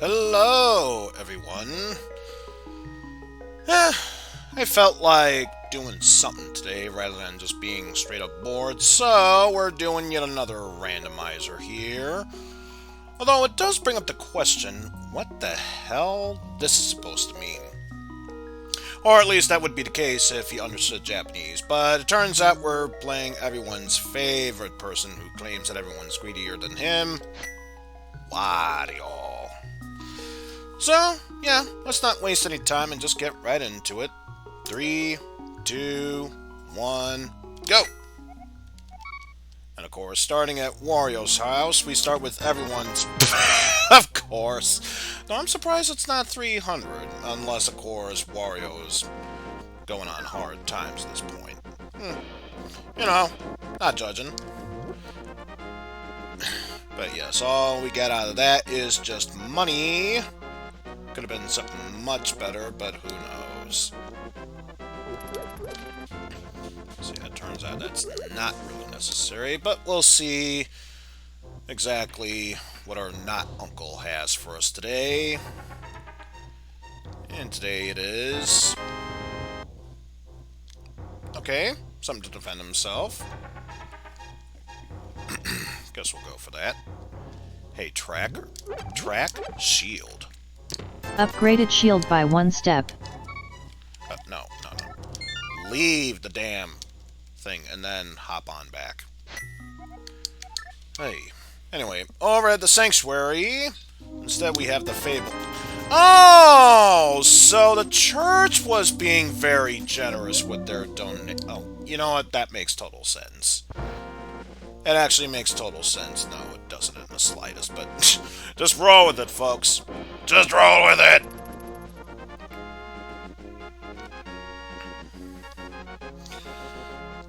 Hello, everyone. I felt like doing something today rather than just being straight up bored, so we're doing yet another randomizer here. Although it does bring up the question, what the hell this is supposed to mean? Or at least that would be the case if you understood Japanese, but it turns out we're playing everyone's favorite person who claims that everyone's greedier than him, Wario. So, yeah, let's not waste any time and just get right into it. 3, 2, 1, go! And of course, starting at Wario's house, we start with everyone's... of course! No, I'm surprised it's not 300, unless, of course, Wario's going on hard times at this point. You know, not judging. But yes, all we get out of that is just money. Could have been something much better, but who knows. So yeah, it turns out that's not really necessary, but we'll see exactly what our not uncle has for us today. And today it is... okay, something to defend himself. Guess we'll go for that. Hey, tracker. Track shield. Upgraded shield by 1 step. No. Leave the damn thing and then hop on back. Hey. Anyway, over at the sanctuary, instead we have the fable. Oh! So the church was being very generous with their donation. Oh, you know what? That makes total sense. It actually makes total sense. No, it doesn't in the slightest, but just roll with it, folks. Just roll with it!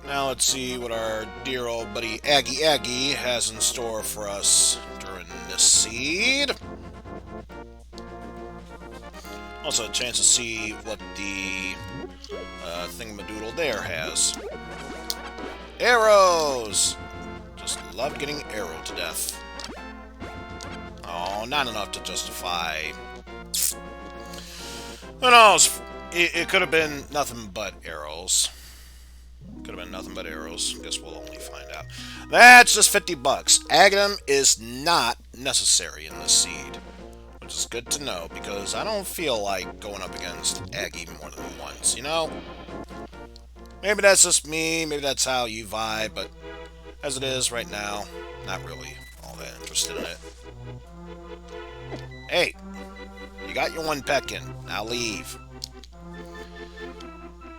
Now let's see what our dear old buddy Aggie has in store for us during this seed. Also a chance to see what the thingamadoodle there has. Arrows! Just love getting arrowed to death. Oh, not enough to justify... who knows? It could have been nothing but arrows. Could have been nothing but arrows. Guess we'll only find out. That's just 50 bucks. Aghanim is not necessary in this seed. Which is good to know, because I don't feel like going up against Aggie more than once, you know? Maybe that's just me, maybe that's how you vibe, but as it is right now, not really all that interested in it. Hey, you got your 1 peck in. Now leave.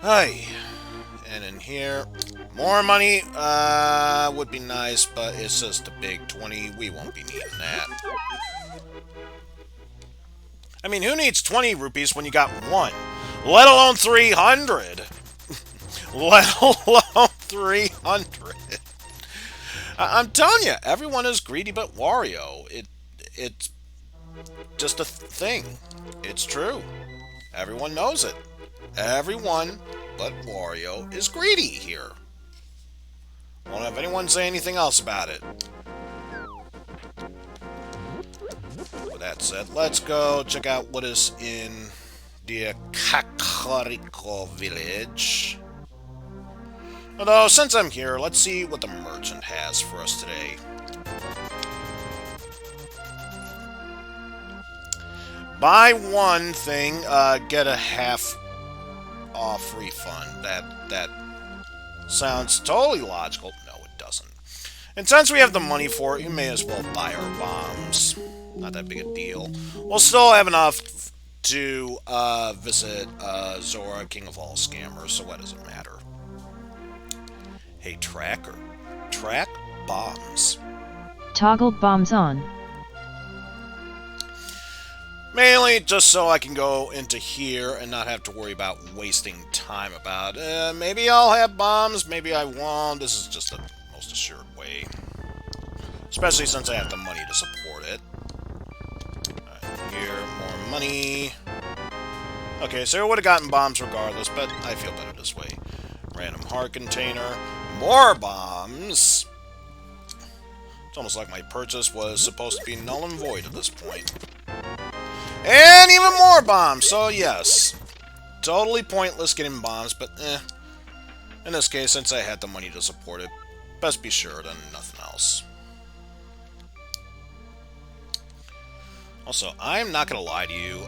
Hey. And in here, more money would be nice, but it's just a big 20. We won't be needing that. I mean, who needs 20 rupees when you got 1? Let alone 300. Let alone 300. I'm telling you, everyone is greedy but Wario. It's just a thing. It's true. Everyone knows it. Everyone but Wario is greedy here. Won't have anyone say anything else about it. With that said, let's go check out what is in the Kakariko village. Although, since I'm here, let's see what the merchant has for us today. Buy one thing, get a half off refund. That sounds totally logical. No, it doesn't. And since we have the money for it, we may as well buy our bombs. Not that big a deal. We'll still have enough to visit Zora, King of all scammers, so what does it matter? Hey, tracker. Track bombs. Toggled bombs on. Mainly just so I can go into here and not have to worry about wasting time about maybe I'll have bombs, maybe I won't. This is just the most assured way. Especially since I have the money to support it. Alright, here, more money. Okay, so I would have gotten bombs regardless, but I feel better this way. Random heart container. More bombs! It's almost like my purchase was supposed to be null and void at this point. And even more bombs! So yes, totally pointless getting bombs, but in this case, since I had the money to support it, best be sure than nothing else. Also, I'm not gonna lie to you,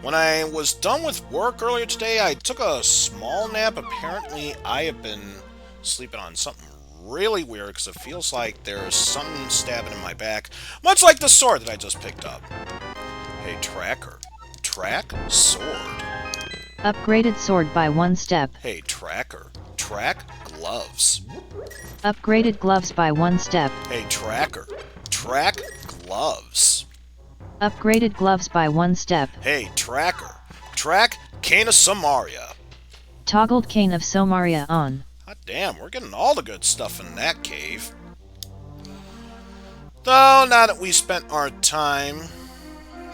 when I was done with work earlier today, I took a small nap. Apparently, I have been sleeping on something really weird because it feels like there's something stabbing in my back, much like the sword that I just picked up. Hey, tracker. Track sword. Upgraded sword by 1 step. Hey, tracker. Track gloves. Upgraded gloves by 1 step. Hey, tracker. Track gloves. Upgraded gloves by 1 step. Hey, tracker. Track Cane of Samaria. Toggled Cane of Somaria on. God damn, we're getting all the good stuff in that cave. Though, now that we spent our time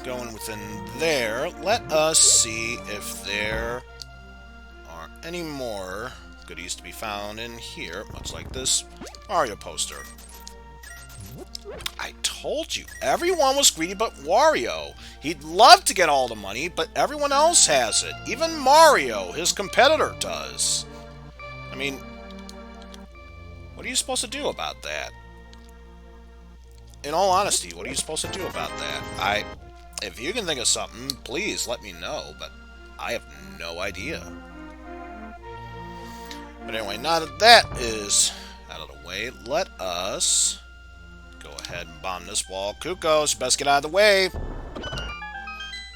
going within there, let us see if there are any more goodies to be found in here, much like this Mario poster. I told you, everyone was greedy but Wario. He'd love to get all the money, but everyone else has it. Even Mario, his competitor, does. I mean, what are you supposed to do about that? In all honesty, what are you supposed to do about that? If you can think of something, please let me know, but I have no idea. But anyway, now that that is out of the way, let us go ahead and bomb this wall. Kukos, you best get out of the way.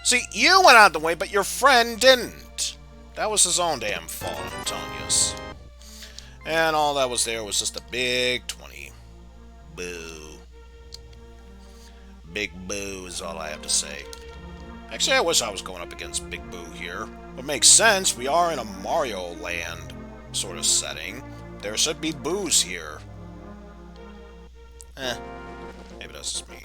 See, you went out of the way, but your friend didn't. That was his own damn fault, I'm telling you. And all that was there was just a big 20. Boo. Big Boo is all I have to say. Actually, I wish I was going up against Big Boo here. It makes sense. We are in a Mario Land sort of setting. There should be Boos here. Maybe that's just me.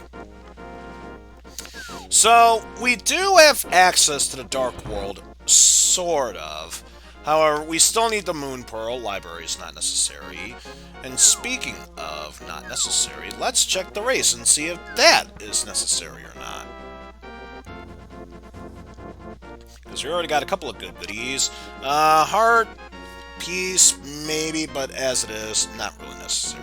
So, we do have access to the Dark World, sort of. However, we still need the Moon Pearl. Library is not necessary. And speaking of not necessary, let's check the race and see if that is necessary or not. Because we already got a couple of good goodies. Heart, peace, maybe, but as it is, not really necessary.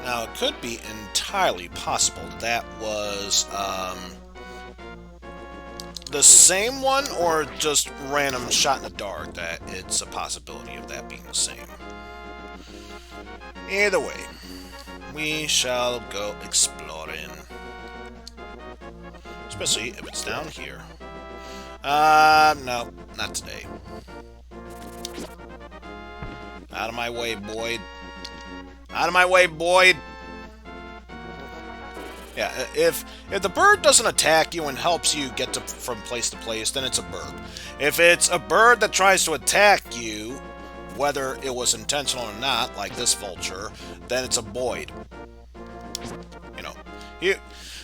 Now, it could be entirely possible that was the same one, or just random shot in the dark, that it's a possibility of that being the same. Either way, we shall go exploring. Especially if it's down here. No, not today. Out of my way, Boyd. Out of my way, Boyd! Yeah, if the bird doesn't attack you and helps you get from place to place, then it's a bird. If it's a bird that tries to attack you, whether it was intentional or not, like this vulture, then it's a Boyd. You know,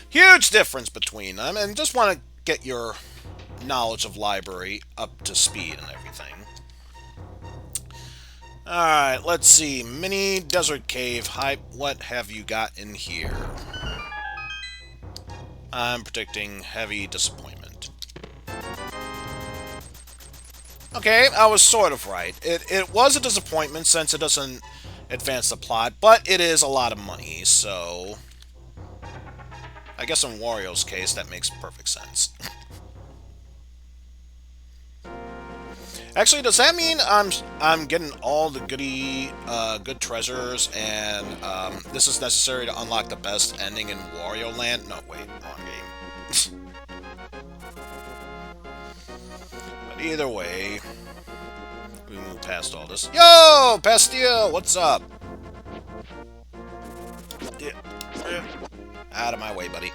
huge difference between them, and just want to get your knowledge of library up to speed and everything. Alright, let's see. Mini Desert Cave Hype. What have you got in here? I'm predicting heavy disappointment. Okay, I was sort of right. It was a disappointment since it doesn't advance the plot, but it is a lot of money, so I guess in Wario's case that makes perfect sense. Actually, does that mean I'm getting all the good treasures, and this is necessary to unlock the best ending in Wario Land? No, wait, wrong game. But either way, we move past all this. Yo, Pastille, what's up? Out of my way, buddy.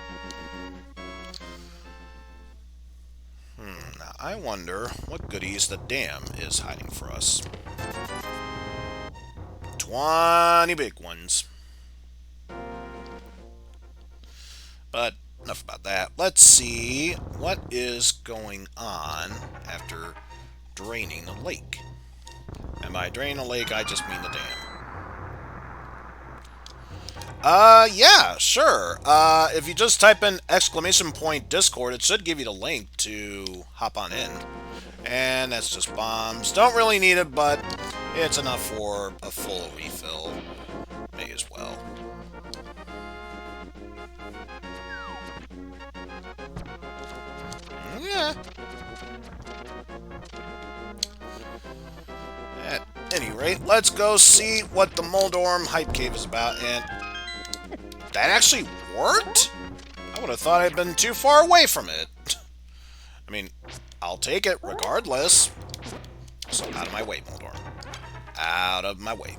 Now, I wonder what goodies the dam is hiding for us. 20 big ones. But enough about that. Let's see what is going on after draining the lake. And by draining the lake, I just mean the dam. Yeah, sure. If you just type in !Discord, it should give you the link to hop on in. And that's just bombs. Don't really need it, but it's enough for a full refill. May as well. Yeah. At any rate, let's go see what the Moldorm Hype Cave is about, and that actually worked? I would have thought I'd been too far away from it. I mean, I'll take it regardless. So out of my way, Moldorm. Out of my way.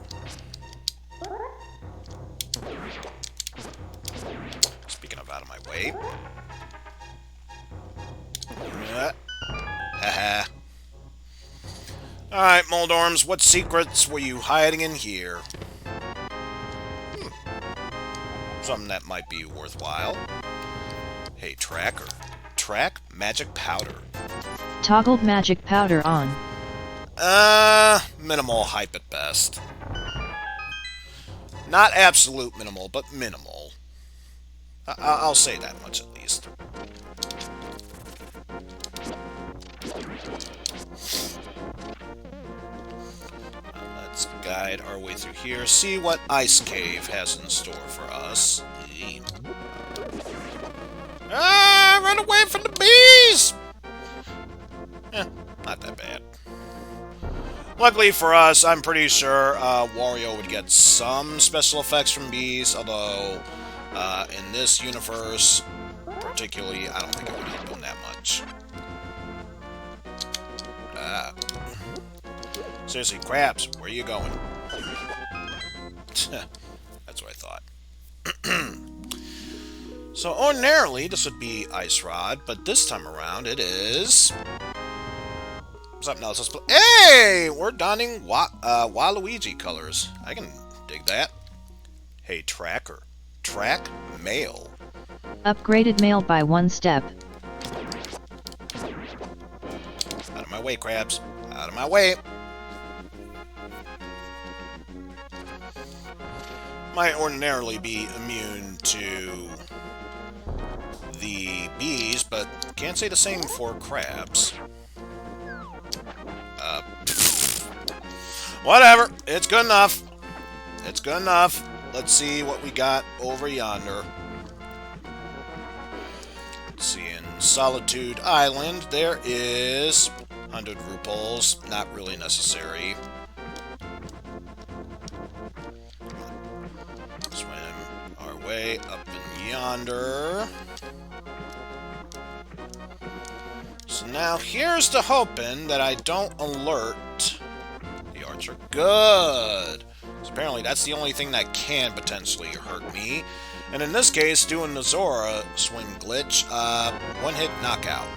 Speaking of out of my way. Haha. Alright, Moldorms, what secrets were you hiding in here? Something that might be worthwhile. Hey, Tracker. Track magic powder. Toggled magic powder on. Minimal hype at best. Not absolute minimal, but minimal. I'll say that much at least. Let's guide our way through here, see what Ice Cave has in store for us. Ah, run away from the bees! Not that bad. Luckily for us, I'm pretty sure Wario would get some special effects from bees, although in this universe, particularly, I don't think it would help him that much. Seriously, Crabs, where are you going? That's what I thought. So ordinarily, this would be Ice Rod, but this time around it is something else. Hey! We're donning Waluigi colors. I can dig that. Hey, Tracker. Track mail. Upgraded mail by 1 step. Out of my way, Crabs. Out of my way. Might ordinarily be immune to the bees, but can't say the same for crabs. Whatever. It's good enough. It's good enough. Let's see what we got over yonder. Let's see, in Solitude Island, there is 100 rupees. Not really necessary. Swim our way up in yonder. So now here's the hoping that I don't alert the archer. Good! So apparently that's the only thing that can potentially hurt me. And in this case, doing the Zora swing glitch, one-hit knockout.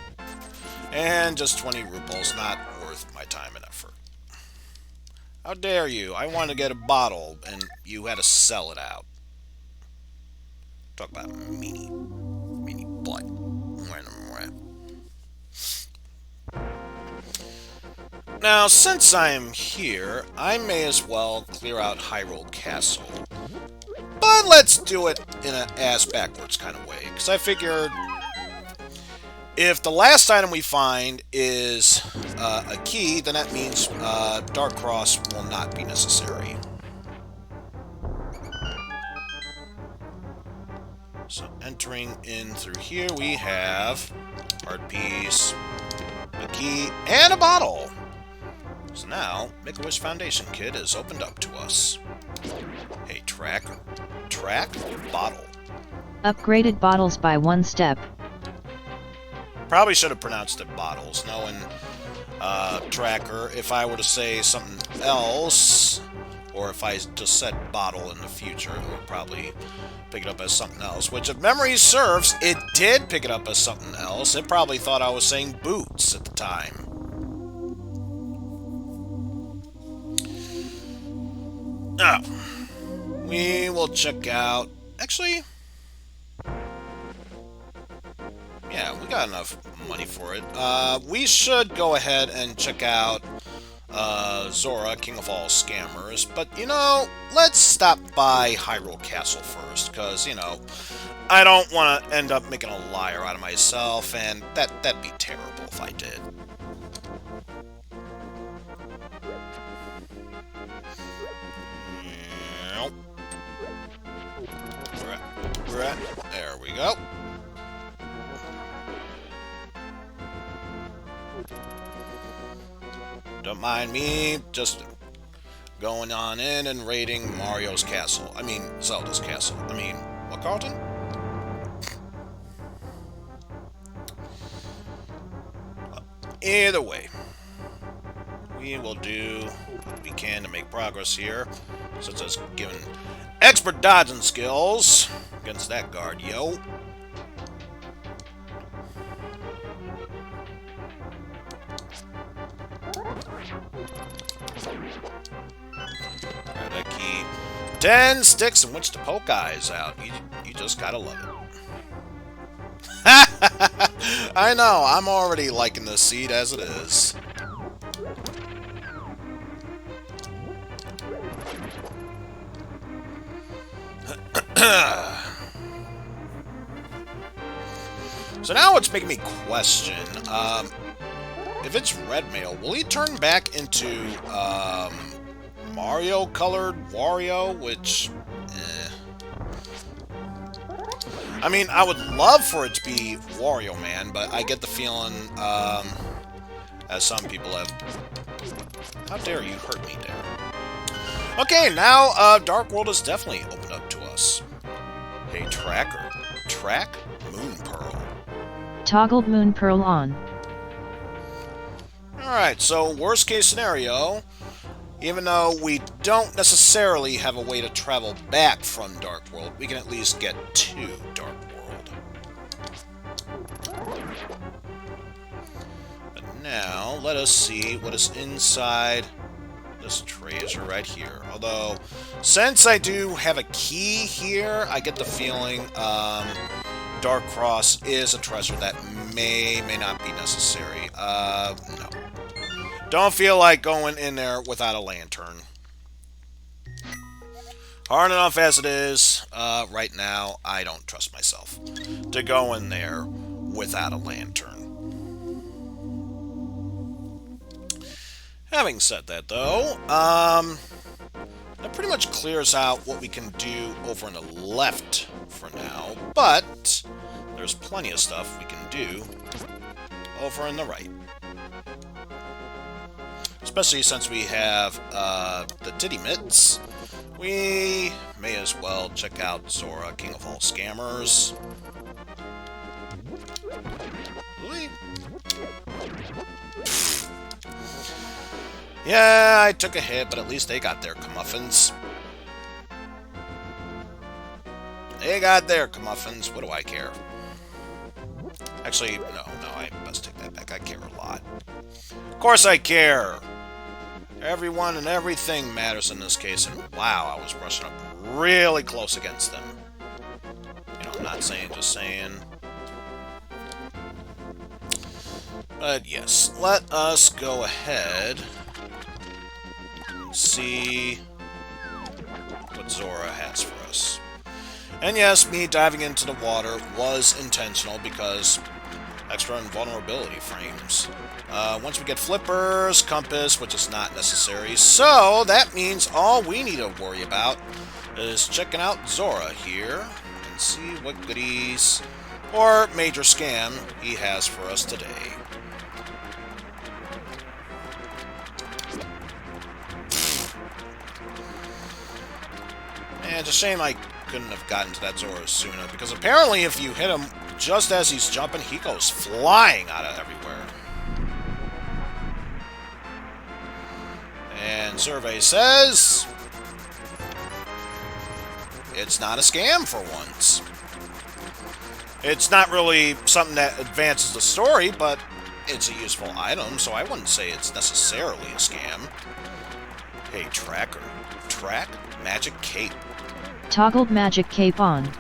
And just 20 rupees, not worth my time and effort. How dare you? I wanted to get a bottle, and you had to sell it out. Talk about meanie butt. Now, since I'm here, I may as well clear out Hyrule Castle. But let's do it in an ass-backwards kind of way, because I figured if the last item we find is a key, then that means Dark Cross will not be necessary. So entering in through here, we have Heart Piece, a key, and a bottle. So now, Make-A-Wish Foundation Kit is opened up to us. Hey, Track bottle. Upgraded bottles by 1 step. Probably should have pronounced it bottles, knowing Tracker. If I were to say something else, or if I just said bottle in the future, it would probably pick it up as something else. Which, if memory serves, it did pick it up as something else. It probably thought I was saying boots at the time. Now, we will check out... Actually... Yeah, we got enough money for it. We should go ahead and check out Zora, king of all scammers. But, you know, let's stop by Hyrule Castle first, because, you know, I don't want to end up making a liar out of myself, and that'd be terrible if I did. There we go. Don't mind me, just going on in and raiding Mario's castle. I mean, Zelda's castle. I mean, what, Carlton? Either way, we will do what we can to make progress here, such as giving expert dodging skills against that guard, yo. Grab that key. 10 sticks in which to poke eyes out. You just gotta love it. I know, I'm already liking this seed as it is. So now it's making me question, if it's red mail, will he turn back into, Mario-colored Wario, which, I mean, I would love for it to be Wario Man, but I get the feeling, as some people have... How dare you hurt me there? Okay, now, Dark World is definitely opened up to us. Hey, Tracker. Track Moon Pearl. Toggled Moon Pearl on. Alright, so worst case scenario, even though we don't necessarily have a way to travel back from Dark World, we can at least get to Dark World. But now, let us see what is inside this treasure right here. Although, since I do have a key here, I get the feeling Dark Cross is a treasure that may not be necessary. No. Don't feel like going in there without a lantern. Hard enough as it is, right now, I don't trust myself to go in there without a lantern. Having said that, though, that pretty much clears out what we can do over on the left for now, but there's plenty of stuff we can do over on the right. Especially since we have the Titty Mitts, we may as well check out Zora, king of all scammers. Really? Yeah, I took a hit, but at least they got their comeuppance. They got their comeuppance. What do I care? Actually, no, I must take that back. I care a lot. Of course I care! Everyone and everything matters in this case, and wow, I was brushing up really close against them. You know, I'm not saying, just saying. But yes, let us go ahead and see what Zora has for us. And yes, me diving into the water was intentional because extra invulnerability frames. Once we get flippers, compass, which is not necessary, so that means all we need to worry about is checking out Zora here and see what goodies or major scam he has for us today. And it's a shame I couldn't have gotten to that Zora sooner, because apparently if you hit him just as he's jumping, he goes flying out of everywhere. And survey says it's not a scam for once. It's not really something that advances the story, but it's a useful item, so I wouldn't say it's necessarily a scam. Hey, Tracker. Track Magic Cape. Toggled Magic Cape on.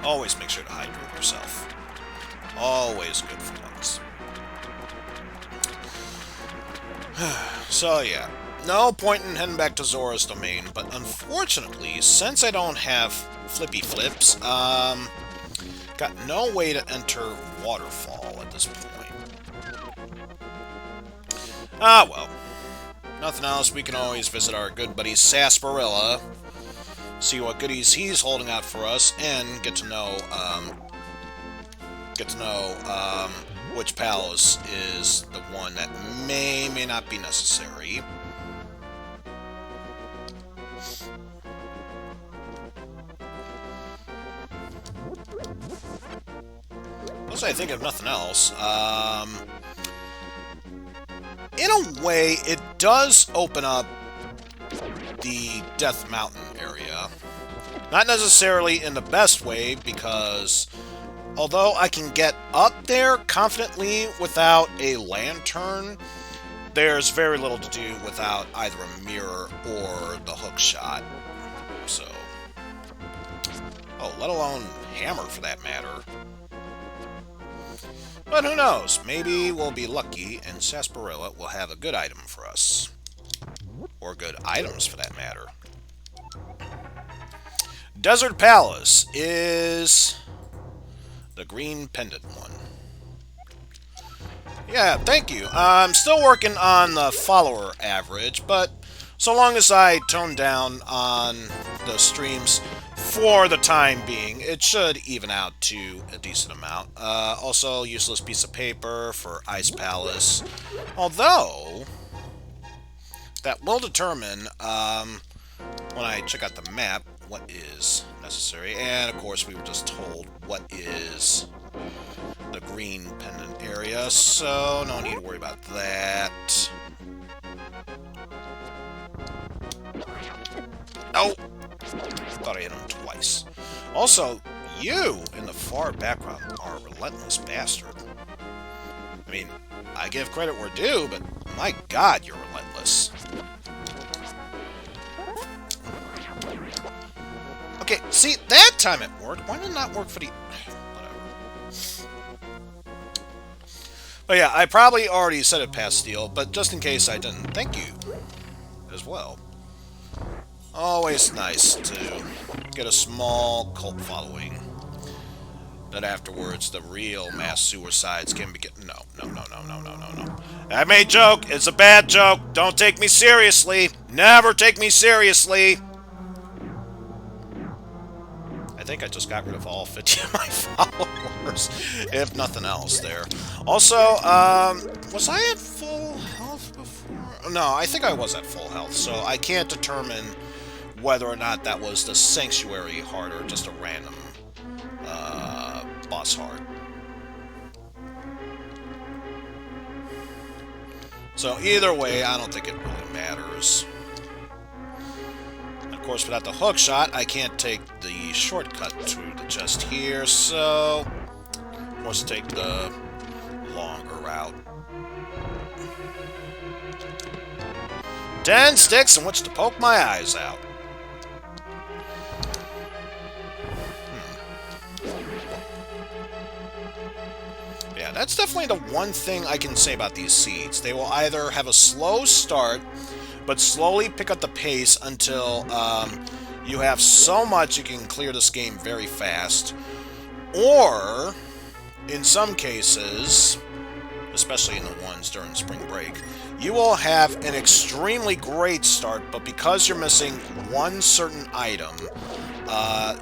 Always make sure to hydrate yourself. Always good for once. So yeah, no point in heading back to Zora's domain, but unfortunately, since I don't have flippy flips, got no way to enter Waterfall at this point. Ah well, nothing else, we can always visit our good buddy Sarsaparilla, see what goodies he's holding out for us, and get to know which palace is the one that may not be necessary. Unless I think of nothing else. In a way, it does open up the Death Mountain area. Not necessarily in the best way, because although I can get up there confidently without a lantern, there's very little to do without either a mirror or the hook shot. So, oh, let alone hammer for that matter. But who knows? Maybe we'll be lucky and Sarsaparilla will have a good item for us. Or good items for that matter. Desert Palace is the green pendant one. Yeah, thank you. I'm still working on the follower average, but so long as I tone down on the streams for the time being, it should even out to a decent amount. Also, useless piece of paper for Ice Palace. Although, that will determine, when I check out the map, what is necessary. And, of course, we were just told what is the green pendant area, so no need to worry about that. Oh! Thought I hit him twice. Also, you in the far background are a relentless bastard. I mean, I give credit where due, but my god, you're relentless. Okay, see, that time it worked. Why did it not work for the... Whatever. But yeah, I probably already said it past Steel, but just in case I didn't, thank you as well. Always nice to get a small cult following. That afterwards, the real mass suicides can be get... No. I made a joke. It's a bad joke. Don't take me seriously. Never take me seriously. I think I just got rid of all 50 of my followers, if nothing else there. Also, was I at full health before? No, I think I was at full health, so I can't determine whether or not that was the Sanctuary heart or just a random boss heart. So either way, I don't think it really matters. Of course, without the hook shot, I can't take the shortcut to the chest here, so of course take the longer route. 10 sticks in which to poke my eyes out. Yeah, that's definitely the one thing I can say about these seeds. They will either have a slow start, but slowly pick up the pace until you have so much you can clear this game very fast. Or, in some cases, especially in the ones during spring break, you will have an extremely great start, but because you're missing one certain item,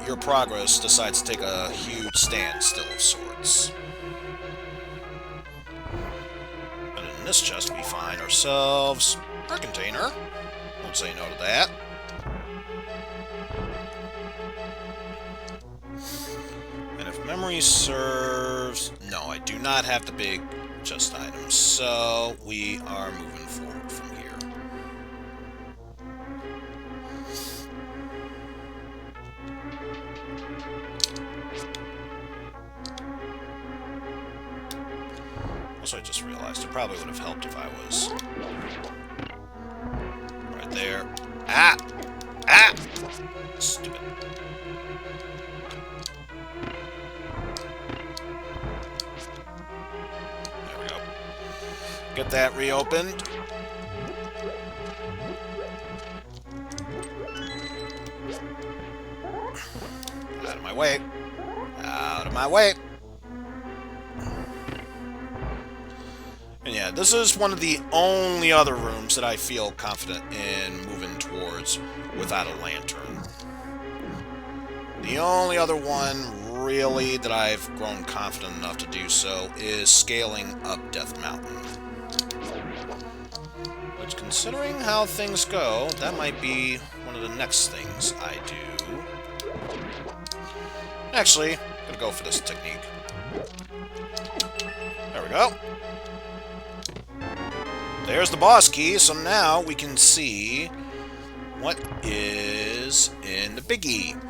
your progress decides to take a huge standstill of sorts. And in this chest we find ourselves our container. Won't say no to that. And if memory serves... No, I do not have the big chest items, so we are moving forward from here. Also, I just realized it probably would have helped if I was... right there. Ah! Ah! Stupid. There we go. Get that reopened. Out of my way. Out of my way. And yeah, this is one of the only other rooms that I feel confident in moving towards without a lantern. The only other one, really, that I've grown confident enough to do so is scaling up Death Mountain. Which, considering how things go, that might be one of the next things I do. Actually, I'm gonna go for this technique. There we go. There's the boss key, so now we can see what is in the biggie.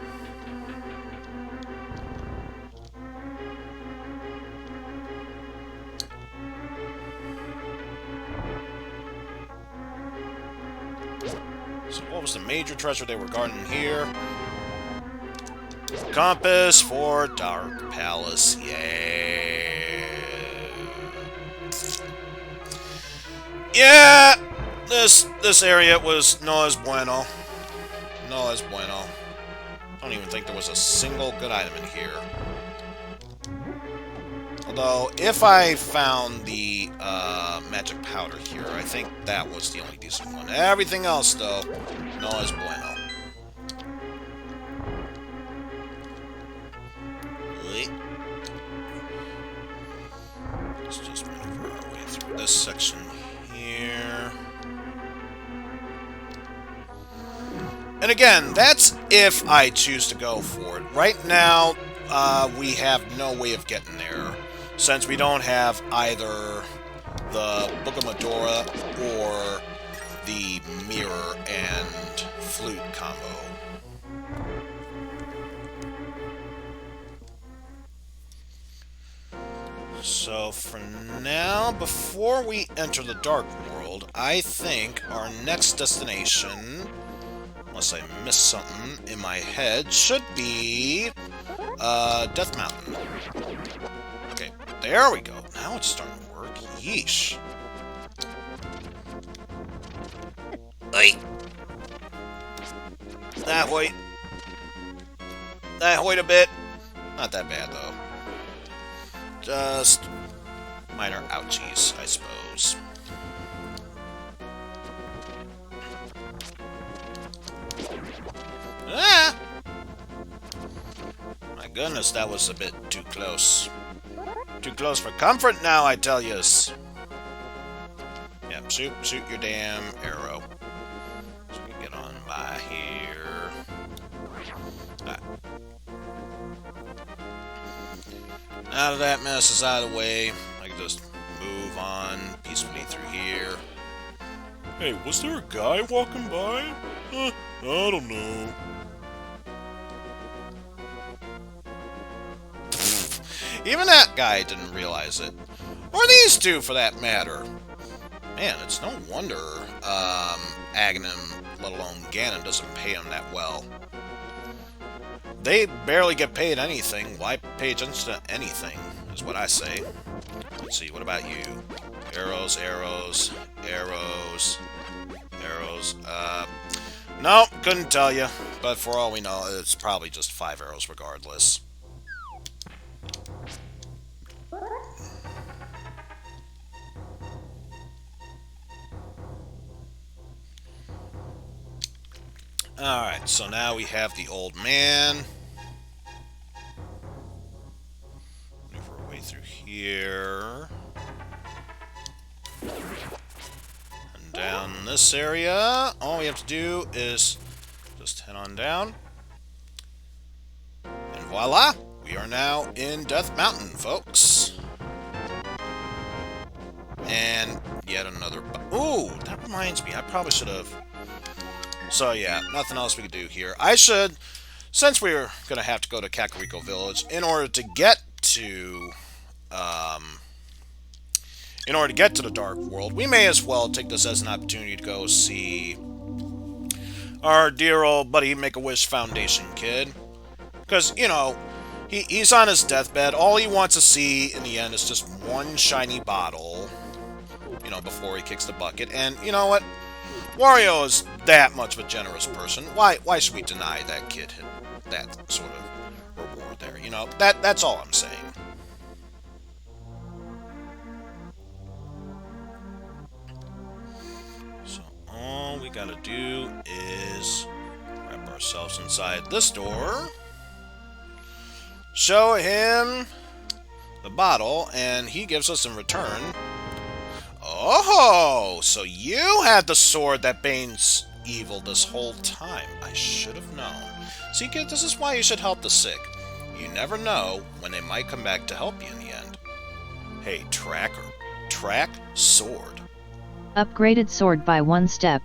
So what was the major treasure they were guarding here? Compass for Dark Palace, yay! Yeah! This area was no es bueno. No es bueno. I don't even think there was a single good item in here. Although, if I found the magic powder here, I think that was the only decent one. Everything else, though, no es bueno. Let's just maneuver our way through this section here. And again, that's if I choose to go for it. Right now, we have no way of getting there, since we don't have either the Book of Medora or the mirror and flute combo. So for now, before we enter the Dark World, I think our next destination, unless I missed something in my head, should be Death Mountain. Okay, there we go. Now it's starting to work. Yeesh. Hey! That way. That way a bit. Not that bad, though. Just minor ouchies, I suppose. Ah! My goodness, that was a bit too close. Too close for comfort now, I tell yous. Yeah, shoot your damn arrow. So we can get on by here. Ah. Now that that mess is out of the way, I can just move on peacefully through here. Hey, was there a guy walking by? I don't know. Even that guy didn't realize it. Or these two, for that matter. Man, it's no wonder Aghanim, let alone Ganon, doesn't pay him that well. They barely get paid anything. Why pay attention to anything, is what I say. Let's see, what about you? Arrows, arrows, arrows, arrows. No, couldn't tell you. But for all we know, it's probably just 5 arrows regardless. Alright, so now we have the old man. Move our way through here. And down this area, all we have to do is just head on down. And voila! We are now in Death Mountain, folks. And yet another... Ooh, that reminds me, I probably should have... So yeah, nothing else we could do here. I should, since we're going to have to go to Kakariko Village, in order to get to the Dark World, we may as well take this as an opportunity to go see our dear old buddy Make-A-Wish Foundation kid. Because, you know, he's on his deathbed. All he wants to see in the end is just one shiny bottle, you know, before he kicks the bucket. And you know what? Wario is that much of a generous person. Why should we deny that kid that sort of reward there? You know, that's all I'm saying. So all we gotta do is wrap ourselves inside this door, show him the bottle, and he gives us in return. Oh, so you had the sword that banes evil this whole time. I should have known. See, kid, this is why you should help the sick. You never know when they might come back to help you in the end. Hey, Tracker. Track sword. Upgraded sword by 1 step.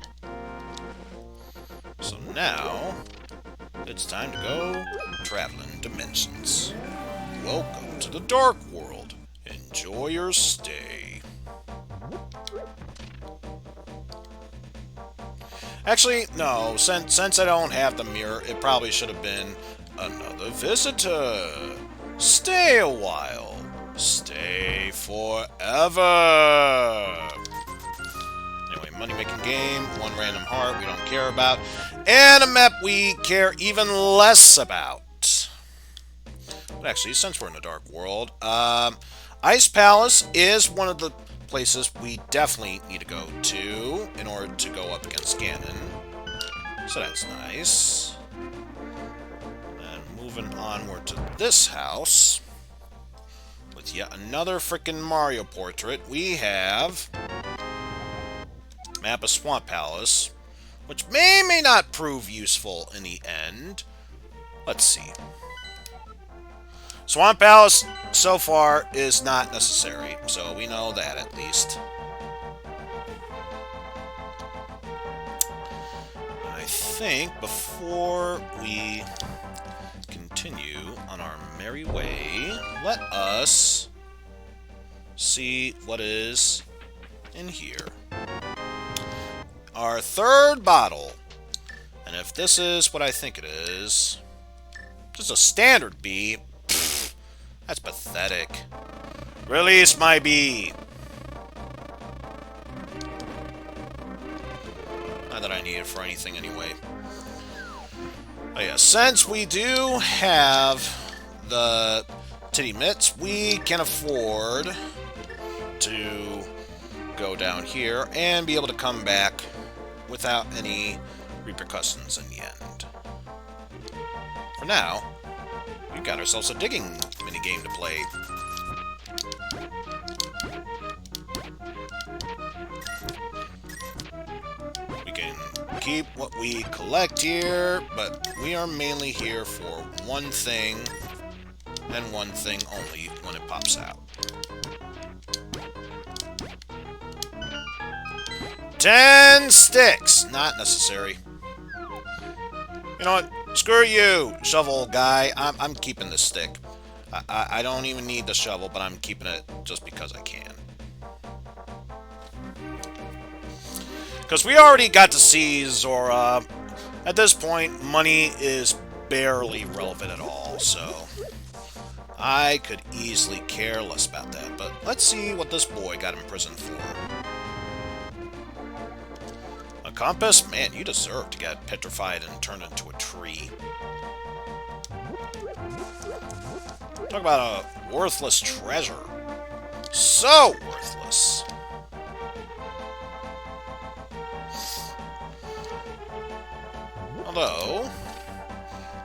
So now, it's time to go traveling dimensions. Welcome to the Dark World. Enjoy your stay. Actually, no, since I don't have the mirror, it probably should have been another visitor. Stay a while. Stay forever. Anyway, money-making game, 1 random heart we don't care about, and a map we care even less about. But actually, since we're in the Dark World, Ice Palace is one of the places we definitely need to go to in order to go up against Ganon. So that's nice. And moving onward to this house, with yet another frickin' Mario portrait, we have map of Swamp Palace, which may not prove useful in the end. Let's see. Swamp Palace, so far, is not necessary, so we know that at least. I think before we continue on our merry way, let us see what is in here. Our 3rd bottle. And if this is what I think it is, just a standard B, that's pathetic. Release my bee! Not that I need it for anything anyway. Oh yeah, since we do have the titty mitts, we can afford to go down here and be able to come back without any repercussions in the end. For now, we got ourselves a digging minigame to play. We can keep what we collect here, but we are mainly here for one thing, and one thing only when it pops out. 10 sticks! Not necessary. You know what? Screw you, shovel guy. I'm keeping this stick. I don't even need the shovel, but I'm keeping it just because I can. Because we already got to see Zora. At this point, money is barely relevant at all, so I could easily care less about that. But let's see what this boy got imprisoned for. A compass? Man, you deserve to get petrified and turned into a tree. Talk about a worthless treasure. So worthless. Although,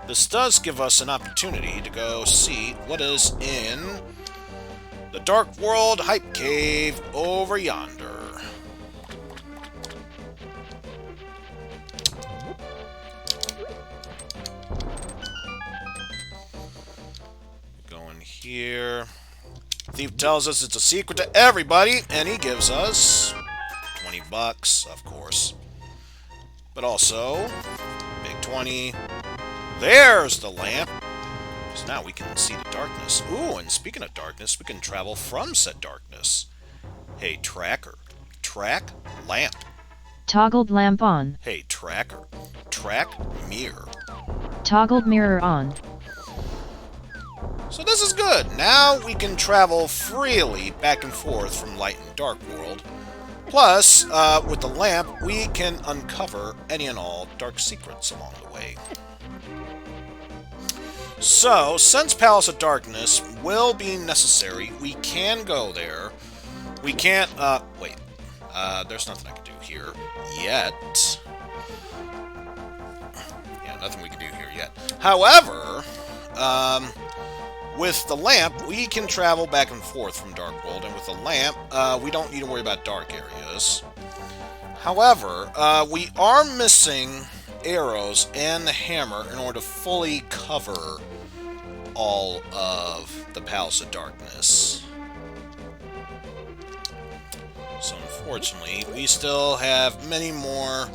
this does give us an opportunity to go see what is in the Dark World Hype Cave over yonder. Going here. Thief tells us it's a secret to everybody, and he gives us 20 bucks, of course. But also, big 20. There's the lamp. So now we can see the darkness. Ooh, and speaking of darkness, we can travel from said darkness. Hey, Tracker. Track lamp. Toggled lamp on. Hey, Tracker. track mirror. Toggled mirror on. So this is good. Now we can travel freely back and forth from light and dark world. Plus, with the lamp, we can uncover any and all dark secrets along the way. So, since Palace of Darkness will be necessary, we can go there. We can't, wait. There's nothing I can do here yet. Yeah, nothing we can do here yet. However, with the lamp, we can travel back and forth from Dark World, and with the lamp, we don't need to worry about dark areas. However, we are missing arrows and the hammer in order to fully cover all of the Palace of Darkness. So unfortunately, we still have many more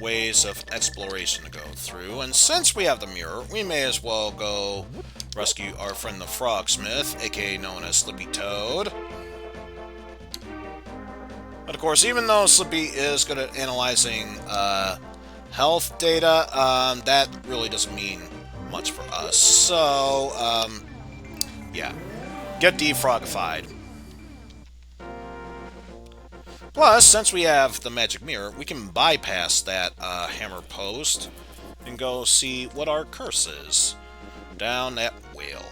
ways of exploration to go through, and since we have the mirror, we may as well go rescue our friend the Frogsmith, aka known as Slippy Toad. But of course, even though Slippy is good at analyzing health data, that really doesn't mean much for us. So, yeah. Get defrogified. Plus, since we have the magic mirror, we can bypass that hammer post and go see what our curse is down that whale.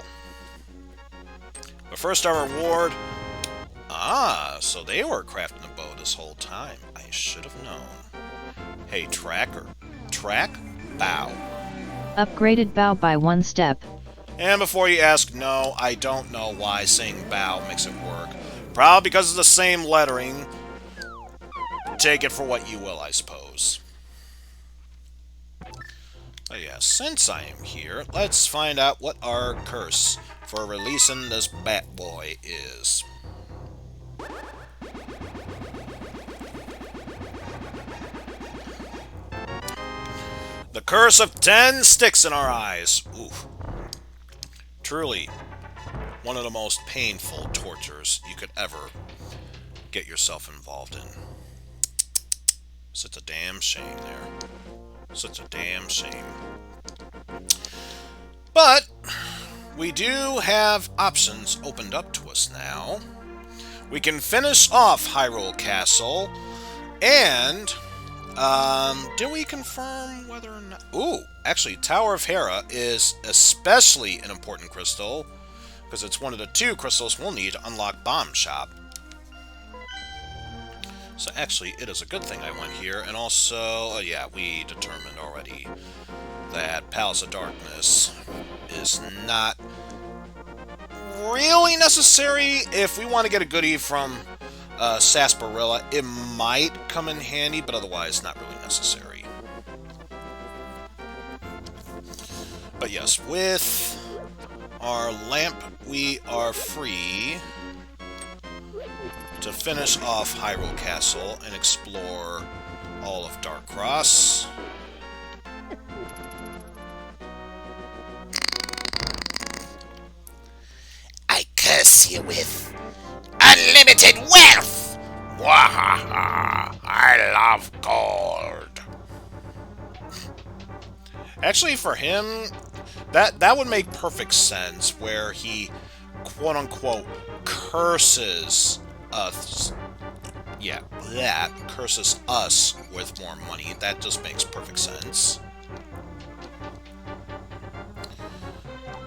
But first, our reward. Ah, so they were crafting a bow this whole time. I should have known. Hey, Tracker. Track, bow. Upgraded bow by 1 step. And before you ask, no, I don't know why saying bow makes it work. Probably because of the same lettering. Take it for what you will, I suppose. But yeah, since I am here, let's find out what our curse for releasing this bat boy is. The curse of 10 sticks in our eyes. Oof. Truly, one of the most painful tortures you could ever get yourself involved in. Such a damn shame there. Such a damn shame. But we do have options opened up to us now. We can finish off Hyrule Castle, and did we confirm whether or not... Ooh, actually, Tower of Hera is especially an important crystal, because it's one of the 2 crystals we'll need to unlock Bomb Shop. So actually, it is a good thing I went here, and also, yeah, we determined already that Palace of Darkness is not really necessary. If we want to get a goodie from Sarsaparilla, it might come in handy, but otherwise not really necessary. But yes, with our lamp, we are free to finish off Hyrule Castle and explore all of Dark Cross. I curse you with unlimited wealth! Wahaha! I love gold! Actually, for him, that would make perfect sense, where he, quote-unquote, curses us. Yeah, that curses us with more money. That just makes perfect sense.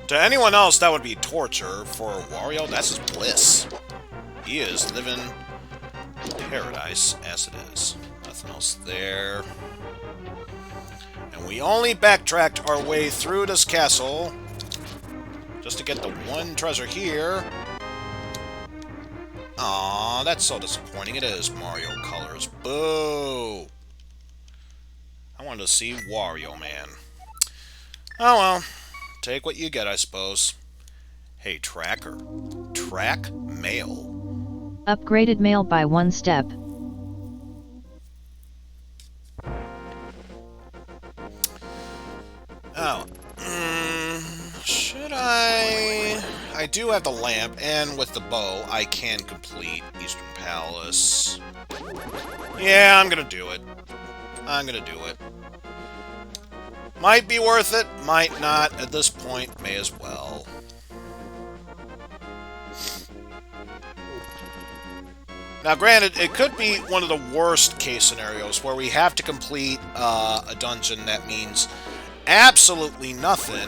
To anyone else, that would be torture. For Wario, that's just bliss. He is living paradise as it is. Nothing else there. And we only backtracked our way through this castle just to get the one treasure here. Aw, that's so disappointing. It is Mario colors. Boo! I wanted to see Wario Man. Oh well. Take what you get, I suppose. Hey, Tracker. Track mail. Upgraded mail by 1 step. Oh. Should I do have the lamp, and with the bow, I can complete Eastern Palace. Yeah, I'm gonna do it. I'm gonna do it. Might be worth it, might not. At this point, may as well. Now, granted, it could be one of the worst case scenarios where we have to complete a dungeon that means absolutely nothing.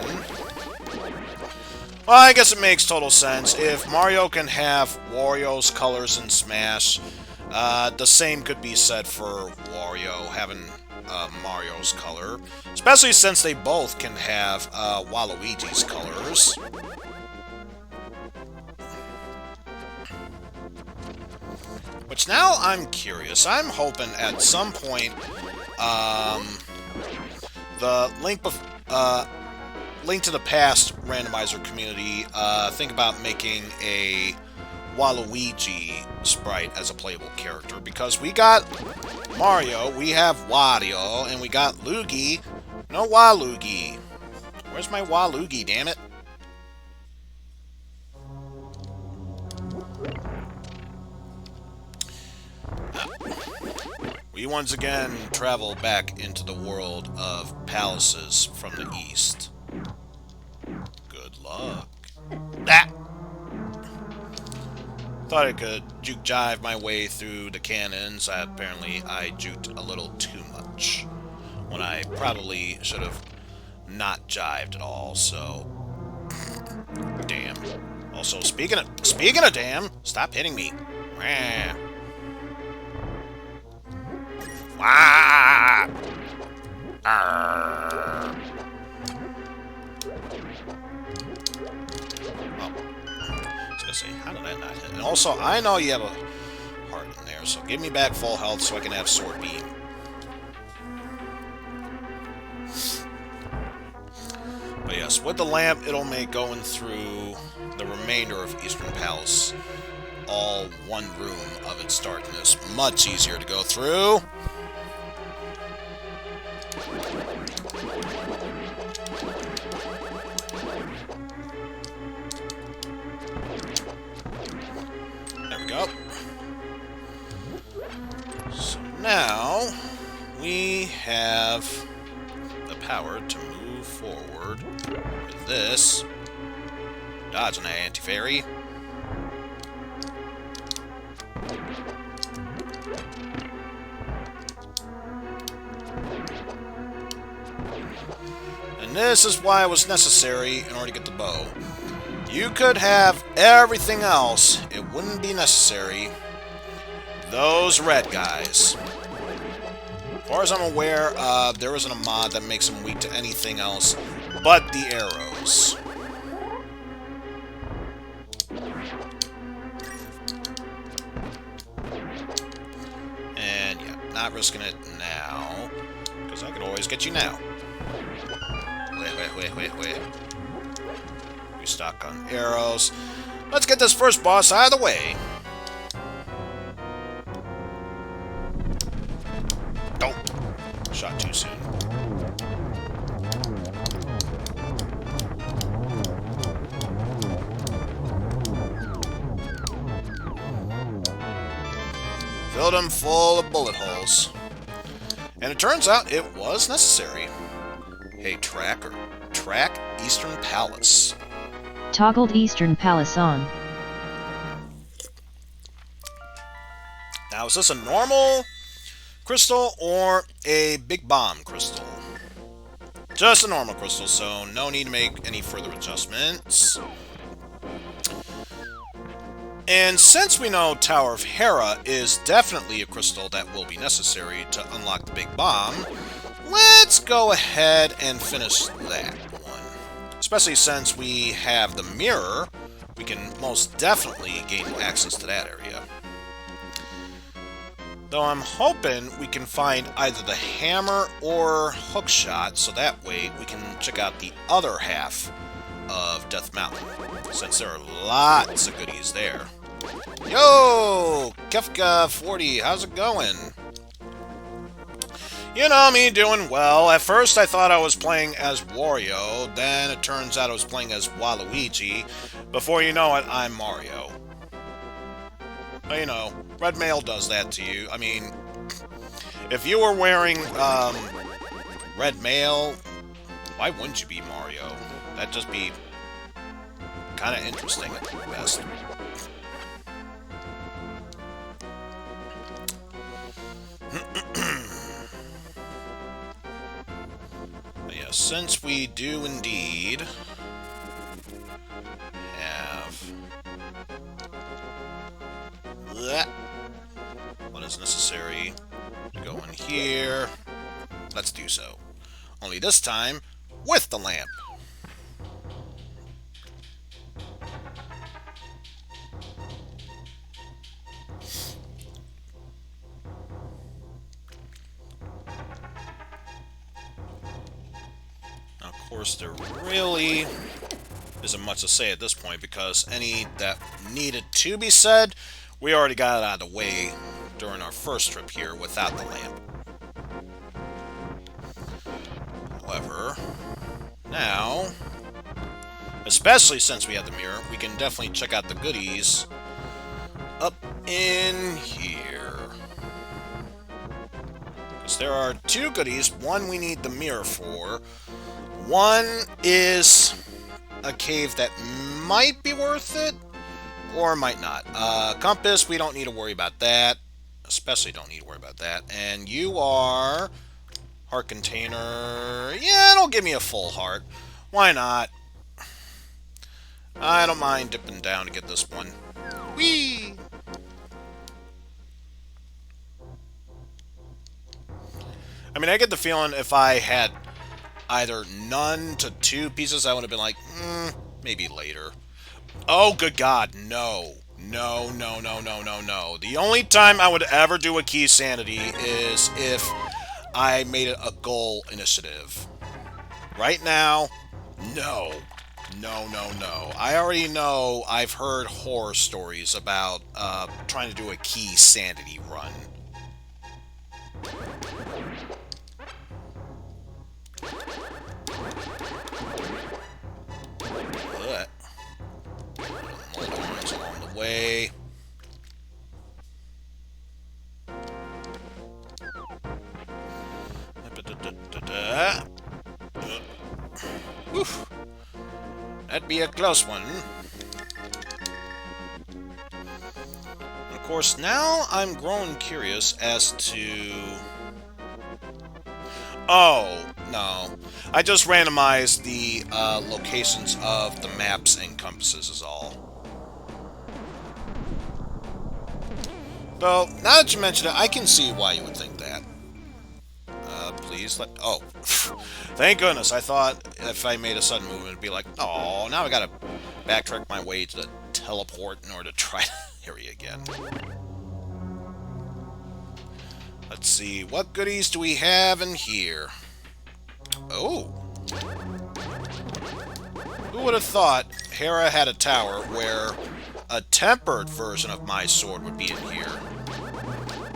Well, I guess it makes total sense. If Mario can have Wario's colors in Smash, the same could be said for Wario having Mario's color. Especially since they both can have Waluigi's colors. Which now I'm curious. I'm hoping at some point the Link to the Past randomizer community think about making a Waluigi sprite as a playable character, because we got Mario, we have Wario, and we got Luigi. No Waluigi. Where's my Waluigi, damn it? We once again travel back into the world of palaces from the east. Good luck. Ah! Thought I could juke-jive my way through the cannons. Apparently, I juked a little too much. When I probably should have not jived at all, so... Damn. Also, speaking of damn, stop hitting me. Wah. Ah! Arr. Oh. I was gonna say, how did that not hit? And also, I know you have a heart in there, so give me back full health so I can have Sword Beam. But yes, with the lamp, it'll make going through the remainder of Eastern Palace, all one room of its darkness, much easier to go through. There we go. So now we have the power to move forward with this. Dodge an anti-fairy. And this is why it was necessary in order to get the bow. You could have everything else, it wouldn't be necessary. Those red guys. As far as I'm aware, there isn't a mod that makes them weak to anything else but the arrows. And yeah, not risking it now, because I could always get you now. Wait. We stuck on arrows. Let's get this first boss out of the way. Oh, shot too soon. Filled him full of bullet holes. And it turns out it was necessary. Hey, tracker. Track Eastern Palace. Toggled Eastern Palace on. Now, is this a normal crystal or a big bomb crystal? Just a normal crystal, so no need to make any further adjustments. And since we know Tower of Hera is definitely a crystal that will be necessary to unlock the big bomb, let's go ahead and finish that one. Especially since we have the mirror, we can most definitely gain access to that area. Though I'm hoping we can find either the hammer or hookshot, so that way we can check out the other half of Death Mountain, since there are lots of goodies there. Yo! Kefka40, how's it going? You know me, doing well. At first I thought I was playing as Wario, then it turns out I was playing as Waluigi. Before you know it, I'm Mario. But, you know, red mail does that to you. I mean, if you were wearing red mail, Why wouldn't you be Mario? That'd just be kind of interesting at best. But yeah, since we do indeed have what is necessary to go in here, let's do so. Only this time with the lamp. Now, of course, there really isn't much to say at this point because any that needed to be said, we already got it out of the way during our first trip here without the lamp. However, now, especially since we have the mirror, we can definitely check out the goodies up in here. Because there are two goodies. One we need the mirror for. One is a cave that might be worth it, or might not. Compass, we don't need to worry about that. Especially don't need to worry about that. And you are... Heart container... Yeah, it'll give me a full heart. Why not? I don't mind dipping down to get this one. Whee! I mean, I get the feeling if I had either none to 2 pieces, I would have been like, maybe later. Oh, good God, no. No, no, no, no, no, no. The only time I would ever do a key sanity is if I made it a goal initiative. Right now, no. No, no, no. I already know I've heard horror stories about trying to do a key sanity run. Mold along the way. Woof. That'd be a close one. And of course, now I'm growing curious as to... Oh, no. I just randomized the locations of the maps and compasses is all. Though, now that you mention it, I can see why you would think that. Please let... Oh. Thank goodness. I thought if I made a sudden movement, it'd be like, oh, now I gotta backtrack my way to the teleport in order to try the area again. Let's see. What goodies do we have in here? Oh. Who would have thought Hera had a tower where a tempered version of my sword would be in here?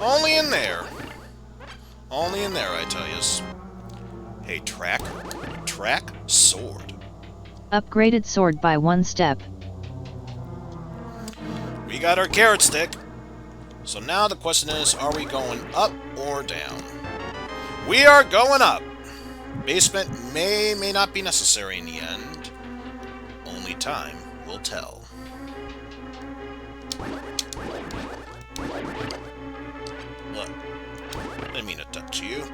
Only in there. Only in there, I tell yous. Hey, track sword. Upgraded sword by 1 step. We got our carrot stick. So now the question is, are we going up or down? We are going up. Basement may not be necessary in the end. Only time will tell. Look. Didn't mean to touch you.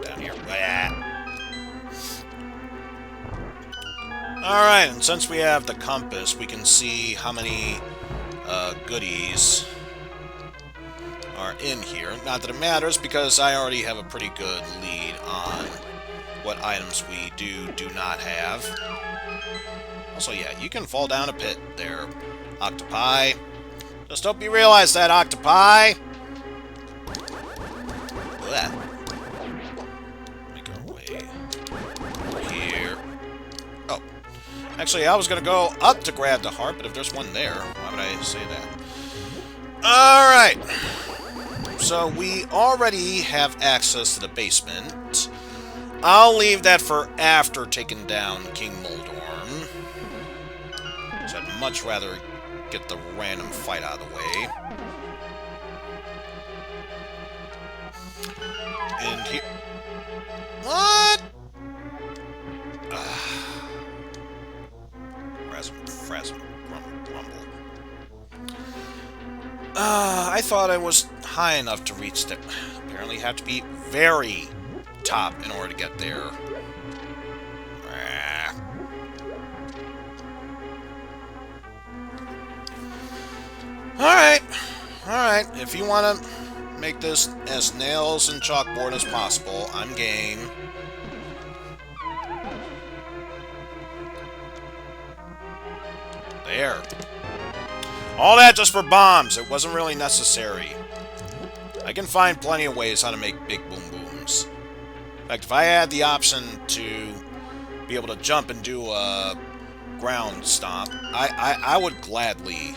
Down here. Alright, and since we have the compass, we can see how many goodies are in here. Not that it matters, because I already have a pretty good lead on what items we do not have. Also, yeah, you can fall down a pit there, octopi. Just hope you realize that, octopi! Let me go away here. Oh. Actually, I was going to go up to grab the heart, but if there's one there, why would I say that? Alright. So, we already have access to the basement. I'll leave that for after taking down King Moldorm. So I'd much rather get the random fight out of the way. And here... What? I thought I was high enough to reach the... Apparently have to be very top in order to get there. Alright. Alright. If you want to make this as nails and chalkboard as possible, I'm game. There. All that just for bombs. It wasn't really necessary. I can find plenty of ways how to make big boom booms. In fact, if I had the option to be able to jump and do a ground stomp, I would gladly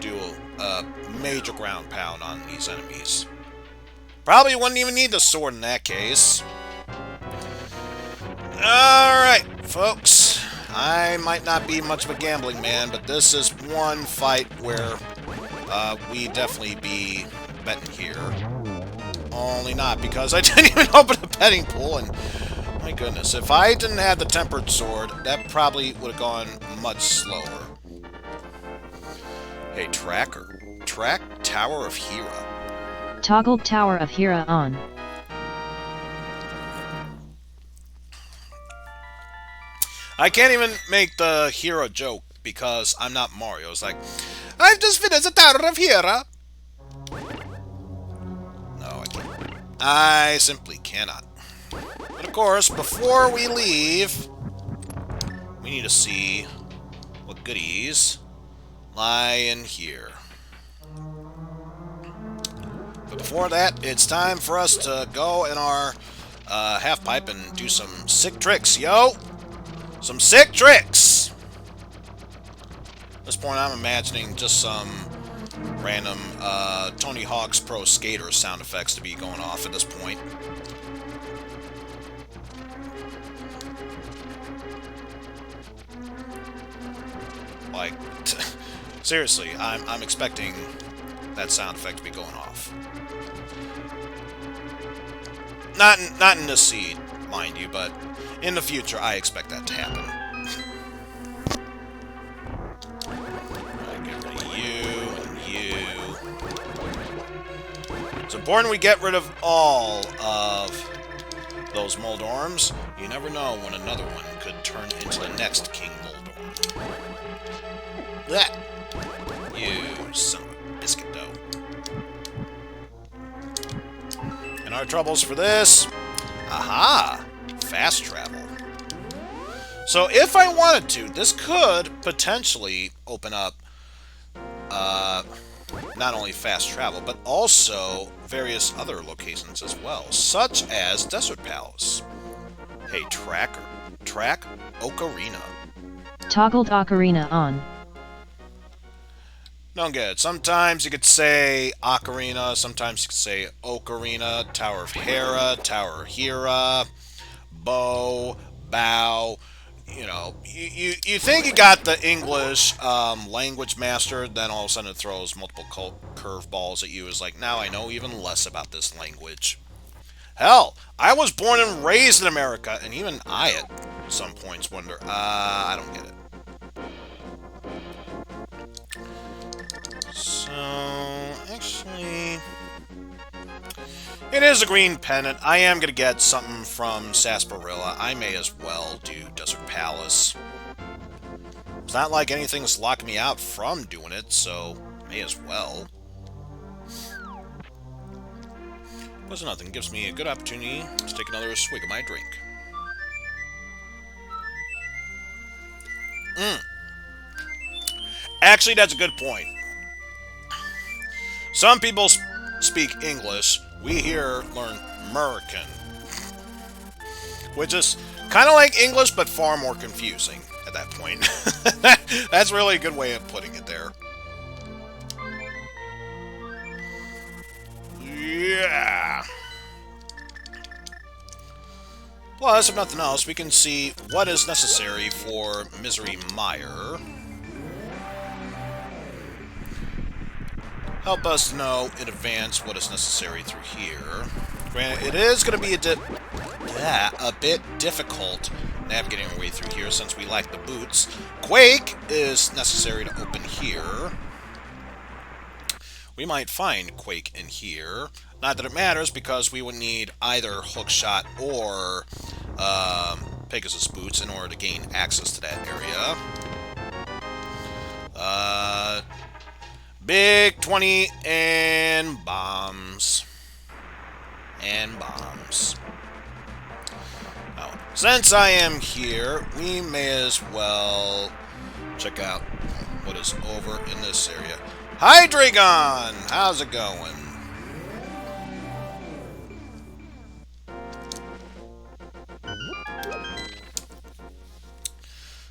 do a major ground pound on these enemies. Probably wouldn't even need the sword in that case. Alright, folks. I might not be much of a gambling man, but this is one fight where we definitely be betting here. Only not because I didn't even open a betting pool, and my goodness, if I didn't have the tempered sword, that probably would have gone much slower. Hey, tracker. Track Tower of Hera. Toggle Tower of Hera on. I can't even make the Hera joke because I'm not Mario. It's like, I've just finished the Tower of Hera. No, I can't. I simply cannot. But of course, before we leave, we need to see what goodies lie in here. But before that, it's time for us to go in our half-pipe and do some sick tricks, yo! Some sick tricks! At this point, I'm imagining just some random Tony Hawk's Pro Skater sound effects to be going off at this point. Like, seriously, I'm expecting that sound effect to be going off. Not in this seed, mind you, but in the future, I expect that to happen. Alright, get rid of you and you. It's important we get rid of all of those Moldorms. You never know when another one could turn into the next King Moldorm. That! You son of a biscuit dough. And our troubles for this... Aha! Fast travel. So if I wanted to, this could potentially open up not only fast travel, but also various other locations as well, such as Desert Palace. Hey, tracker. Track Ocarina. Toggled Ocarina on. Don't get it. Sometimes you could say Ocarina, sometimes you could say Ocarina, Tower of Hera, Tower of Hera, Bow, Bow. You know, you think you got the English language mastered, then all of a sudden it throws multiple curveballs at you. It's like, now I know even less about this language. Hell, I was born and raised in America, and even I at some points wonder, I don't get it. So, actually, it is a green pennant. I am going to get something from Sarsaparilla. I may as well do Desert Palace. It's not like anything's locking me out from doing it, so may as well. Plus nothing gives me a good opportunity to take another swig of my drink. Actually, that's a good point. Some people speak English. We here learn American. Which is kind of like English, but far more confusing at that point. That's really a good way of putting it there. Yeah. Plus, if nothing else, we can see what is necessary for Misery Mire. Help us know in advance what is necessary through here. Granted, it is going to be a bit difficult navigating our way through here since we lack the boots. Quake is necessary to open here. we might find Quake in here. Not that it matters, because we would need either Hookshot or Pegasus Boots in order to gain access to that area. Big 20 and bombs. And bombs. Now, since I am here, we may as well check out what is over in this area. Hi, Dragon! How's it going?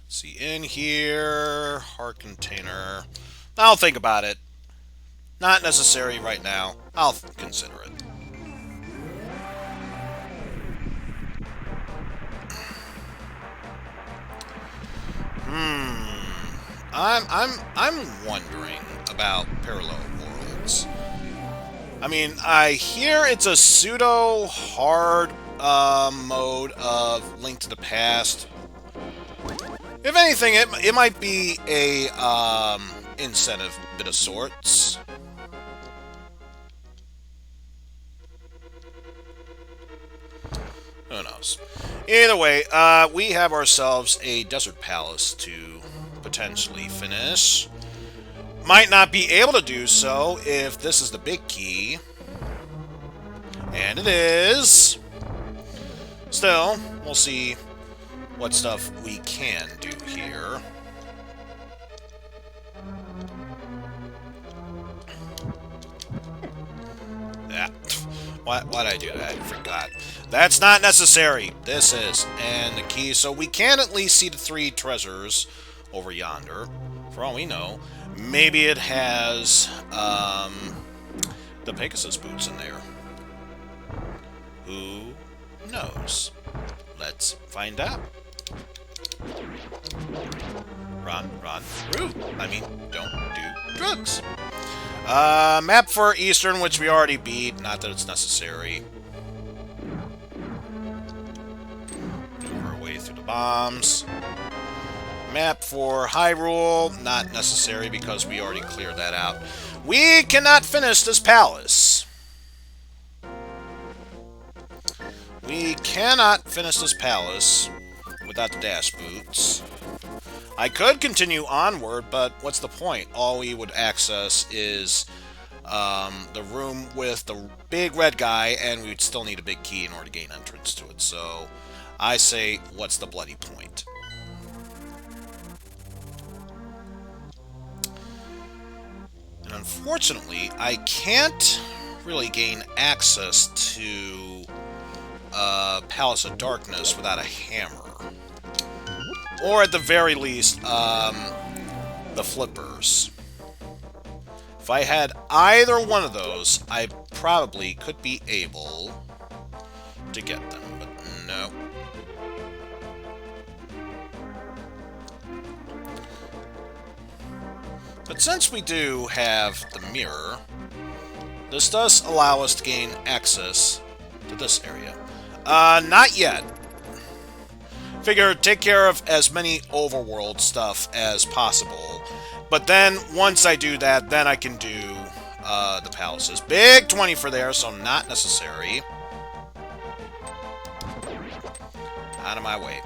See, in here, heart container. I'll think about it. Not necessary right now. I'll consider it. I'm wondering about parallel worlds. I mean, I hear it's a pseudo hard mode of Link to the Past. If anything, it might be a incentive bit of sorts. Who knows? Either way, we have ourselves a desert palace to potentially finish. Might not be able to do so if this is the big key. And it is. Still, we'll see what stuff we can do here. Yeah. Why'd I do that? I forgot. That's not necessary. This is. And the key. So we can at least see the 3 treasures over yonder. For all we know. Maybe it has the Pegasus Boots in there. Who knows? Let's find out. Run, through. I mean, don't do drugs. Map for Eastern, which we already beat. Not that it's necessary. Move our way through the bombs. Map for Hyrule. Not necessary because we already cleared that out. We cannot finish this palace. We cannot finish this palace without the dash boots. I could continue onward, but what's the point? All we would access is the room with the big red guy, and we'd still need a big key in order to gain entrance to it. So I say, what's the bloody point? And unfortunately, I can't really gain access to Palace of Darkness without a hammer. Or at the very least, the flippers. If I had either one of those, I probably could be able to get them, but no. But since we do have the mirror, this does allow us to gain access to this area. Not yet. Figure take care of as many overworld stuff as possible. But then, once I do that, then I can do the palaces. Big 20 for there, so not necessary. Out of my way.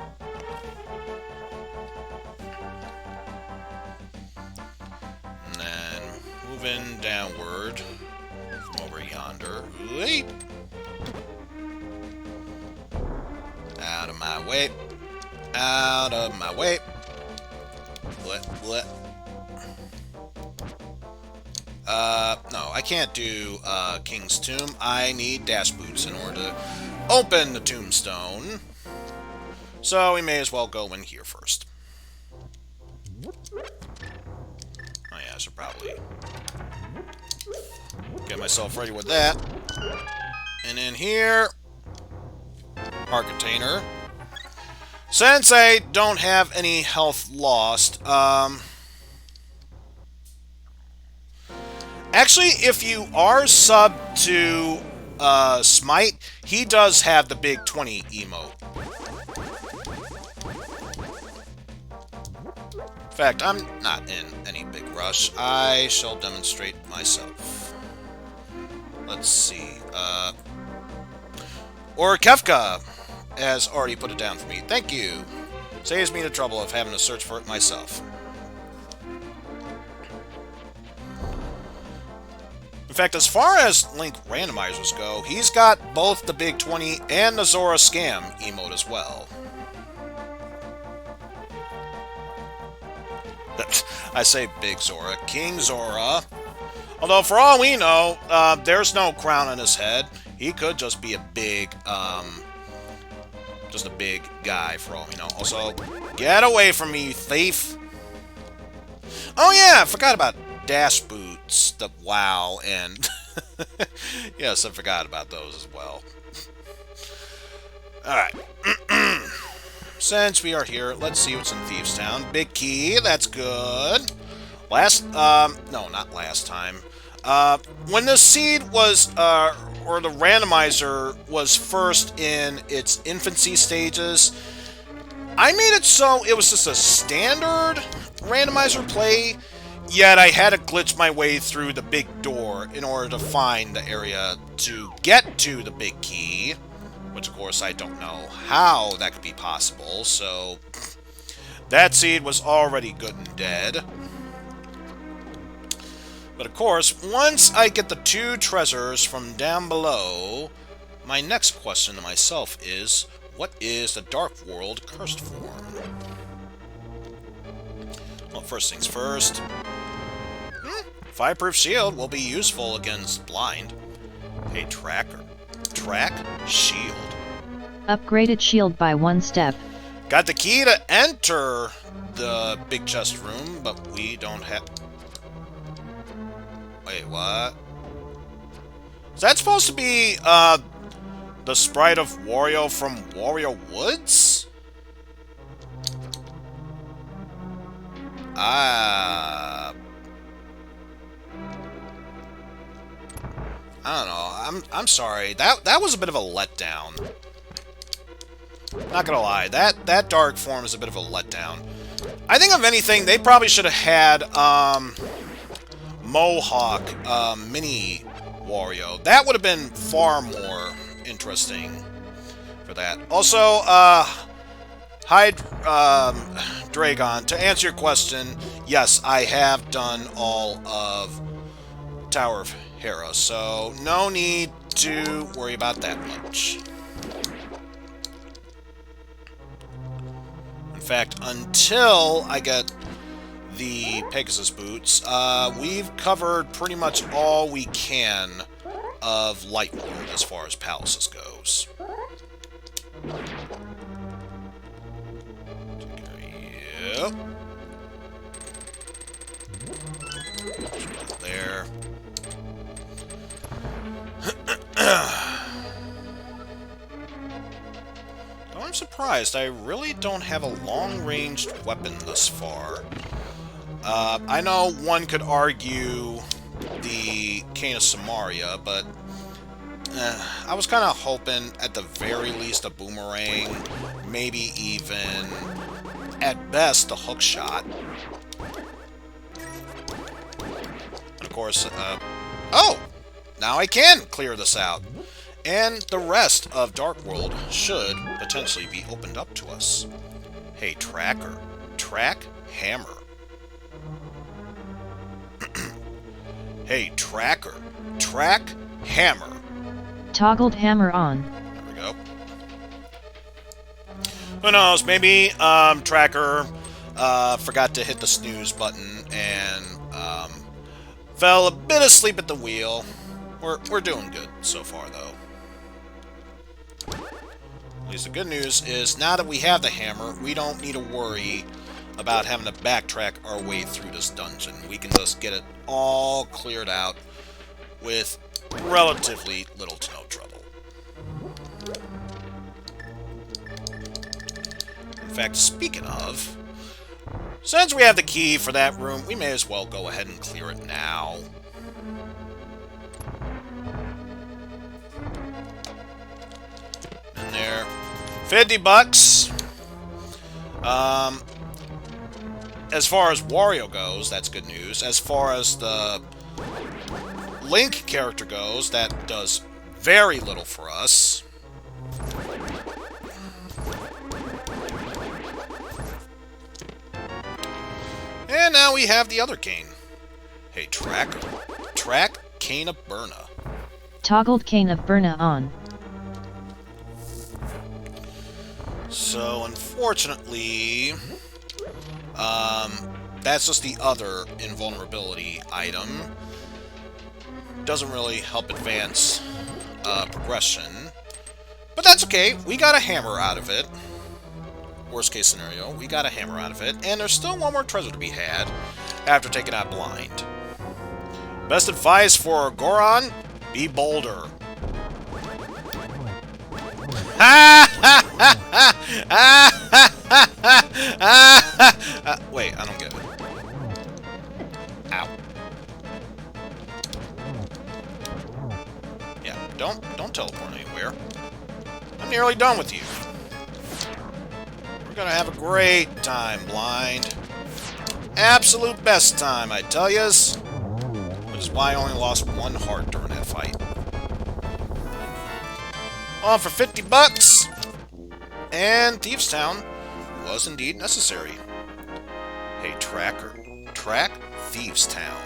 And then, moving downward from over yonder. Wait. Out of my way. Out of my way. What? No, I can't do King's Tomb. I need dash boots in order to open the tombstone. So we may as well go in here first. Oh yeah, I should probably get myself ready with that. And in here, our container. Since I don't have any health lost, actually, if you are subbed to Smite, he does have the big 20 emote. In fact, I'm not in any big rush. I shall demonstrate myself. Let's see. Or Kefka has already put it down for me. Thank you. Saves me the trouble of having to search for it myself. In fact, as far as Link randomizers go, he's got both the Big 20 and the Zora Scam emote as well. I say Big Zora, King Zora. Although, for all we know, there's no crown on his head. He could just be a big, just a big guy, for all we know. Also, get away from me, you thief! Oh yeah, I forgot about Dash Boots, the WoW, and... yes, I forgot about those as well. Alright. Since we are here, let's see what's in Thieves Town. Big key, that's good. No, not last time. When the seed was, or the randomizer was first in its infancy stages, I made it so it was just a standard randomizer play, yet I had to glitch my way through the big door in order to find the area to get to the big key, which of course I don't know how that could be possible, so that seed was already good and dead. But of course, once I get the 2 treasures from down below, my next question to myself is, what is the Dark World cursed form? Well, first things first. Fireproof shield will be useful against blind. Hey, tracker. Track shield. Upgraded shield by 1 step. Got the key to enter the big chest room, but we don't have... Wait, what? Is that supposed to be, the sprite of Wario from Wario Woods? I don't know. I'm sorry. That was a bit of a letdown. Not gonna lie. That dark form is a bit of a letdown. I think, if anything, they probably should have had, Mohawk, mini Wario. That would have been far more interesting for that. Also, Dragon, to answer your question, yes, I have done all of Tower of Hera, so no need to worry about that much. In fact, until I get the Pegasus boots, we've covered pretty much all we can of Light World as far as palaces goes. Yep. There. I'm surprised. I really don't have a long-ranged weapon thus far. I know one could argue the Cane of Samaria, but I was kind of hoping at the very least a boomerang, maybe even, at best, a hook shot. And of course, oh! Now I can clear this out. And the rest of Dark World should potentially be opened up to us. Hey, Tracker. Track Hammer. Hey, Tracker. Track Hammer. Toggled hammer on. There we go. Who knows, maybe Tracker forgot to hit the snooze button and fell a bit asleep at the wheel. We're doing good so far, though. At least the good news is, now that we have the hammer, we don't need to worry about having to backtrack our way through this dungeon. We can just get it all cleared out with relatively little to no trouble. In fact, speaking of, since we have the key for that room, we may as well go ahead and clear it now. In there. $50. As far as Wario goes, that's good news. As far as the Link character goes, that does very little for us. And now we have the other cane. Hey, Track Cane of Burna. Toggled Cane of Burna on. So, unfortunately, that's just the other invulnerability item. Doesn't really help advance progression. But that's okay, we got a hammer out of it. Worst case scenario, we got a hammer out of it. And there's still one more treasure to be had after taking out Blind. Best advice for Goron? Be bolder. Wait, I don't get it. Ow. Yeah, don't teleport anywhere. I'm nearly done with you. We're gonna have a great time, Blind. Absolute best time, I tell yas. Which is why I only lost one heart during that fight. On for 50 bucks! And Thieves Town was indeed necessary. Hey, Track Thieves Town.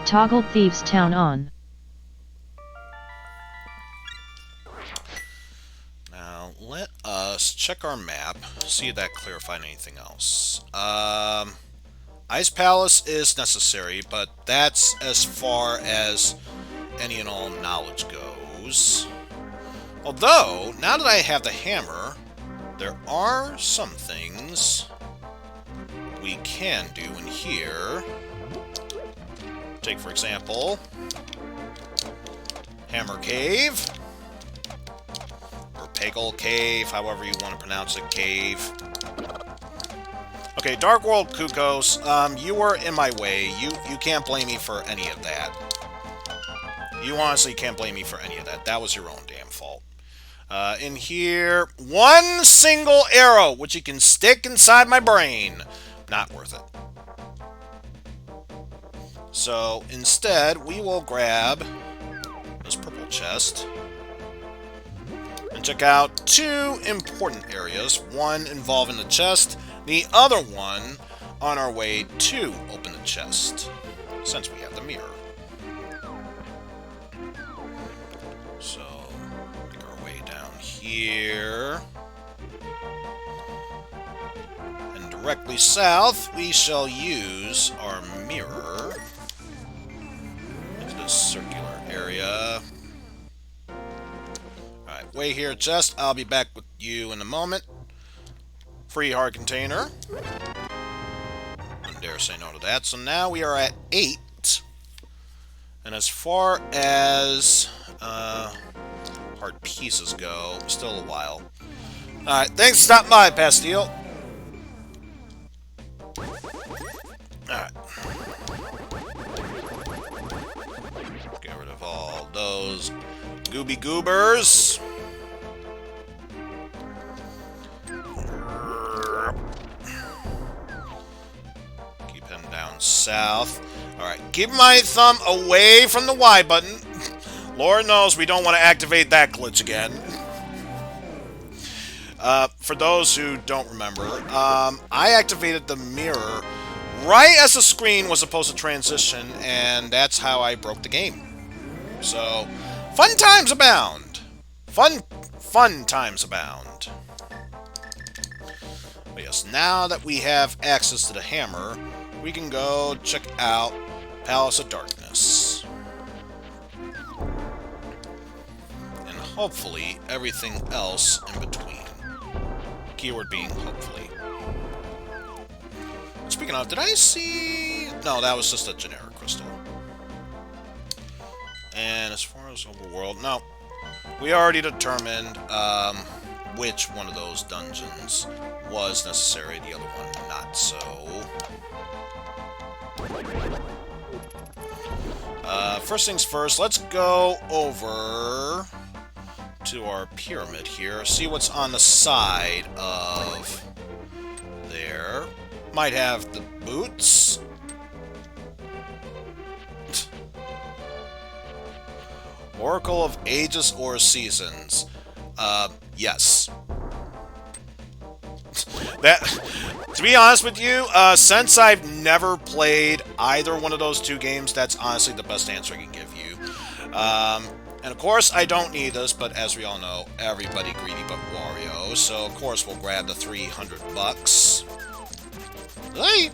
Toggled Thieves Town on. Now, let us check our map, see if that clarified anything else. Ice Palace is necessary, but that's as far as any and all knowledge goes. Although, now that I have the hammer, there are some things we can do in here. Take, for example, Hammer Cave, or Peggle Cave, however you want to pronounce it, cave. Okay, Dark World Kukos, you were in my way. You can't blame me for any of that. You honestly can't blame me for any of that. That was your own damn fault. In here, one single arrow, which you can stick inside my brain. Not worth it. So, instead, we will grab this purple chest and check out two important areas. One involving the chest, the other one on our way to open the chest, since we have the mirror. So, make our way down here. And directly south, we shall use our mirror into this circular area. Alright, wait here, chest. I'll be back with you in a moment. Free hard container. Wouldn't dare say no to that. So now we are at 8. And as far as hard pieces go, still a while. Alright, thanks for stopping by, Pastille. Alright. Get rid of all those gooby goobers. Keep heading down south. Alright, keep my thumb away from the Y button. Lord knows we don't want to activate that glitch again. For those who don't remember, I activated the mirror right as the screen was supposed to transition, and that's how I broke the game. So, fun times abound. Fun times abound. But yes, now that we have access to the hammer, we can go check out Palace of Darkness. And hopefully everything else in between. Keyword being hopefully. Speaking of, did I see... No, that was just a generic crystal. And as far as overworld, no. We already determined which one of those dungeons was necessary, the other one not so. First things first, let's go over to our pyramid here, see what's on the side of there. Might have the boots. Oracle of Ages or Seasons. Yes. That, to be honest with you, since I've never played either one of those two games, that's honestly the best answer I can give you. And of course, I don't need this, but as we all know, everybody greedy but Wario, so of course we'll grab the 300 bucks. Hey!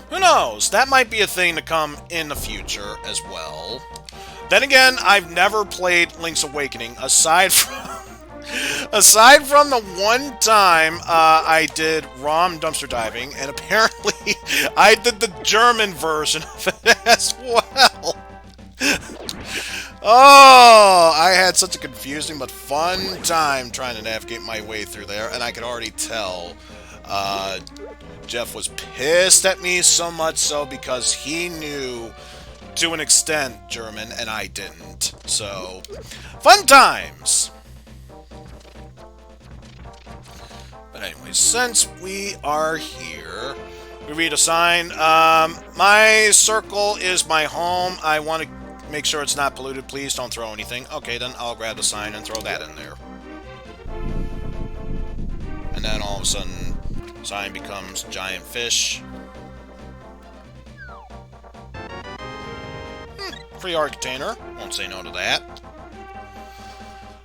Who knows? That might be a thing to come in the future as well. Then again, I've never played Link's Awakening, aside from the one time I did ROM dumpster diving, and apparently I did the German version of it as well. Oh, I had such a confusing but fun time trying to navigate my way through there, and I could already tell Jeff was pissed at me, so much so because he knew, to an extent, German, and I didn't. So, fun times! But anyway, since we are here, we read a sign. My circle is my home. I want to make sure it's not polluted. Please don't throw anything. Okay, then I'll grab the sign and throw that in there. And then all of a sudden, sign becomes giant fish. Free art container. Won't say no to that.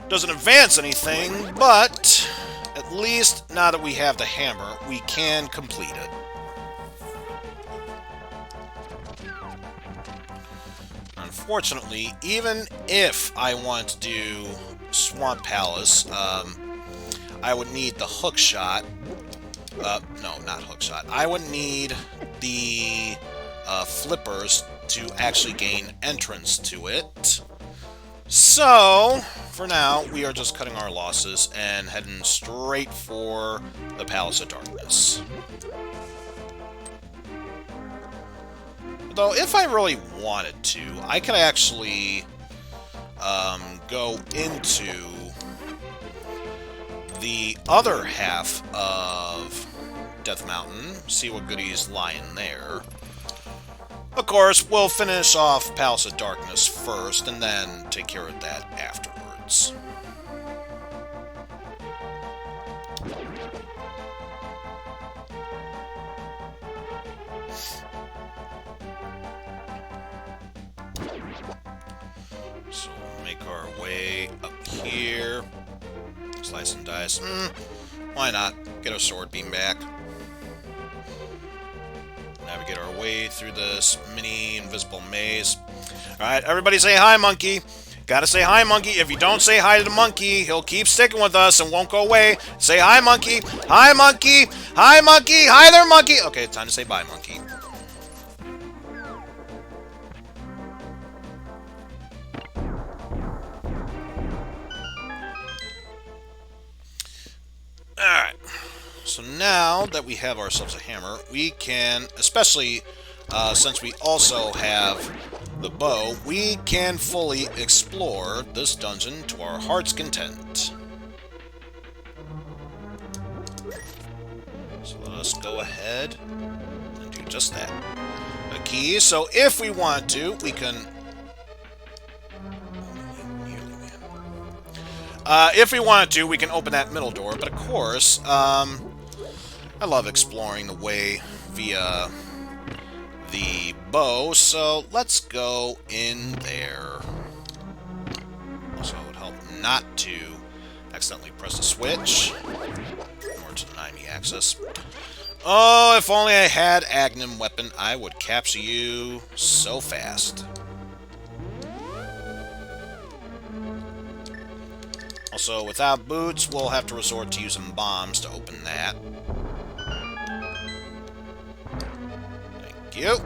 Doesn't advance anything, but at least now that we have the hammer, we can complete it. Unfortunately, even if I want to do Swamp Palace, I would need the hook shot. No, not hook shot. I would need the flippers to actually gain entrance to it. So, for now, we are just cutting our losses and heading straight for the Palace of Darkness. Though, if I really wanted to, I could actually go into the other half of Death Mountain, see what goodies lie in there. Of course, we'll finish off Palace of Darkness first, and then take care of that afterwards. So we'll make our way up here. Slice and dice. Why not? Get our sword beam back. Navigate our way through this mini invisible maze. Alright, everybody say hi, monkey. Gotta say hi, monkey. If you don't say hi to the monkey, he'll keep sticking with us and won't go away. Say hi, monkey. Hi, monkey. Hi, monkey. Hi there, monkey. Okay, it's time to say bye, monkey. Alright. So now that we have ourselves a hammer, we can, especially since we also have the bow, we can fully explore this dungeon to our heart's content. So let us go ahead and do just that. A key, so if we want to, we can... if we wanted to, we can open that middle door, but of course, I love exploring the way via the bow, so let's go in there. Also, it would help not to accidentally press the switch or to deny me access. Oh, if only I had Agnum weapon, I would capture you so fast. Also, without boots, we'll have to resort to using bombs to open that. Thank you.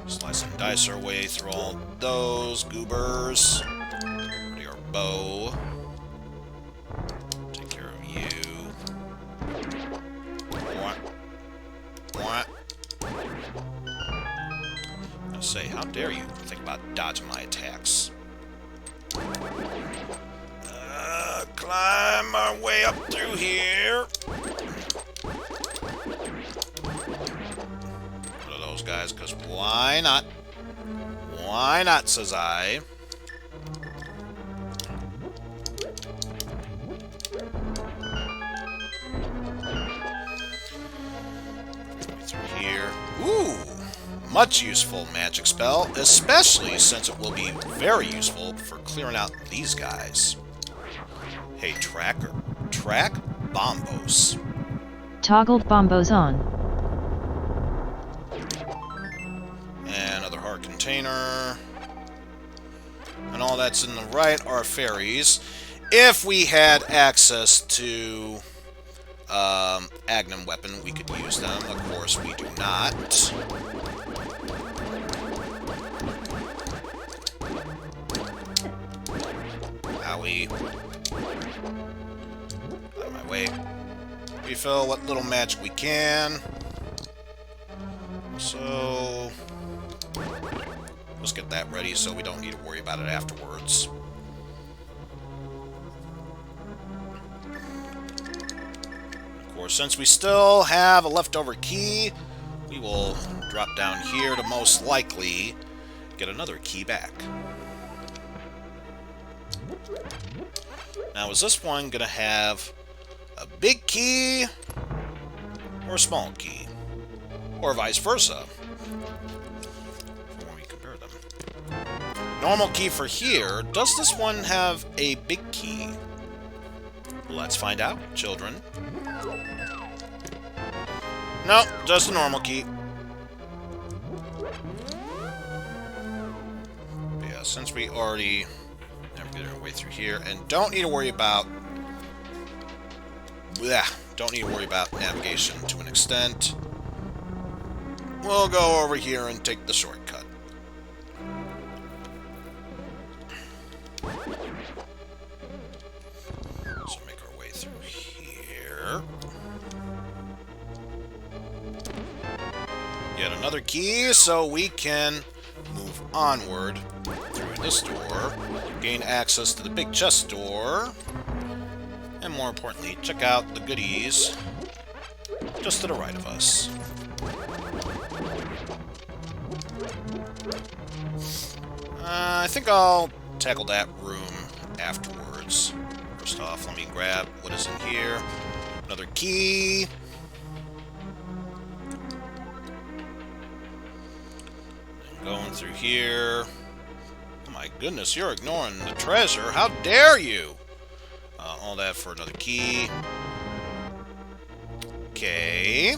Slice and dice our way through all those goobers. Ready our bow. Take care of you. What? What? I say, how dare you think about dodging my attacks? Climb our way up through here. What are those guys? guys, because why not? Why not, says I. Through here. Ooh! Much useful magic spell, especially since it will be very useful for clearing out these guys. Hey, Tracker. Track Bombos. Toggled bombos on. And another heart container. And all that's in the right are fairies. If we had access to Agnum weapon, we could use them. Of course, we do not. Owie. Out of my way. Refill what little magic we can. So let's get that ready so we don't need to worry about it afterwards. Of course, since we still have a leftover key, we will drop down here to most likely get another key back. Now, is this one going to have a big key or a small key? Or vice versa? When we compare them. Normal key for here. Does this one have a big key? Let's find out, children. No, just a normal key. But yeah, since we already navigated our way through here, and don't need to worry about navigation to an extent. We'll go over here and take the shortcut. So make our way through here. Get another key so we can move onward through this door, gain access to the big chest door, and more importantly, check out the goodies just to the right of us. I think I'll tackle that room afterwards. First off, let me grab what is in here. Another key. And going through here. Oh my goodness, you're ignoring the treasure. How dare you? All that for another key. Okay.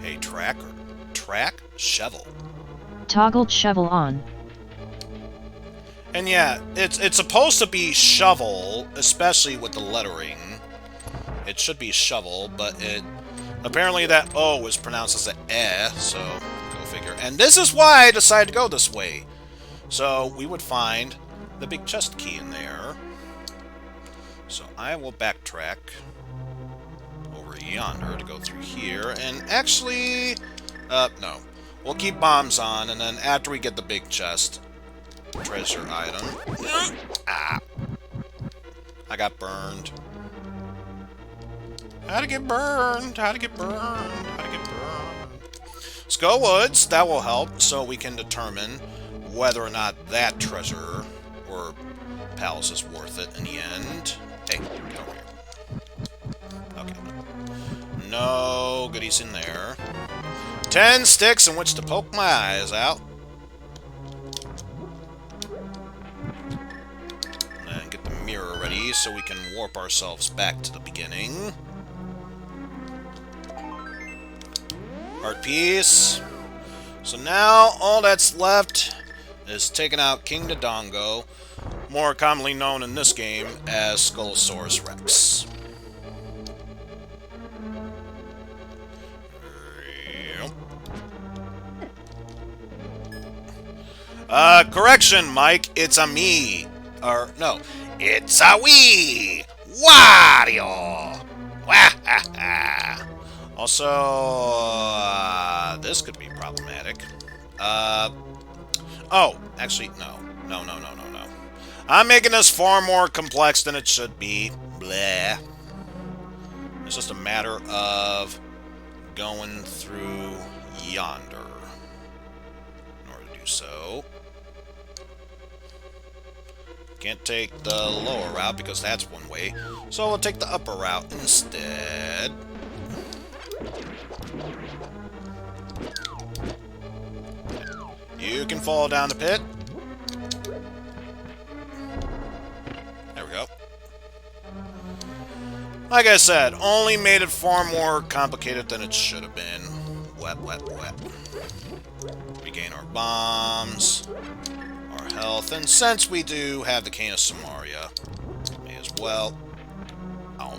Hey, Tracker. Track shovel. Toggled shovel on. And yeah, it's supposed to be shovel, especially with the lettering. It should be shovel, but apparently that O is pronounced as a eh, so go figure. And this is why I decided to go this way. So we would find the big chest key in there. So I will backtrack over yonder to go through here. And actually, no. We'll keep bombs on, and then after we get the big chest, treasure item. Ah! I got burned. How to get burned? How to get burned? How to get burned? Skull Woods, that will help, so we can determine whether or not that treasure or palace is worth it in the end. Hey, get over here. Okay. No goodies in there. 10 sticks in which to poke my eyes out. And get the mirror ready so we can warp ourselves back to the beginning. Heart piece. So now all that's left is taking out King Dodongo, more commonly known in this game as Skullosaurus Rex. Correction, Mike. It's a me. Or, no. It's a we. Wario. Wahaha. Also, this could be problematic. Oh, actually, no. No. I'm making this far more complex than it should be. Bleh. It's just a matter of going through yonder. so. Can't take the lower route because that's one way. So we'll take the upper route instead. You can fall down the pit. There we go. Like I said, only made it far more complicated than it should have been. Wet, wet, wet. Regain our bombs, our health, and since we do have the Cane of Samaria, may as well. Oh,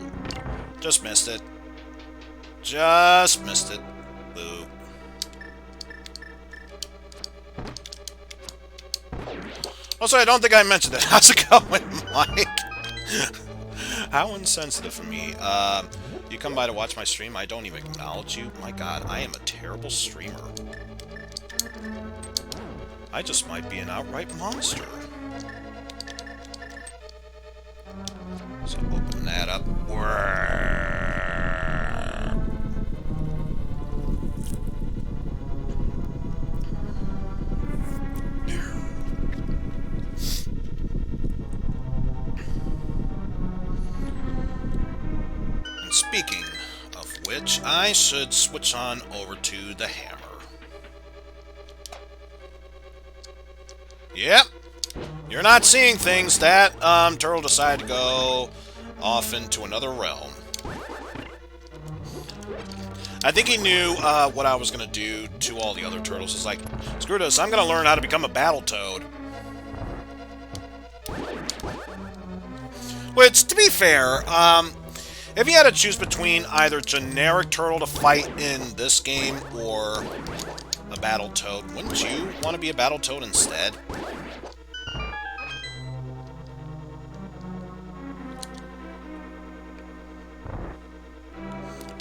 just missed it. Just missed it. Boo. Also, I don't think I mentioned it. How's it going, Mike? How insensitive for me. You come by to watch my stream, I don't even acknowledge you? My god, I am a terrible streamer. I just might be an outright monster. So open that up. And speaking of which, I should switch on over to the hammer. Yep. You're not seeing things. That turtle decided to go off into another realm. I think he knew what I was going to do to all the other turtles. It's like, screw this, I'm going to learn how to become a battle toad. Which, to be fair, if you had to choose between either generic turtle to fight in this game or a battle toad, wouldn't you want to be a battle toad instead?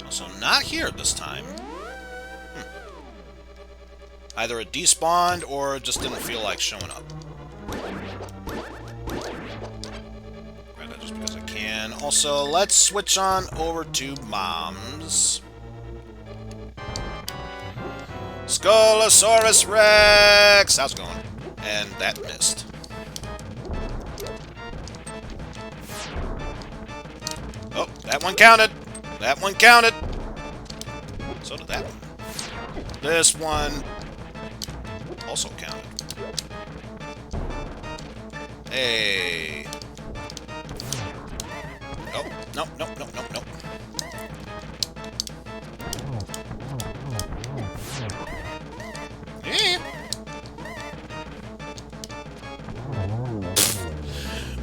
Also, not here this time. Either it despawned or it just didn't feel like showing up. Grab that just because I can. Also, let's switch on over to Moms. Skulosaurus Rex! How's it going? And that missed. Oh, that one counted! That one counted! So did that one. This one also counted. Hey! Oh, no, no, no, no, no.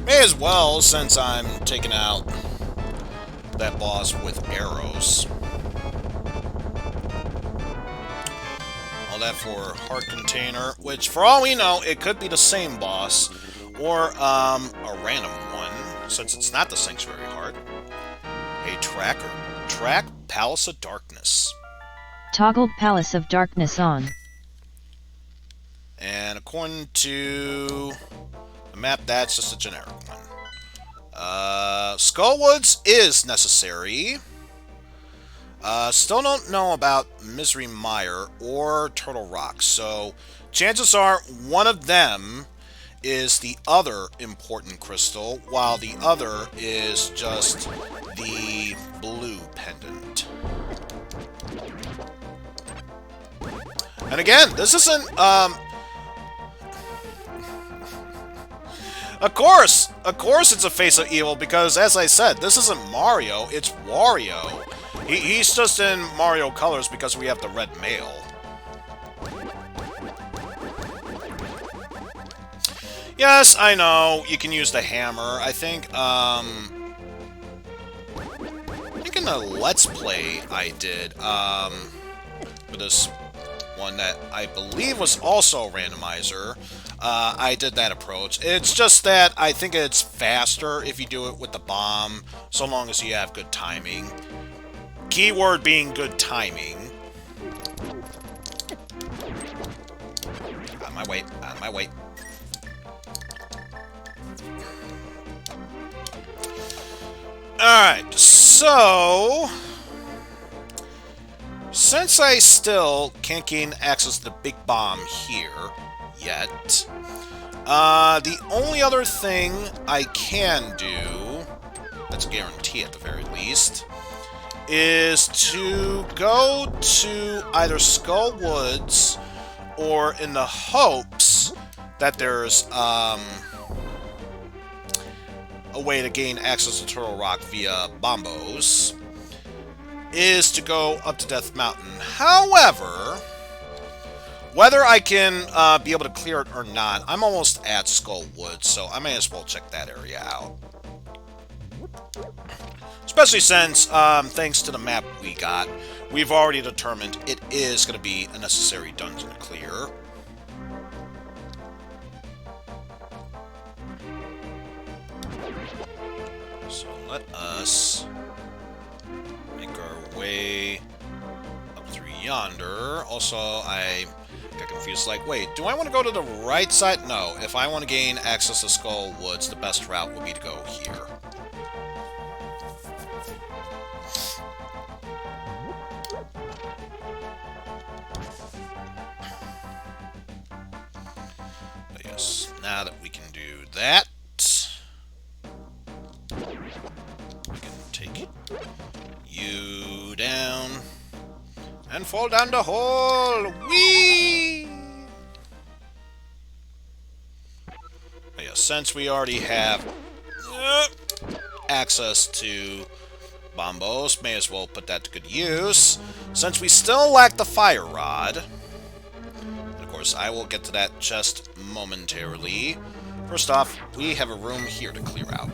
May as well, since I'm taking out that boss with arrows. All that for heart container, which for all we know, it could be the same boss, or a random one, since it's not the Sanctuary Heart. A tracker. Track Palace of Darkness. Toggled Palace of Darkness on. And according to the map, that's just a generic one. Skullwoods is necessary. Still don't know about Misery Mire or Turtle Rock, so chances are one of them is the other important crystal, while the other is just the blue pendant. And again, this isn't, Of course it's a face of evil, because, as I said, this isn't Mario, it's Wario. He's just in Mario colors because we have the red mail. Yes, I know, you can use the hammer. I think in the Let's Play I did, for this one that I believe was also Randomizer, I did that approach. It's just that I think it's faster if you do it with the bomb, so long as you have good timing. Keyword being good timing. Out of my way, out of my way. Alright, so since I still can't gain access to the big bomb here, yet. The only other thing I can do, that's a guarantee at the very least, is to go to either Skull Woods or in the hopes that there's a way to gain access to Turtle Rock via Bombos, is to go up to Death Mountain. However, whether I can be able to clear it or not, I'm almost at Skull Woods, so I may as well check that area out. Especially since, thanks to the map we got, we've already determined it is going to be a necessary dungeon to clear. So let us make our way up through yonder. Also, I got confused, like, wait, do I want to go to the right side? No, if I want to gain access to Skull Woods, the best route would be to go here. But yes, now that we can do that, we can take you down and fall down the hole. Whee! But yes, since we already have access to Bombos, may as well put that to good use. Since we still lack the Fire Rod, and of course I will get to that chest momentarily. First off, we have a room here to clear out.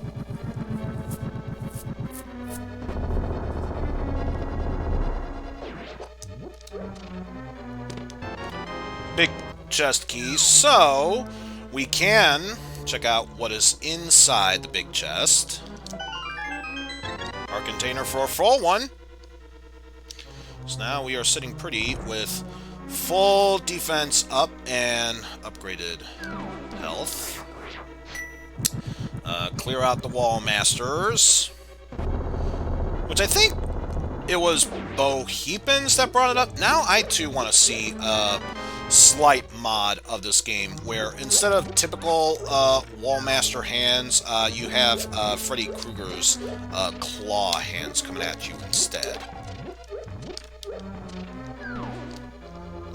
Big chest key, so we can check out what is inside the big chest. Our container for a full one. So now we are sitting pretty with full defense up and upgraded health. Clear out the Wall Masters, which I think it was Bohepans that brought it up. Now I too want to see a slight mod of this game where instead of typical Wallmaster hands, you have Freddy Krueger's claw hands coming at you instead.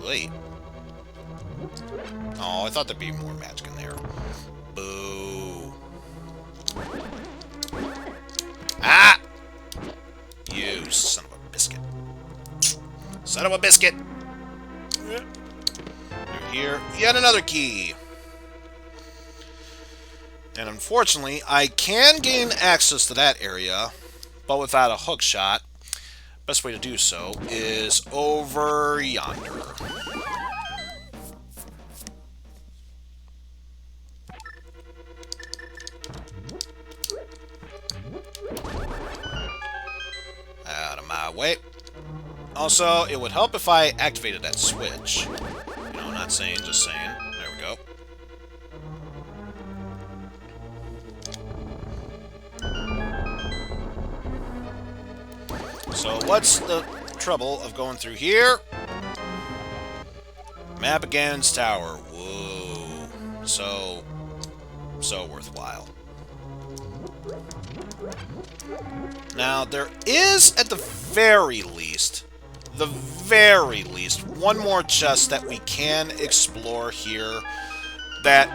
Wait. Oh, I thought there'd be more magic in there. Boo. Ah! You son of a biscuit. Son of a biscuit! Here, yet another key. And unfortunately, I can gain access to that area, but without a hook shot. Best way to do so is over yonder. Out of my way. Also, it would help if I activated that switch. You know, not saying, just saying. There we go. So what's the trouble of going through here? Map against tower. Whoa. So worthwhile. Now, there is, at the very least, one more chest that we can explore here that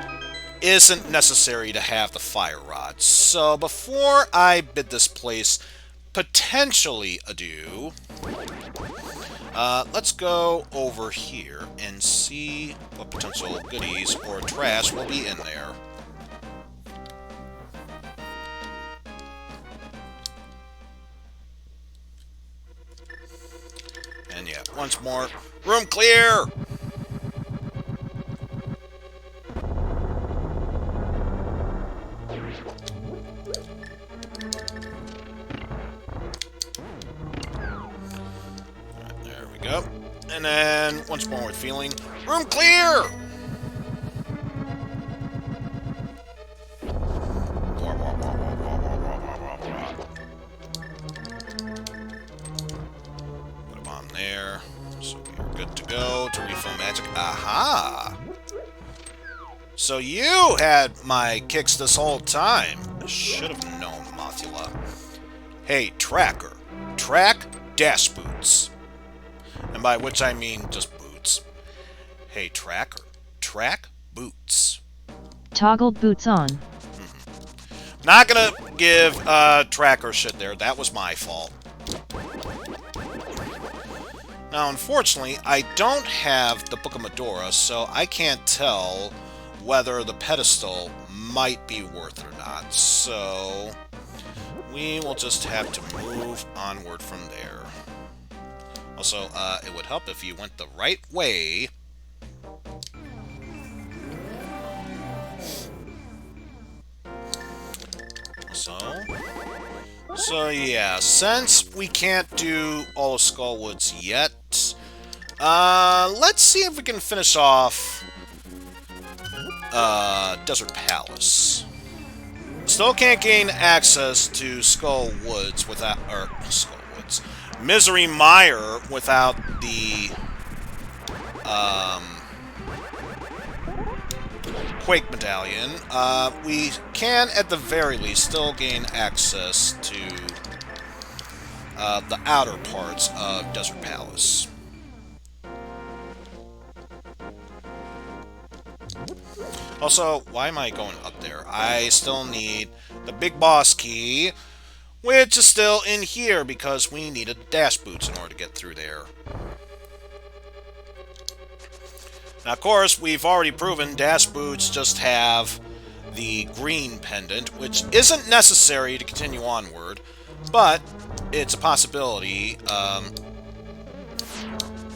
isn't necessary to have the fire rod. So, before I bid this place potentially adieu, let's go over here and see what potential goodies or trash will be in there. And yeah, once more, room clear! Alright, there we go. And then, once more with feeling, room clear! There, so we are good to go to refill magic. Aha! So you had my kicks this whole time. Should have known, Mothula. Hey, Tracker. Track dash boots. And by which I mean just boots. Hey, Tracker. Track boots. Toggled boots on. Not gonna give Tracker shit there. That was my fault. Now, unfortunately, I don't have the Book of Medora, so I can't tell whether the pedestal might be worth it or not. So we will just have to move onward from there. Also, it would help if you went the right way. So yeah, since we can't do all of Skullwoods yet, let's see if we can finish off Desert Palace. Still can't gain access to Skullwoods without, or Skullwoods, Misery Mire without the Quake Medallion. We can, at the very least, still gain access to the outer parts of Desert Palace. Also, why am I going up there? I still need the Big Boss Key, which is still in here because we needed dash boots in order to get through there. Now, of course, we've already proven dash boots just have the green pendant, which isn't necessary to continue onward, but it's a possibility.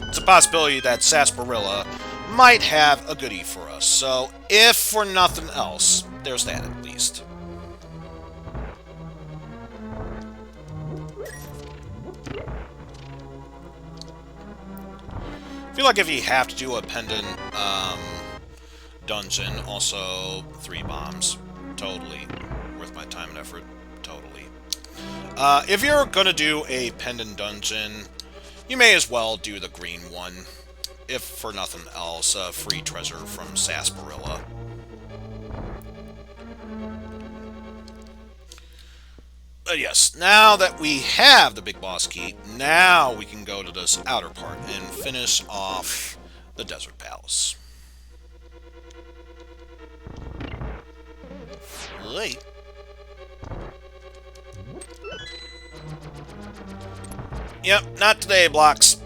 It's a possibility that Sarsaparilla might have a goodie for us. So, if for nothing else, there's that at least. I feel like if you have to do a pendant dungeon, also 3 bombs, totally worth my time and effort, totally. If you're gonna do a pendant dungeon, you may as well do the green one, if for nothing else, free treasure from Sarsaparilla. Yes, now that we have the Big Boss Key, now we can go to this outer part and finish off the Desert Palace. Wait. Yep, not today, Blocks.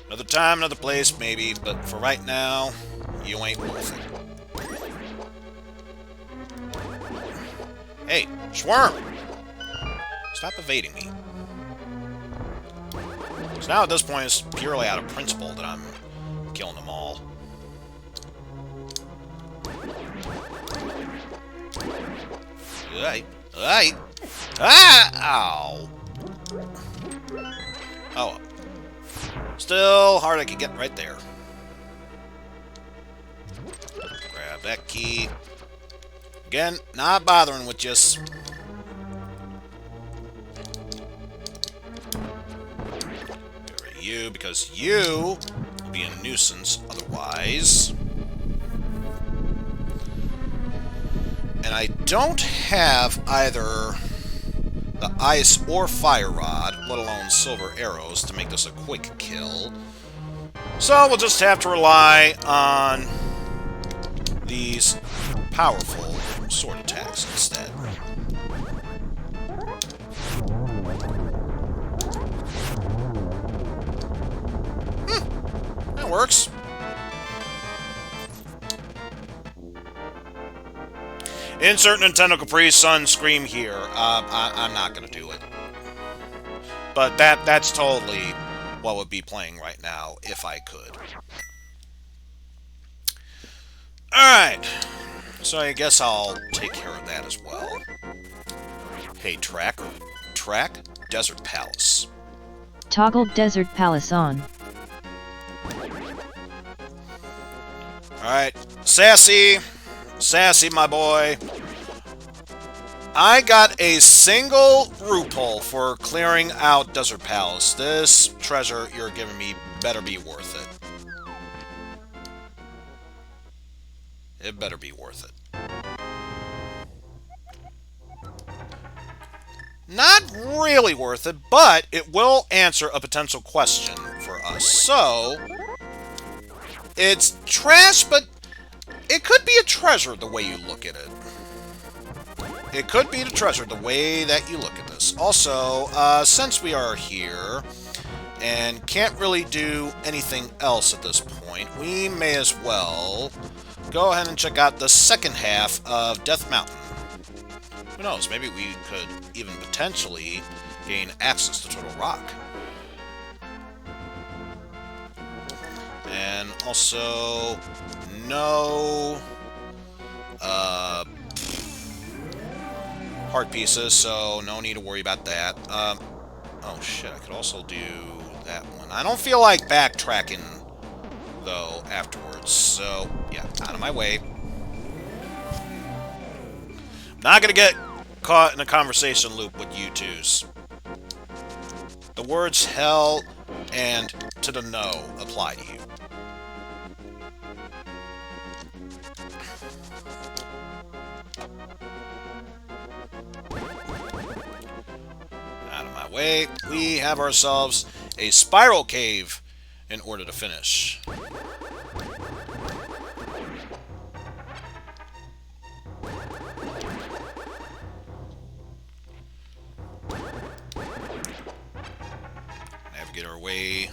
Another time, another place, maybe, but for right now, you ain't worth it. Hey, Schworm! Stop evading me. So now at this point, it's purely out of principle that I'm killing them all. Right. Right. Ah! Ow! Oh. Still hard I could get right there. Grab that key. Again, not bothering with just. Get rid of you, because you will be a nuisance otherwise. And I don't have either the ice or fire rod, let alone silver arrows, to make this a quick kill. So we'll just have to rely on these powerful sword attacks instead. That works. Insert Nintendo Capri Sun scream here. I'm not gonna do it. But that's totally what would be playing right now if I could. Alright. So I guess I'll take care of that as well. Hey, Tracker. Track Desert Palace. Toggled Desert Palace on. Alright. Sassy. Sassy, my boy. I got a single rupee for clearing out Desert Palace. This treasure you're giving me better be worth it. It better be worth it. Not really worth it, but it will answer a potential question for us. So, it's trash, but it could be a treasure the way you look at it. It could be the treasure the way that you look at this. Also, since we are here and can't really do anything else at this point, we may as well go ahead and check out the second half of Death Mountain. Who knows, maybe we could even potentially gain access to Turtle Rock. And also, no heart pieces, so no need to worry about that. Oh shit, I could also do that one. I don't feel like backtracking, though, afterwards, so yeah, out of my way. Not gonna get caught in a conversation loop with you twos. The words hell and to the no apply to you. Out of my way, we have ourselves a spiral cave in order to finish. Navigate our way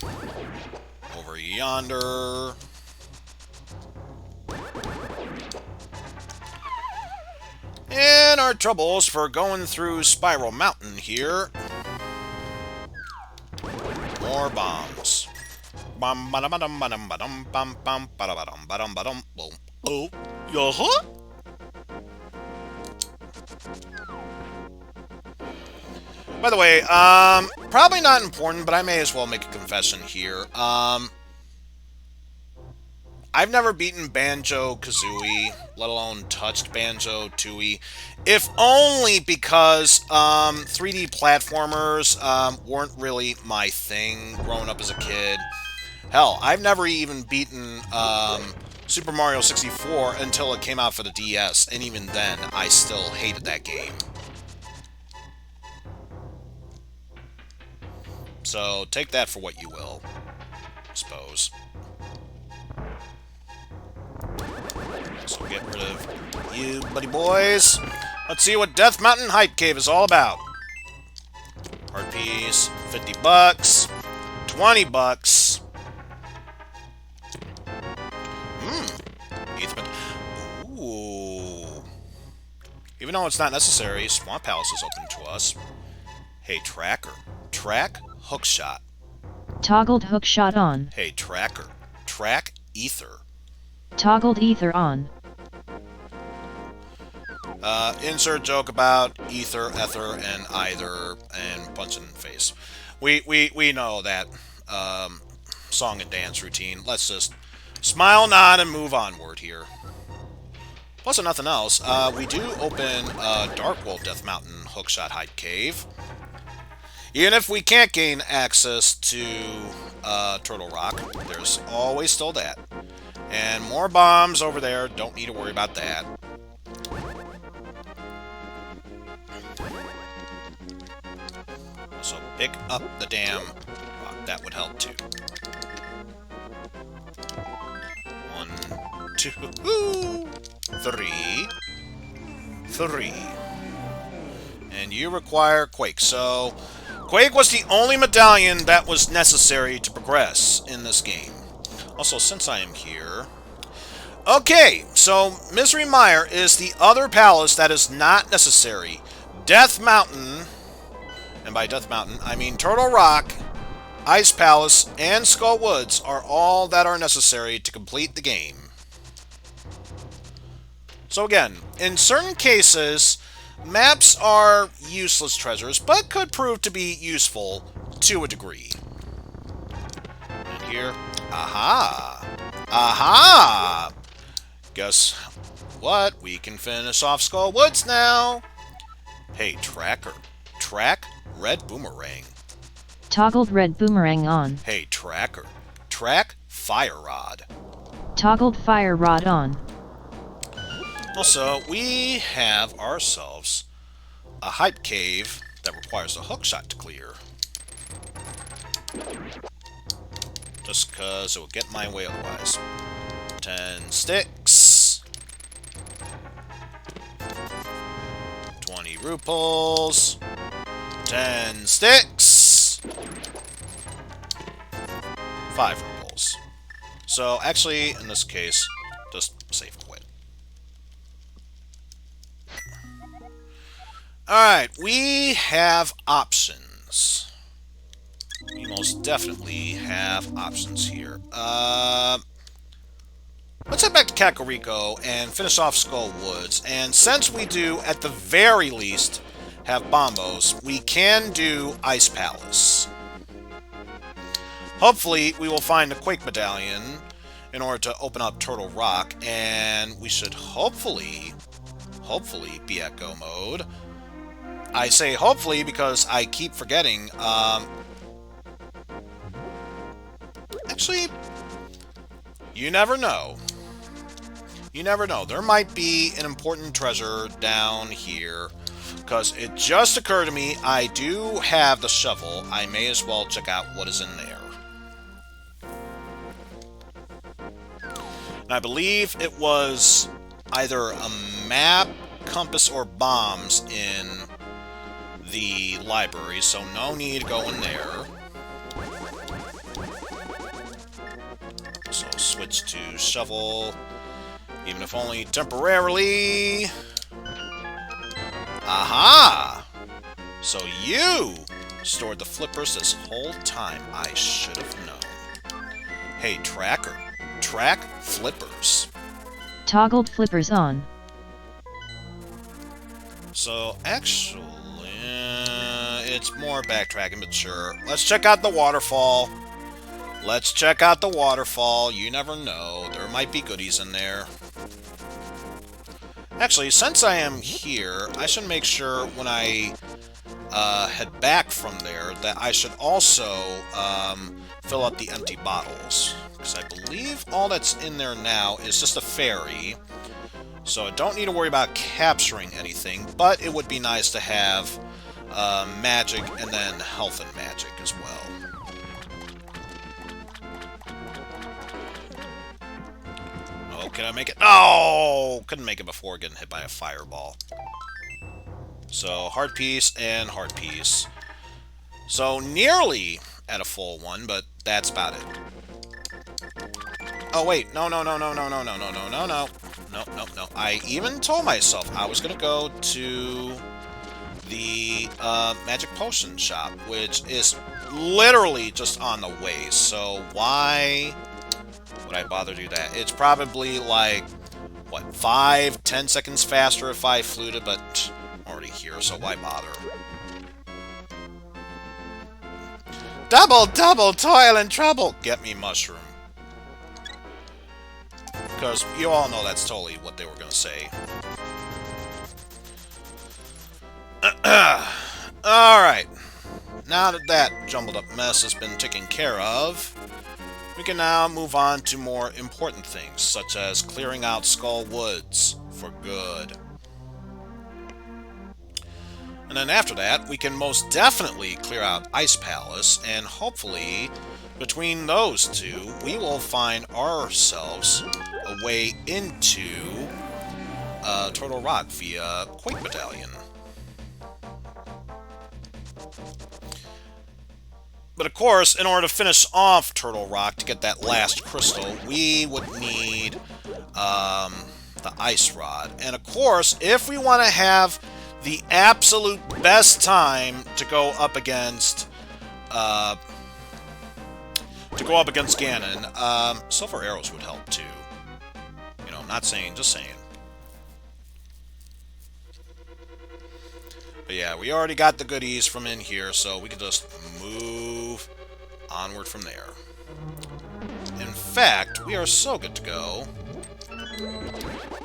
over yonder. And our troubles for going through Spiral Mountain here. More bombs. Oh, yeah. By the way, probably not important, but I may as well make a confession here. I've never beaten Banjo-Kazooie, let alone touched Banjo-Tooie, if only because 3D platformers weren't really my thing growing up as a kid. Hell, I've never even beaten Super Mario 64 until it came out for the DS, and even then, I still hated that game. So, take that for what you will, I suppose. So get rid of you, buddy boys. Let's see what Death Mountain Hype Cave is all about. Heart piece, 50 bucks, 20 bucks. Ooh. Even though it's not necessary, Swamp Palace is open to us. Hey, Tracker. Track hookshot. Toggled hookshot on. Hey, Tracker. Track ether. Toggled ether on. Insert joke about ether, and either, and punch in the face. We know that song and dance routine. Let's just smile, nod, and move onward here. Plus, if nothing else, we do open Dark World Death Mountain Hookshot Hype Cave. Even if we can't gain access to Turtle Rock, there's always still that. And more bombs over there, don't need to worry about that. So pick up the damn rock, that would help too. 1, 2, 3. And you require Quake, so Quake was the only medallion that was necessary to progress in this game. Also, since I am here... Okay, so Misery Mire is the other palace that is not necessary. Death Mountain, and by Death Mountain, I mean Turtle Rock, Ice Palace, and Skull Woods are all that are necessary to complete the game. So again, in certain cases, maps are useless treasures, but could prove to be useful to a degree. And here, aha! Aha! Guess what? We can finish off Skull Woods now! Hey, Tracker. Track red boomerang. Toggled red boomerang on. Hey, Tracker. Track fire rod. Toggled fire rod on. Also, we have ourselves a hype cave that requires a hookshot to clear. Just because it will get my way otherwise. 10 sticks. 20 ruples. 10 sticks. 5 ruples. So, actually, in this case, just save quit. Alright, we have options. We most definitely have options here. Let's head back to Kakariko and finish off Skull Woods. And since we do, at the very least, have Bombos, we can do Ice Palace. Hopefully, we will find the Quake Medallion in order to open up Turtle Rock, and we should hopefully be at Go Mode. I say hopefully because I keep forgetting. Actually, you never know. You never know. There might be an important treasure down here. Because it just occurred to me, I do have the shovel. I may as well check out what is in there. And I believe it was either a map, compass, or bombs in the library, so no need to go in there. So switch to shovel, even if only temporarily. Aha! So you stored the flippers this whole time. I should have known. Hey, tracker. Track flippers. Toggled flippers on. So, actually, it's more backtracking, but sure. Let's check out the waterfall. Let's check out the waterfall. You never know. There might be goodies in there. Actually, since I am here, I should make sure when I head back from there that I should also fill up the empty bottles. Because I believe all that's in there now is just a fairy. So I don't need to worry about capturing anything, but it would be nice to have magic and then health and magic as well. Oh, can I make it? Oh! Couldn't make it before getting hit by a fireball. So, heart piece and heart piece. So, nearly at a full one, but that's about it. Oh, wait. No. I even told myself I was going to go to the magic potion shop, which is literally just on the way. So, why would I bother to do that? It's probably like, what, 5-10 seconds faster if I fluted, but I'm already here, so why bother? Double, toil and trouble! Get me mushroom. Because you all know that's totally what they were going to say. Alright. Now that that jumbled up mess has been taken care of, we can now move on to more important things, such as clearing out Skull Woods for good. And then after that, we can most definitely clear out Ice Palace, and hopefully, between those two, we will find ourselves a way into Turtle Rock via Quake Medallion. But of course, in order to finish off Turtle Rock to get that last crystal, we would need the Ice Rod. And of course, if we want to have the absolute best time to go up against Ganon, silver arrows would help too. You know, not saying, just saying. But yeah, we already got the goodies from in here, so we can just move onward from there. In fact, we are so good to go.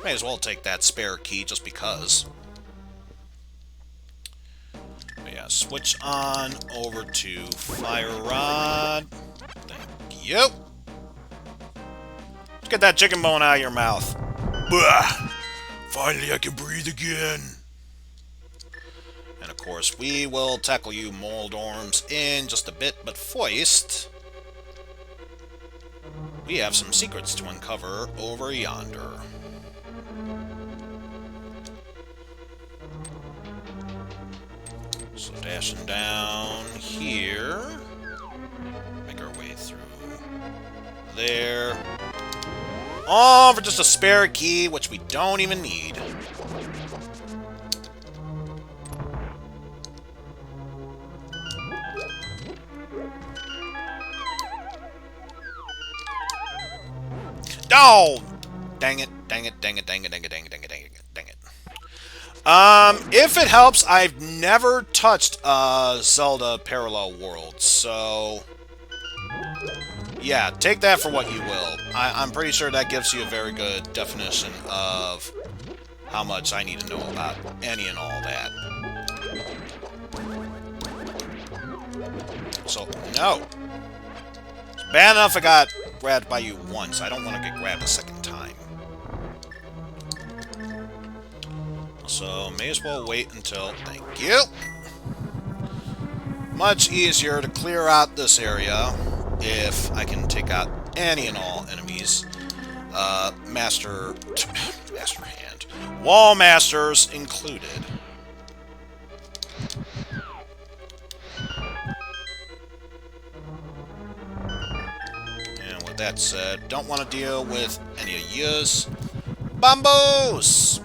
May as well take that spare key just because. But yeah, switch on over to Fire Rod. Thank you. Let's get that chicken bone out of your mouth. Blah. Finally, I can breathe again. And of course, we will tackle you Moldorms in just a bit, but first, we have some secrets to uncover over yonder. So dashing down here, make our way through there. Oh, for just a spare key, which we don't even need. Oh! Dang it, dang it, dang it, dang it, dang it, dang it, dang it, dang it, dang it. If it helps, I've never touched Zelda Parallel Worlds, so... yeah, take that for what you will. I'm pretty sure that gives you a very good definition of how much I need to know about any and all that. So, no. It's bad enough I got grabbed by you once. I don't want to get grabbed a second time. So, may as well wait until... thank you! Much easier to clear out this area if I can take out any and all enemies. Master Hand. Wall Masters included. And with that said, don't want to deal with any of yous. Bambos!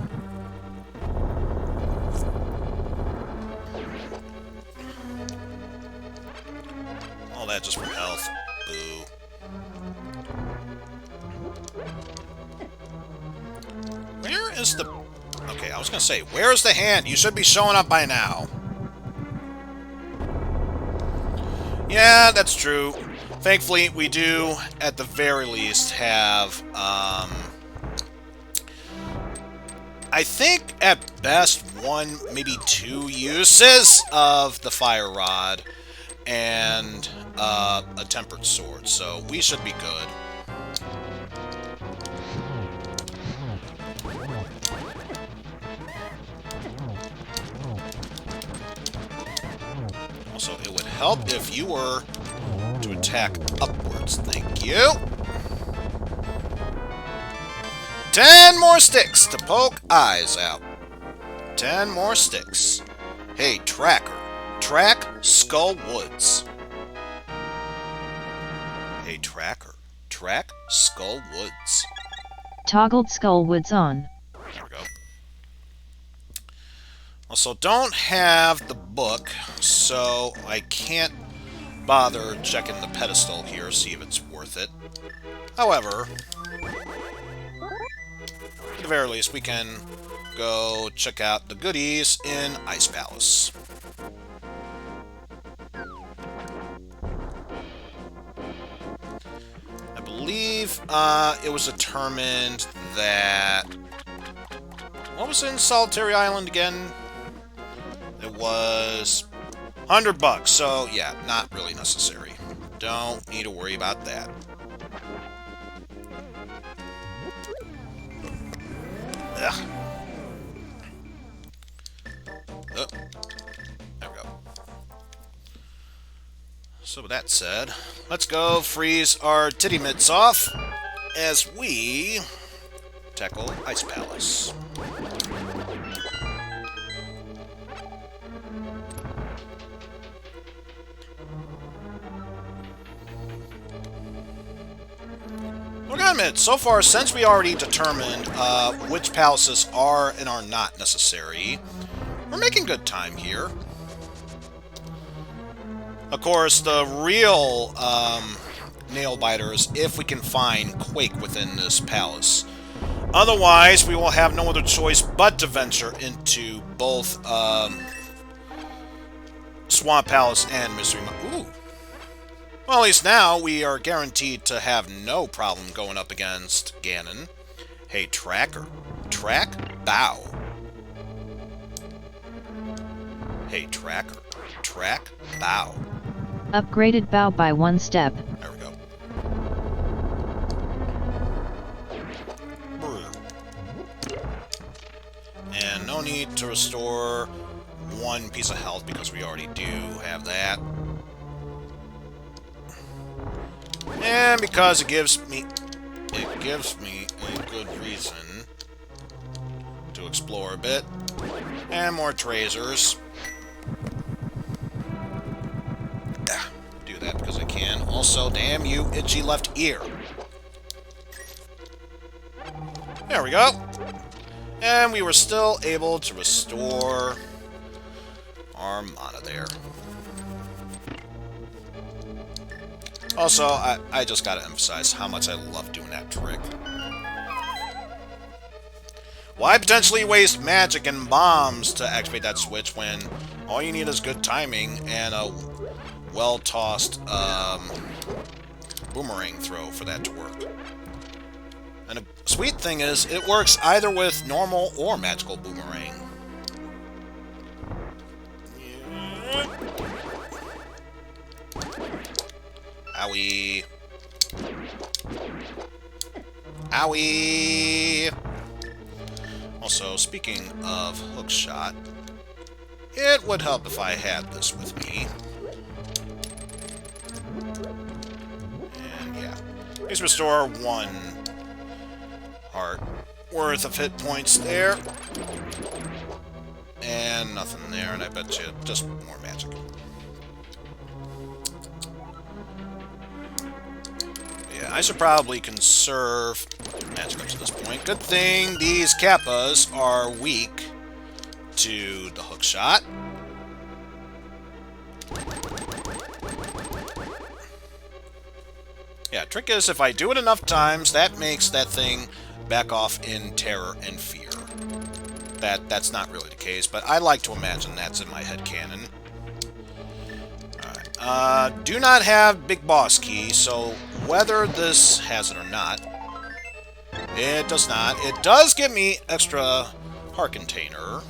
All that just for health. Boo. Where is the... okay, I was gonna say, where's the hand? You should be showing up by now. Yeah, that's true. Thankfully, we do, at the very least, have, I think, at best, 1, maybe 2 uses of the Fire Rod and a Tempered Sword, so we should be good. Also, it would help if you were to attack upwards. Thank you. 10 more sticks to poke eyes out. 10 more sticks. Hey, Tracker. Track Skull Woods. Hey, Tracker. Track Skull Woods. Toggled Skull Woods on. There we go. Also, don't have the book, so I can't bother checking the pedestal here, see if it's worth it. However, at the very least, we can go check out the goodies in Ice Palace. I believe it was determined that... what was in Solitary Island again? It was $100, so yeah, not really necessary. Don't need to worry about that. Ugh. Oh, there we go. So with that said, let's go freeze our titty mitts off as we tackle Ice Palace. We're gonna admit, so far, since we already determined which palaces are and are not necessary, we're making good time here. Of course, the real nail biter is if we can find Quake within this palace. Otherwise, we will have no other choice but to venture into both Swamp Palace and Mystery Mountain. Ooh. Well, at least now we are guaranteed to have no problem going up against Ganon. Hey, Tracker. Track Bow. Hey, Tracker. Track Bow. Upgraded bow by 1 step. There we go. And no need to restore one piece of health because we already do have that. And because it gives me a good reason to explore a bit. And more tracers. Do that because I can. Also, damn you, itchy left ear. There we go. And we were still able to restore our mana there. Also, I just gotta emphasize how much I love doing that trick. Why potentially waste magic and bombs to activate that switch when all you need is good timing and a well-tossed boomerang throw for that to work? And the sweet thing is, it works either with normal or magical boomerang. Owie. Owie! Also, speaking of hookshot, it would help if I had this with me. And yeah. Please restore 1 heart worth of hit points there. And nothing there, and I bet you just more magic. Yeah, I should probably conserve magic up to this point. Good thing these Kappas are weak to the hookshot. Yeah, trick is if I do it enough times, that makes that thing back off in terror and fear. That's not really the case, but I like to imagine that's in my headcanon. Alright, do not have Big Boss Key, so whether this has it or not, it does not. It does give me extra heart container,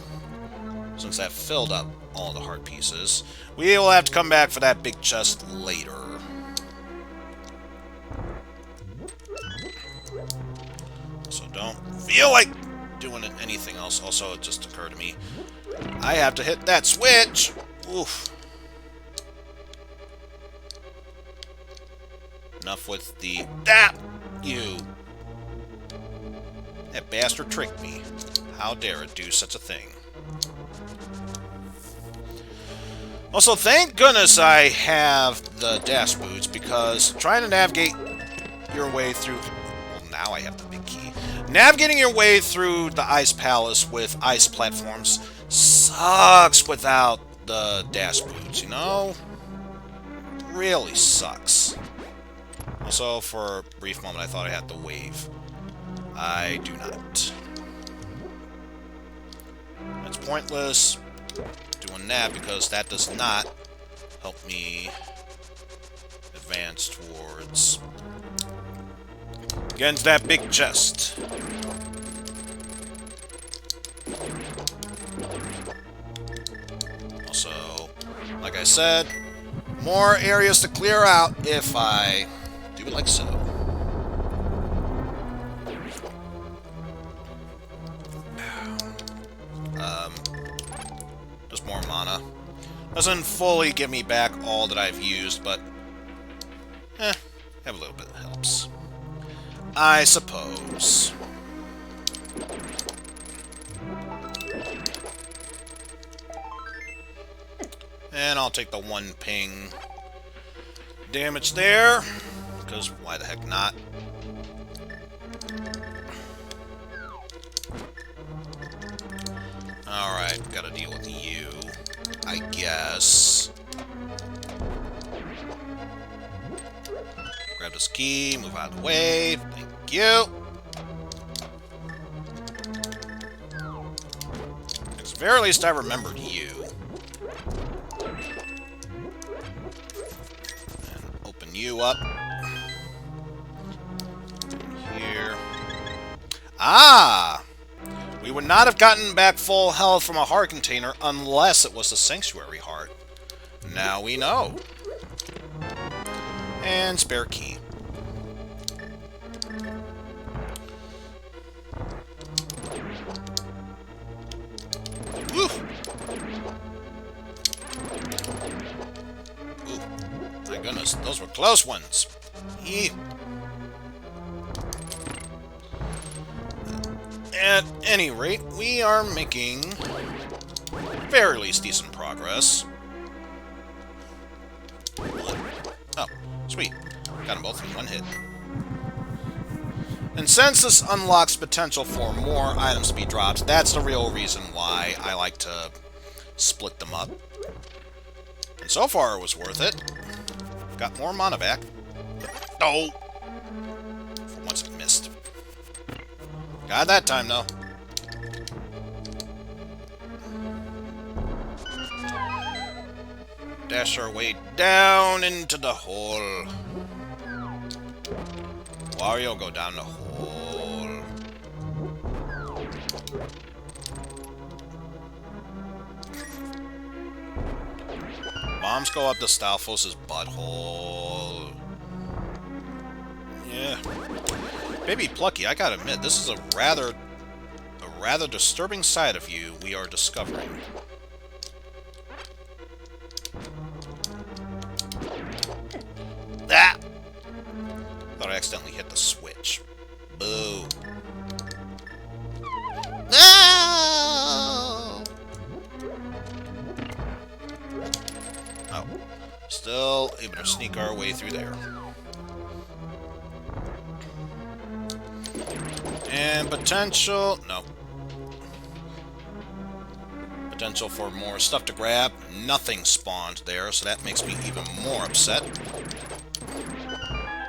since that filled up all the heart pieces. We will have to come back for that big chest later. So don't feel like doing anything else. Also, it just occurred to me, I have to hit that switch! Oof. Enough with the... You! That bastard tricked me. How dare it do such a thing. Also, thank goodness I have the dash boots, because trying to navigate your way through... Well, now I have the big key. Navigating your way through the Ice Palace with ice platforms sucks without the dash boots, you know? Really sucks. Also, for a brief moment, I thought I had the wave. I do not. It's pointless doing that because that does not help me advance towards getting to that big chest. Also, like I said, more areas to clear out if I do it like so. Just more mana. Doesn't fully give me back all that I've used, but have a little bit helps, I suppose. And I'll take the 1 ping damage there, because why the heck not? Alright, gotta deal with you, I guess. Grab this key, move out of the way, thank you. At the very least, I remembered you. And open you up. Here. Ah! We would not have gotten back full health from a heart container unless it was the Sanctuary Heart. Now we know. And spare key. Those were close ones. Eek. At any rate, we are making fairly least decent progress. Oh, sweet. Got them both in one hit. And since this unlocks potential for more items to be dropped, that's the real reason why I like to split them up. And so far it was worth it. Got more mana back. Oh! For once it missed. Got it that time, though. Dash our way down into the hole. Wario, go down the hole. Bombs go up to Stalfos' butthole. Yeah. Baby Plucky, I gotta admit, this is a rather disturbing side of you we are discovering. Ah! Thought I accidentally hit the switch. Boo. No! Oh. Still able to sneak our way through there. And potential... no. Potential for more stuff to grab. Nothing spawned there, so that makes me even more upset.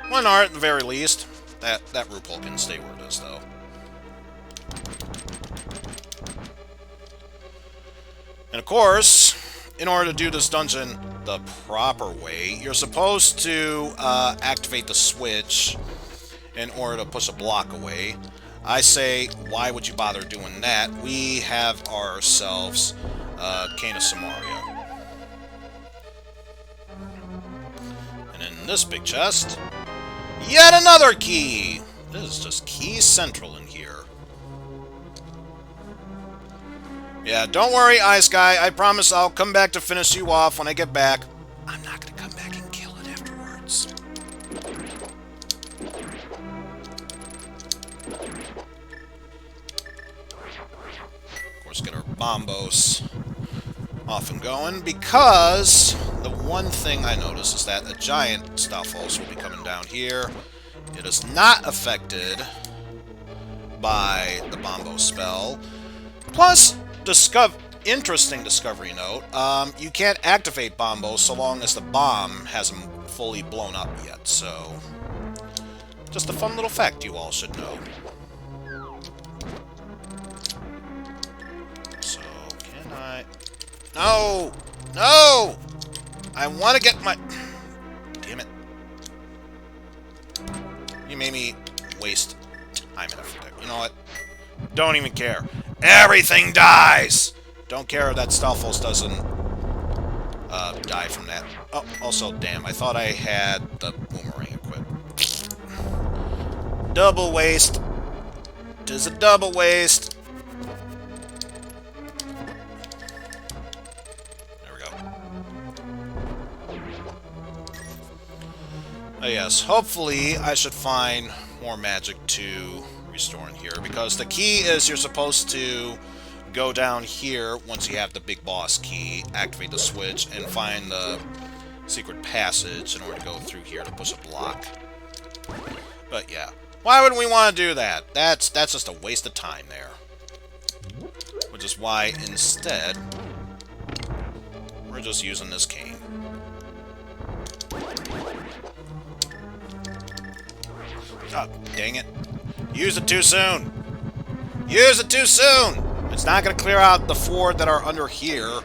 One art, at the very least. That root hole can stay where it is, though. And of course, in order to do this dungeon the proper way, you're supposed to activate the switch in order to push a block away. I say, why would you bother doing that? We have ourselves Cane of Samaria. And in this big chest, yet another key! This is just key central in here. Yeah, don't worry, Ice Guy. I promise I'll come back to finish you off when I get back. I'm not gonna come back and kill it afterwards. Of course, get our bombos off and going, because the one thing I noticed is that a giant Stalfos will be coming down here. It is not affected by the Bombo spell. Plus, interesting discovery note, you can't activate Bombo so long as the bomb hasn't fully blown up yet, so... just a fun little fact you all should know. So, can I... no! No! I want to get my... damn it. You made me waste time and effort there. You know what? Don't even care. Everything dies! Don't care if that Stalfos doesn't die from that. Oh, also, damn, I thought I had the boomerang equipped. Double waste. It is a double waste. There we go. Oh, yes, hopefully I should find more magic to restore in here, because the key is you're supposed to go down here once you have the big boss key, activate the switch, and find the secret passage in order to go through here to push a block. But yeah, why would we want to do that? That's just a waste of time there. Which is why instead we're just using this cane. Oh, dang it. Use it too soon! Use it too soon! It's not going to clear out the four that are under here.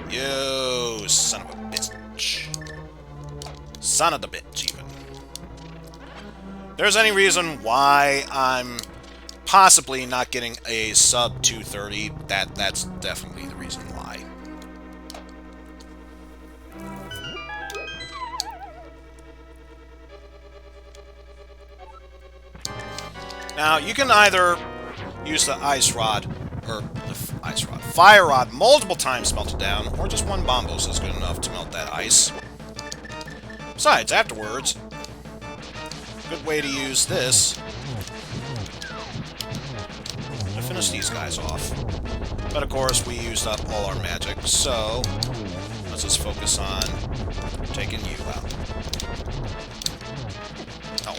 You son of a bitch. Son of the bitch, even. If there's any reason why I'm possibly not getting a sub 230, that's definitely the reason why. Now, you can either use the ice rod, or the ice rod, fire rod multiple times to melt it down, or just one bombos is good enough to melt that ice. Besides, afterwards, a good way to use this to finish these guys off. But of course, we used up all our magic, so let's just focus on taking you out. Oh.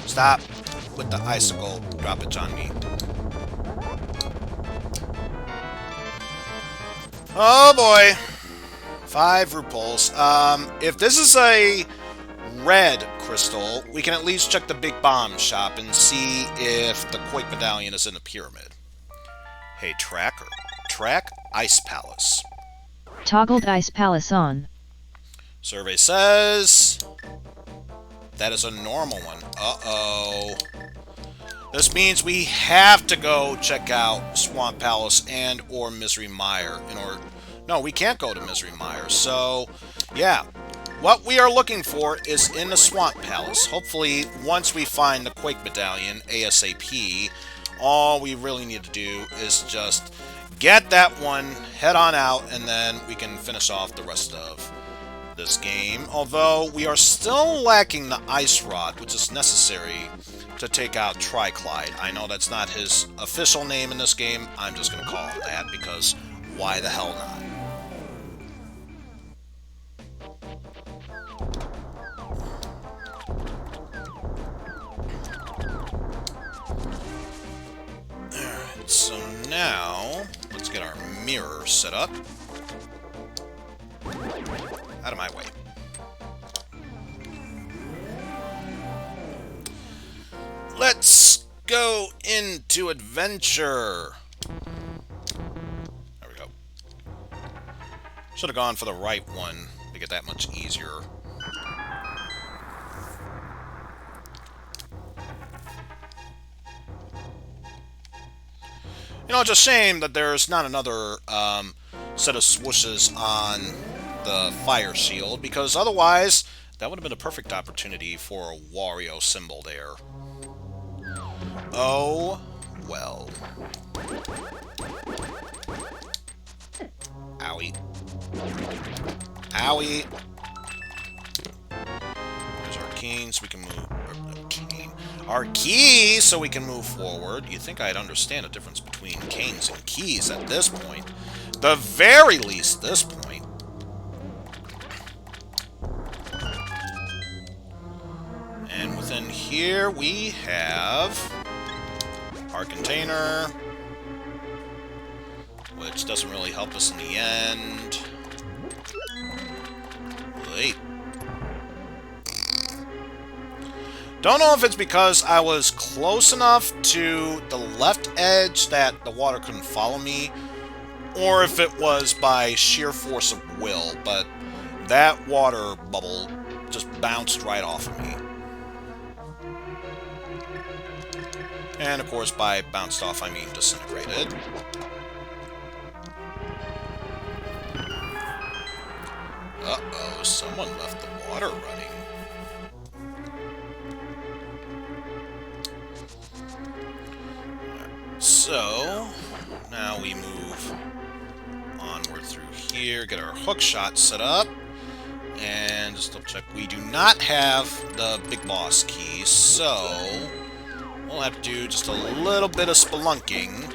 Stop with the icicle droppage on me. Oh boy. 5 rupees. If this is a red crystal, we can at least check the Big Bomb shop and see if the Quake Medallion is in the pyramid. Hey, Tracker. Track Ice Palace. Toggled Ice Palace on. Survey says that is a normal one. Uh-oh. This means we have to go check out Swamp Palace and or Misery Mire in order... No, we can't go to Misery Mire. So, yeah. What we are looking for is in the Swamp Palace. Hopefully, once we find the Quake Medallion, ASAP, all we really need to do is just get that one, head on out, and then we can finish off the rest of this game. Although, we are still lacking the Ice Rod, which is necessary to take out Triclyde. I know that's not his official name in this game. I'm just going to call him that because why the hell not? Alright, so now let's get our mirror set up. Out of my way. Let's go into adventure. There we go. Should have gone for the right one to get that much easier. You know, it's a shame that there's not another set of swooshes on the fire shield, because otherwise that would have been a perfect opportunity for a Wario symbol there. Oh, well. Owie. Owie. There's our keys, we can move... Our keys, so we can move forward. You'd think I'd understand the difference between canes and keys at this point. The very least, this point. And within here, we have our container, which doesn't really help us in the end. Wait. Don't know if it's because I was close enough to the left edge that the water couldn't follow me, or if it was by sheer force of will, but that water bubble just bounced right off of me. And of course, by bounced off, I mean disintegrated. Uh-oh, someone left the water running. So, now we move onward through here, get our hook shot set up, and just double check, we do not have the big boss key, so we'll have to do just a little bit of spelunking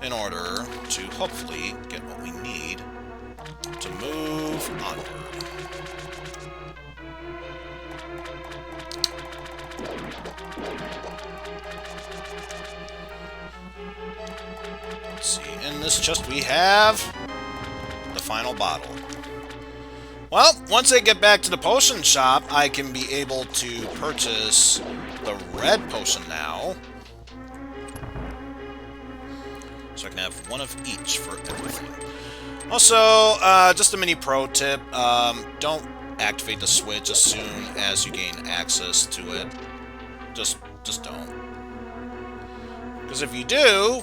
in order to hopefully get what we need to move onward. Let's see, in this chest we have the final bottle. Well, once I get back to the potion shop, I can be able to purchase the red potion now. So I can have one of each for everything. Also, just a mini pro tip, don't activate the switch as soon as you gain access to it. Just don't. Because if you do,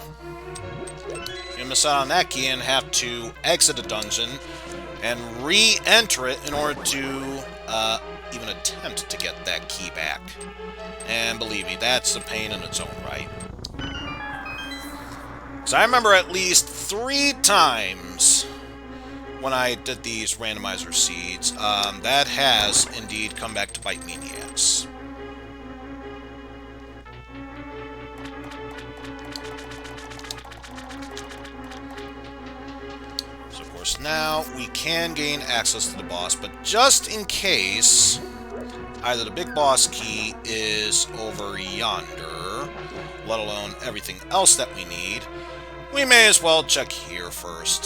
you miss out on that key and have to exit a dungeon and re-enter it in order to even attempt to get that key back. And believe me, that's a pain in its own right. So I remember at least 3 times when I did these randomizer seeds, that has indeed come back to bite me in the ass. So of course now we can gain access to the boss, but just in case either the big boss key is over yonder, let alone everything else that we need, we may as well check here first.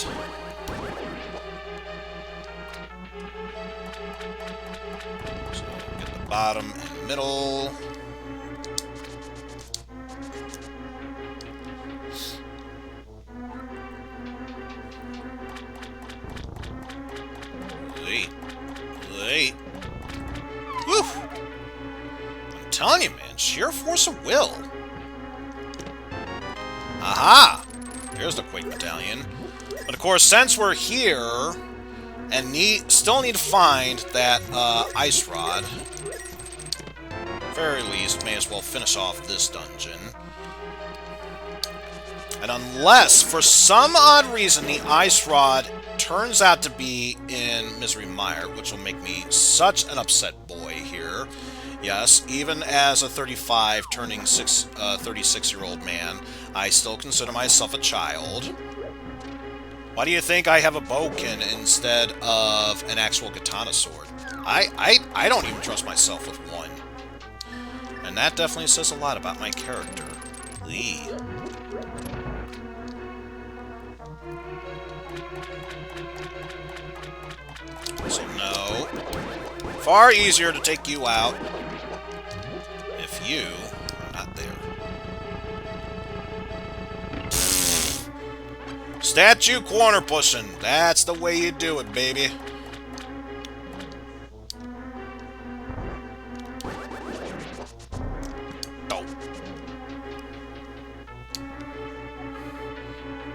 So get the bottom and middle. Wait. Woo! I'm telling you, man, sheer force of will. Aha! Here's the Quake Medallion. But of course, since we're here and still need to find that ice rod, very least, may as well finish off this dungeon. And unless, for some odd reason, the ice rod turns out to be in Misery Mire, which will make me such an upset boy here. Yes, even as a 35 turning 36-year-old man, I still consider myself a child. Why do you think I have a bokin instead of an actual katana sword? I don't even trust myself with one. And that definitely says a lot about my character. Eee. So no. Far easier to take you out if you are not there. Statue corner pushing. That's the way you do it, baby. Oh.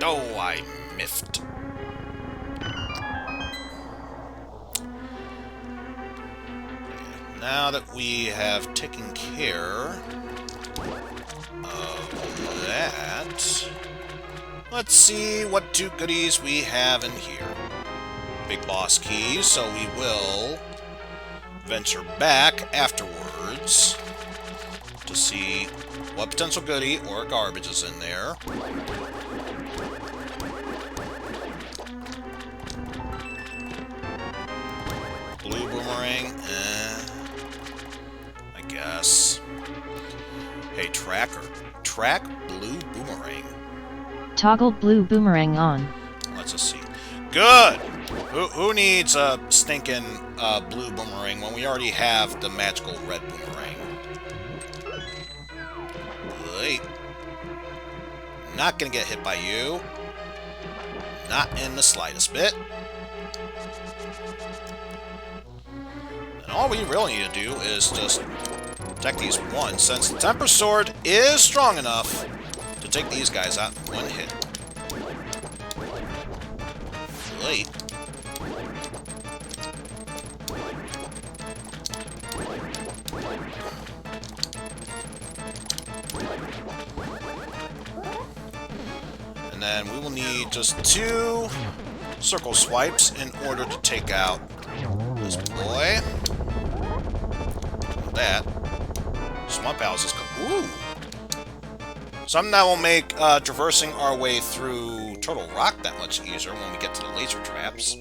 Oh, I miffed. Now that we have taken care of that, let's see what 2 goodies we have in here. Big boss key, so we will venture back afterwards to see what potential goodie or garbage is in there. Blue boomerang, I guess. Hey, tracker. Track blue boomerang. Toggle blue boomerang on. Let's just see. Good! Who needs a stinking blue boomerang when we already have the magical red boomerang? Wait. Not gonna get hit by you. Not in the slightest bit. And all we really need to do is just attack these once, since the Temper Sword is strong enough to take these guys out in one hit. Late. And then we will need just 2 circle swipes in order to take out this boy. That. Swamp houses go. Ooh! Something that will make traversing our way through Turtle Rock that much easier when we get to the laser traps.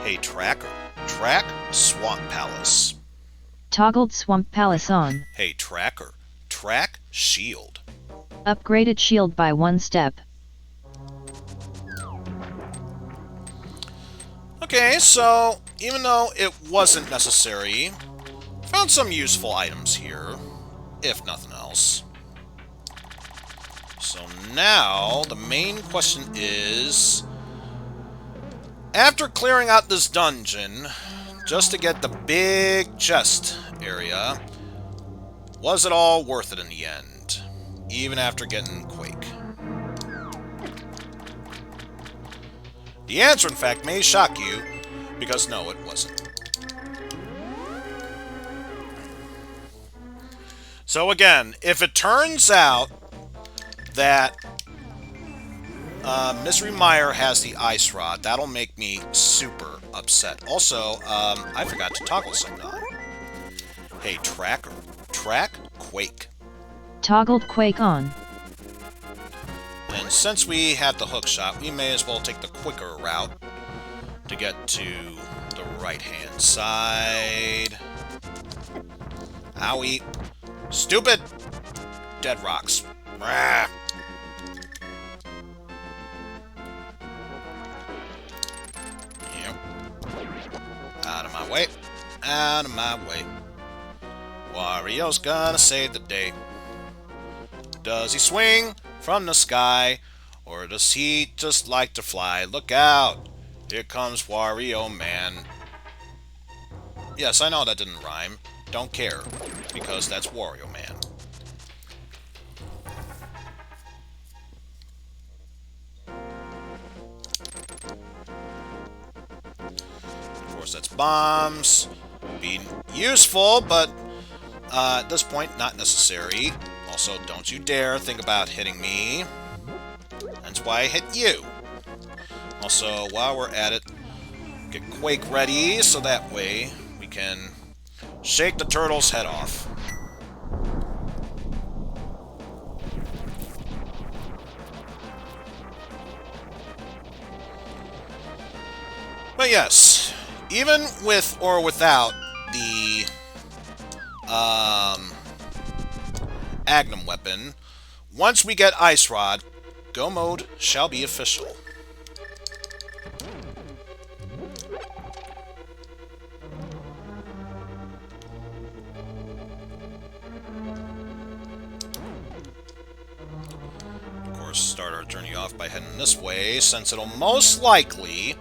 Hey, tracker. Track Swamp Palace. Toggled Swamp Palace on. Hey, tracker. Track Shield. Upgraded shield by 1 step. Okay, so even though it wasn't necessary, found some useful items here, if nothing else. So now, the main question is, after clearing out this dungeon, just to get the big chest area, was it all worth it in the end? Even after getting Quake? The answer, in fact, may shock you, because no, it wasn't. So again, if it turns out that Misery Meyer has the ice rod, that'll make me super upset. Also, I forgot to toggle something on. Hey, track Quake. Toggled Quake on. And since we have the hook shot, we may as well take the quicker route to get to the right-hand side. Owie. Stupid! Dead rocks. Rah. Yep. Out of my way. Out of my way. Wario's gonna save the day. Does he swing from the sky, or does he just like to fly? Look out! Here comes Wario Man. Yes, I know that didn't rhyme. Don't care, because that's Wario Man. Of course, that's bombs. Be useful, but at this point, not necessary. Also, don't you dare think about hitting me. That's why I hit you. Also, while we're at it, get Quake ready, so that way we can shake the turtle's head off. But yes, even with or without the Agnum weapon, once we get Ice Rod, Go mode shall be official. Of course, start our journey off by heading this way, since it'll most likely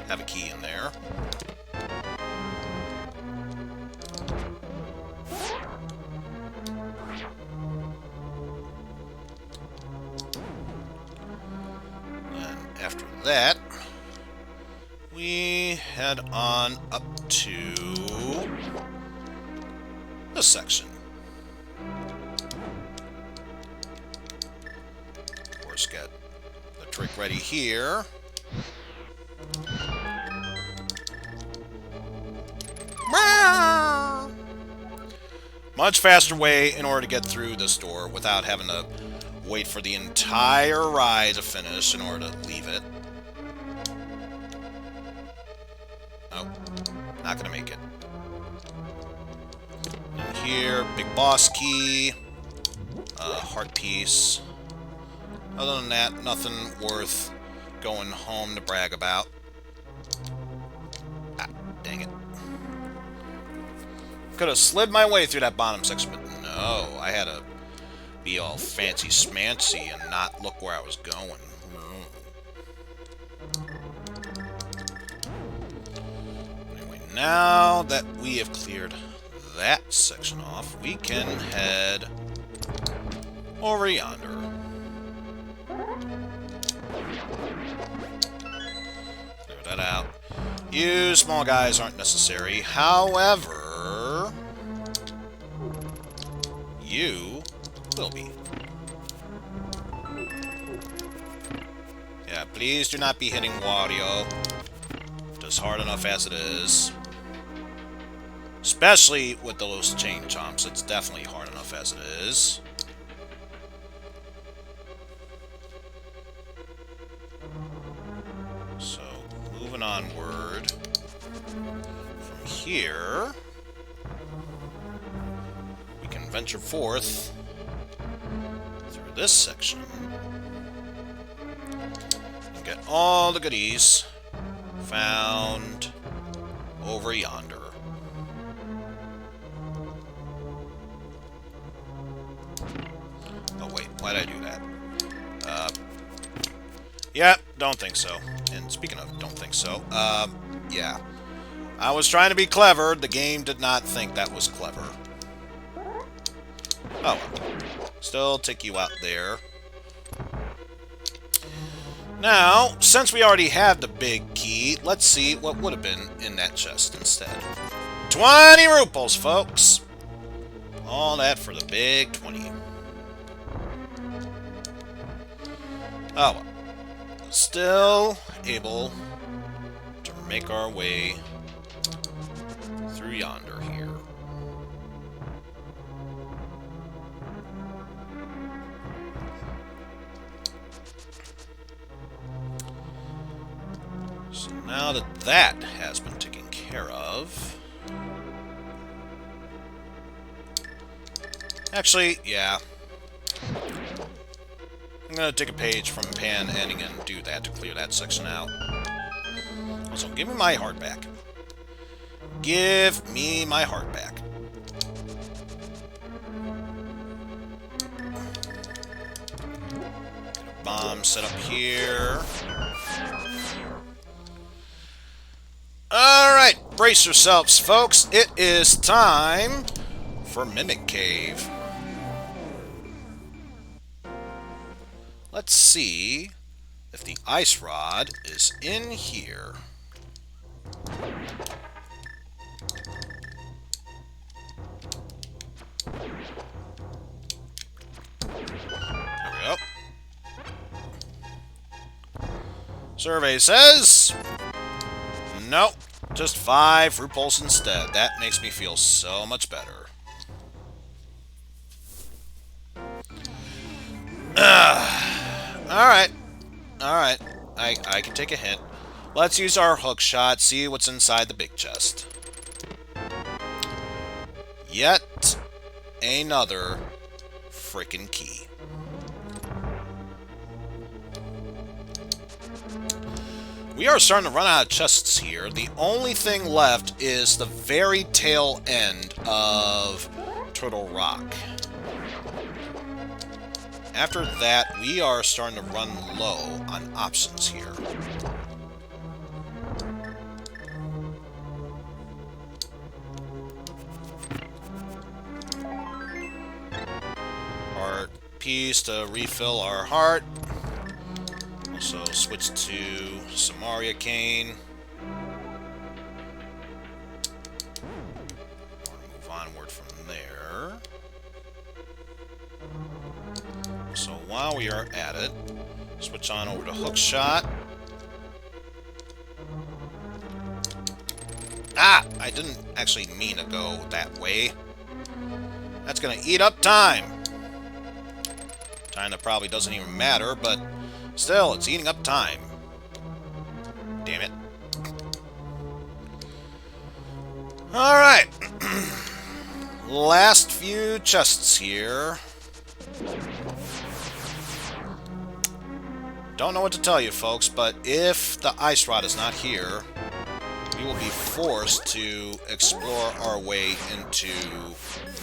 have a key in there. After that, we head on up to this section. Of course, get the trick ready here. Much faster way in order to get through this door without having to wait for the entire ride to finish in order to leave it. Oh, not gonna make it. And here, big boss key, heart piece. Other than that, nothing worth going home to brag about. Ah, dang it. Could have slid my way through that bottom section, but no, I had to be all fancy smancy and not look where I was going. Anyway, now that we have cleared that section off, we can head over yonder. Clear that out. You small guys aren't necessary. However, you will be. Yeah, please do not be hitting Wario. Just hard enough as it is. Especially with those chain chomps, it's definitely hard enough as it is. So, moving onward. From here, we can venture forth through this section and get all the goodies found over yonder. Oh wait, why'd I do that? Yeah, don't think so. And speaking of don't think so, yeah. I was trying to be clever, the game did not think that was clever. Oh, still take you out there. Now, since we already have the big key, let's see what would have been in that chest instead. 20 rupees, folks. All that for the big 20. Oh, well. Still able to make our way through yonder here. So now that that has been taken care of... Actually, yeah. I'm gonna take a page from Pan Ending and do that to clear that section out. Also, give me my heart back. Give me my heart back. Get a bomb set up here. Alright, brace yourselves, folks. It is time for Mimic Cave. Let's see if the ice rod is in here. There we go. Survey says... Nope, just 5 rupees instead. That makes me feel so much better. Alright. Alright. I can take a hint. Let's use our hook shot, see what's inside the big chest. Yet another frickin' key. We are starting to run out of chests here. The only thing left is the very tail end of Turtle Rock. After that, we are starting to run low on options here. Heart piece to refill our heart. Also switch to Samaria Cane. Move onward from there. So while we are at it, switch on over to hook shot. Ah! I didn't actually mean to go that way. That's gonna eat up time. Time that probably doesn't even matter, but still, it's eating up time. Damn it. Alright. Last few chests here. Don't know what to tell you, folks, but if the ice rod is not here, we will be forced to explore our way into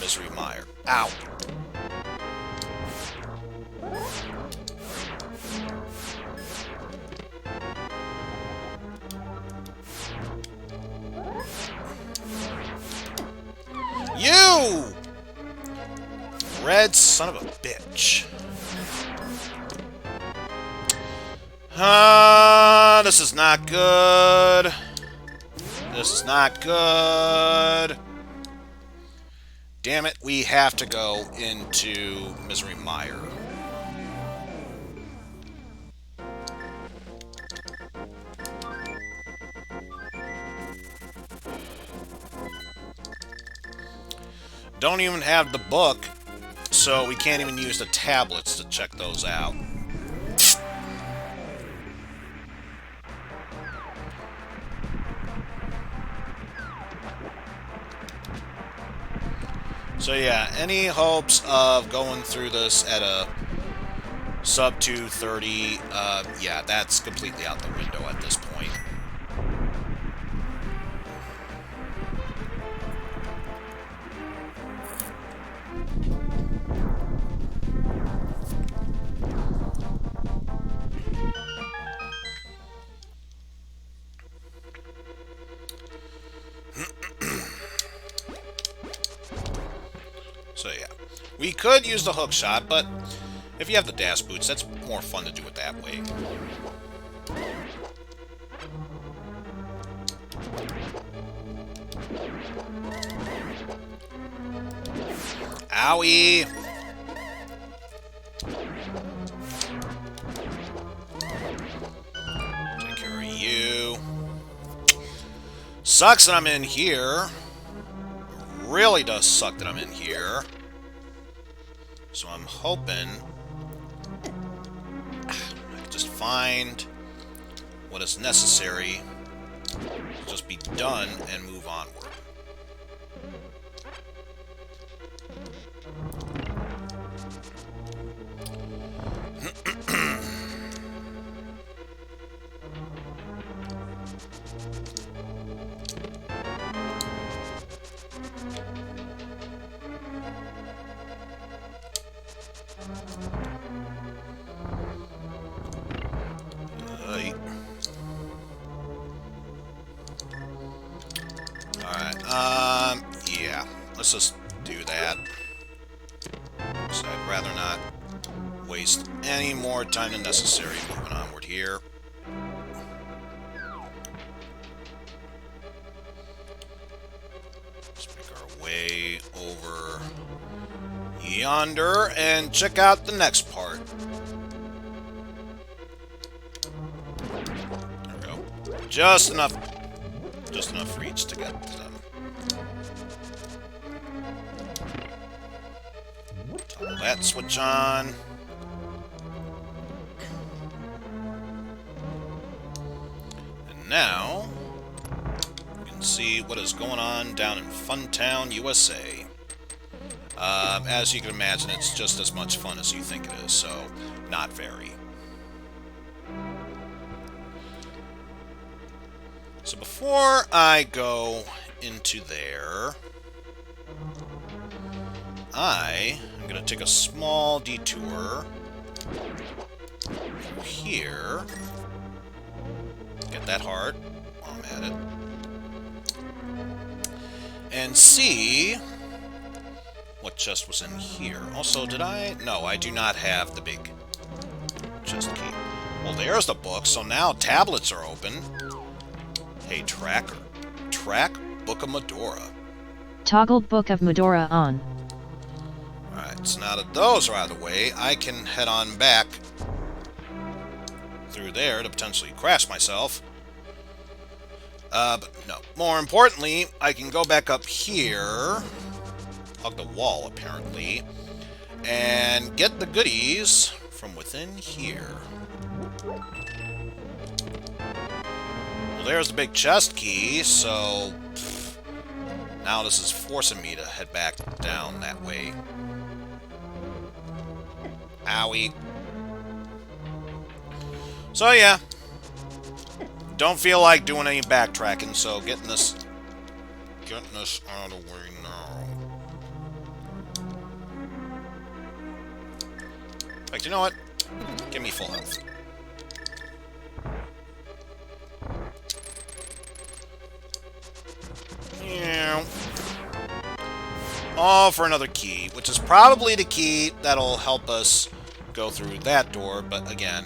Misery Mire. Ow! You! Red son of a bitch. This is not good. This is not good. Damn it, we have to go into Misery Mire. Don't even have the book, so we can't even use the tablets to check those out. So yeah, any hopes of going through this at a sub 230, yeah, that's completely out the window at this point. So yeah, we could use the hook shot, but if you have the dash boots, that's more fun to do it that way. Owie! Take care of you. Sucks that I'm in here. Really does suck that I'm in here. So I'm hoping I can just find what is necessary, just be done and move onward. Alright, yeah. Let's just do that. So I'd rather not waste any more time than necessary moving onward here. Let's make our way over yonder and check out the next part. There we go. Just enough reach to get to them. Toggle that switch on. And now you can see what is going on down in Funtown, USA. As you can imagine, it's just as much fun as you think it is, so not very. So before I go into there, I am going to take a small detour here. Get that heart while I'm at it. And see what chest was in here. Also, did I? No, I do not have the big chest key. Well, there's the book, so now tablets are open. Hey, tracker. Track Book of Medora. Toggled Book of Medora on. Alright, so now that those are out of the way, I can head on back through there to potentially crash myself. But no. More importantly, I can go back up here, hug the wall apparently, and get the goodies from within here. Well, there's the big chest key, so now this is forcing me to head back down that way. Owie. So yeah, don't feel like doing any backtracking, so getting this out of the way now. In fact, you know what? Give me full health. Yeah. All for another key, which is probably the key that'll help us go through that door, but again,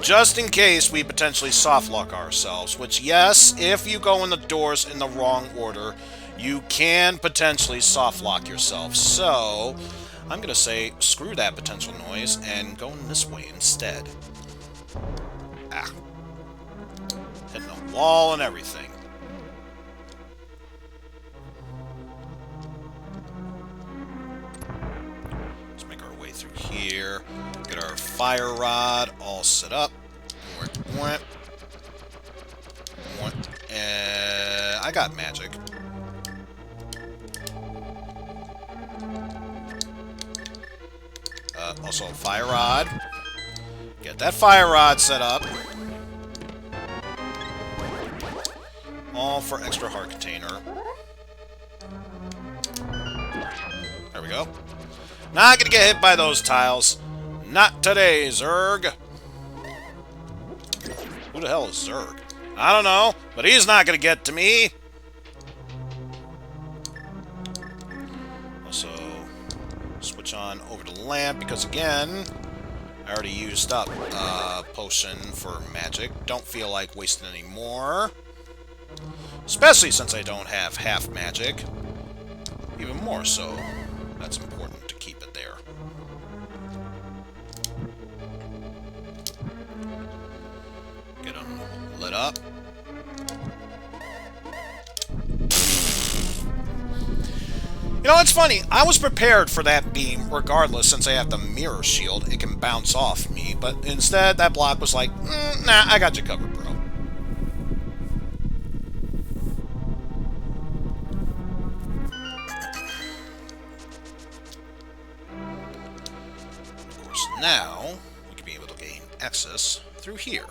just in case we potentially softlock ourselves, which, yes, if you go in the doors in the wrong order, you can potentially softlock yourself. So, I'm going to say, screw that potential noise, and go in this way instead. Ah. Hitting the wall and everything. Let's make our way through here. Get our fire rod all set up. I got magic. Also, fire rod. Get that fire rod set up. All for extra heart container. There we go. Not gonna get hit by those tiles. Not today, Zerg. Who the hell is Zerg? I don't know, but he's not gonna get to me. Also, switch on over to the lamp, because again, I already used up potion for magic. Don't feel like wasting any more. Especially since I don't have half magic. Even more so. That's important to keep it there. Get them lit up. You know, it's funny. I was prepared for that beam regardless, since I have the mirror shield. It can bounce off me, but instead that block was like, nah, I got you covered, bro. Of course, now we can be able to gain access through here.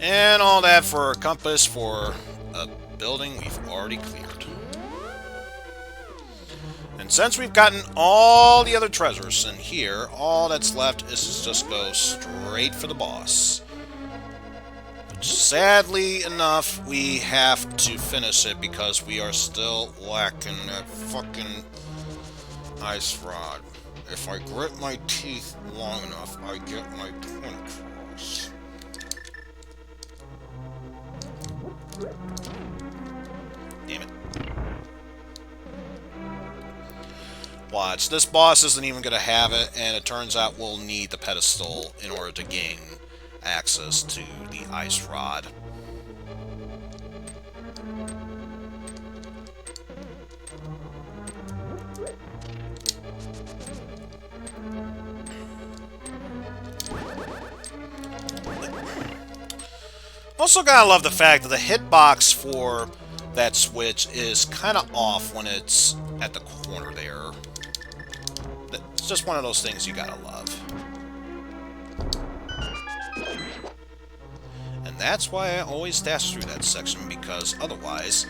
And all that for a compass for a building we've already cleared. And since we've gotten all the other treasures in here, all that's left is to just go straight for the boss. Which, sadly enough, we have to finish it because we are still lacking that fucking ice rod. If I grit my teeth long enough, I get my point across. Damn it. Watch, this boss isn't even going to have it, and it turns out we'll need the pedestal in order to gain access to the ice rod. Also gotta love the fact that the hitbox for that switch is kind of off when it's at the corner there. It's just one of those things you gotta love. And that's why I always dash through that section, because otherwise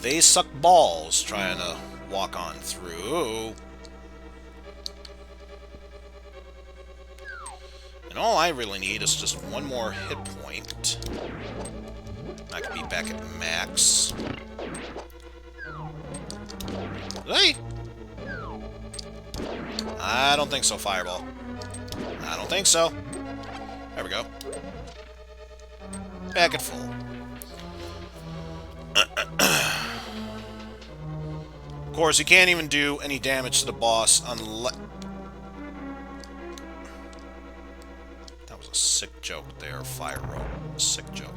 they suck balls trying to walk on through. And all I really need is just one more hit point. I can be back at max. Hey! I don't think so, Fireball. I don't think so. There we go. Back at full. Of course, you can't even do any damage to the boss unless... That was a sick joke there, Fire Rope. Sick joke.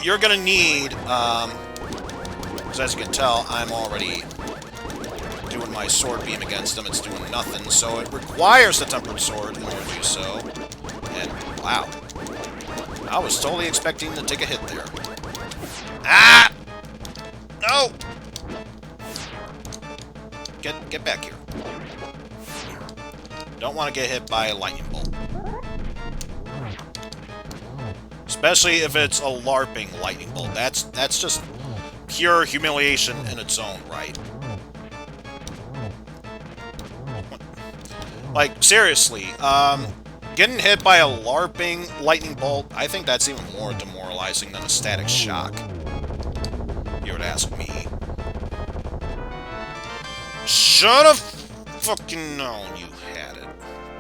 You're gonna need, because as you can tell, I'm already doing my sword beam against them. It's doing nothing, so it requires the tempered sword in order to do so. And, wow. I was totally expecting to take a hit there. Ah! No! Get back here. Don't want to get hit by a lightning bolt. Especially if it's a LARPing lightning bolt. That's just pure humiliation in its own right. Like, seriously, getting hit by a LARPing lightning bolt, I think that's even more demoralizing than a static shock. You would ask me. Should have fucking known you had it.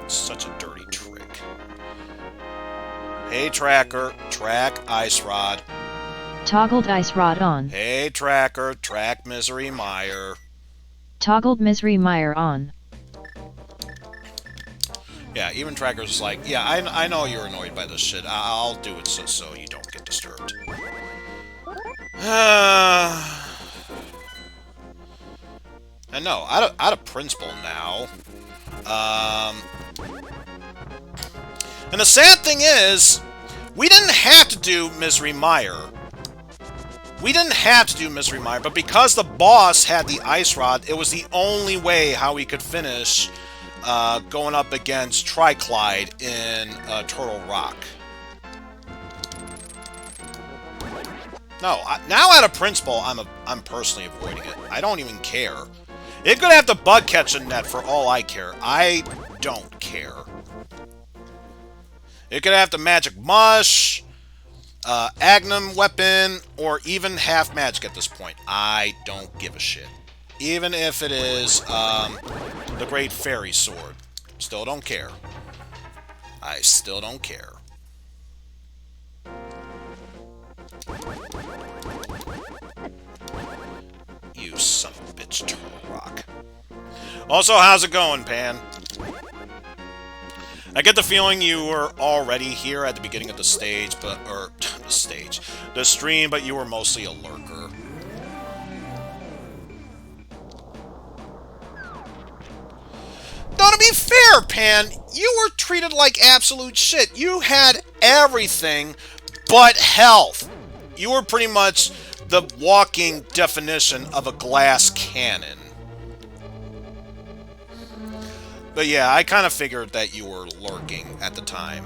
It's such a dirty trick. Hey, Tracker, track Ice Rod. Toggled Ice Rod on. Hey, Tracker, track Misery Mire. Toggled Misery Mire on. Yeah, even Tracker's like, yeah, I know you're annoyed by this shit. I'll do it so you don't get disturbed. And no, out of principle now. And the sad thing is, we didn't have to do Misery Mire. We didn't have to do Misery Mire, but because the boss had the Ice Rod, it was the only way how we could finish going up against Triclide in Turtle Rock. No, now out of principle, I'm personally avoiding it. I don't even care. It could have the bug catching net for all I care. I don't care. It could have the magic mush, Agnum weapon, or even half magic at this point. I don't give a shit. Even if it is the Great Fairy Sword. Still don't care. I still don't care. You son of a much, Turtle Rock. Also, how's it going, Pan? I get the feeling you were already here at the beginning of the stage, the stream, but you were mostly a lurker. Now, to be fair, Pan, you were treated like absolute shit. You had everything but health. You were pretty much the walking definition of a glass cannon. But yeah, I kind of figured that you were lurking at the time.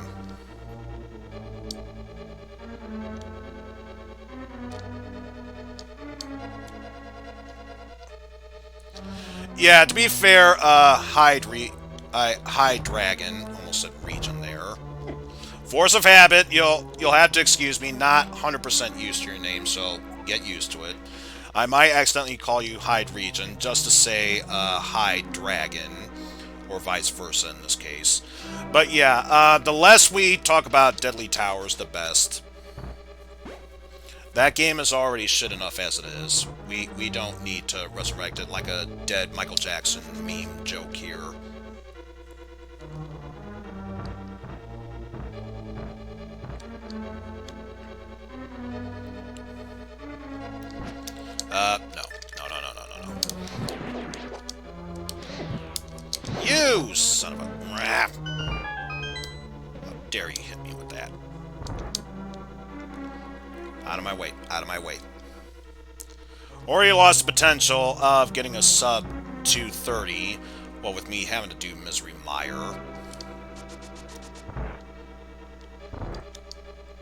Yeah, to be fair, High Dragon, almost said region there. Force of habit, you'll have to excuse me, not 100% used to your name, so get used to it. I might accidentally call you Hyde Region just to say High Dragon, or vice versa in this case. But yeah, the less we talk about Deadly Towers, the best. That game is already shit enough as it is. We don't need to resurrect it like a dead Michael Jackson meme joke here. No. You son of a... How dare you hit me with that. Out of my way. Out of my way. Or you lost the potential of getting a sub to 30, well, with me having to do Misery Mire.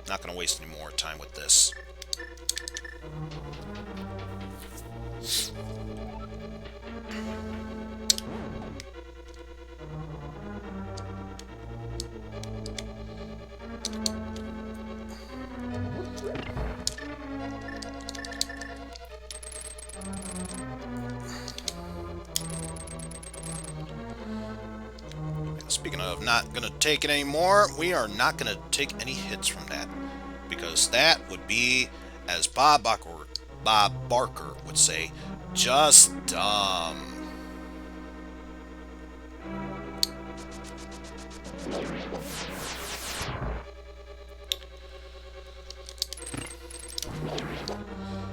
Not going to waste any more time with this. Speaking of not gonna take it anymore, we are not gonna take any hits from that. Because that would be, as Bob Barker would say, just dumb.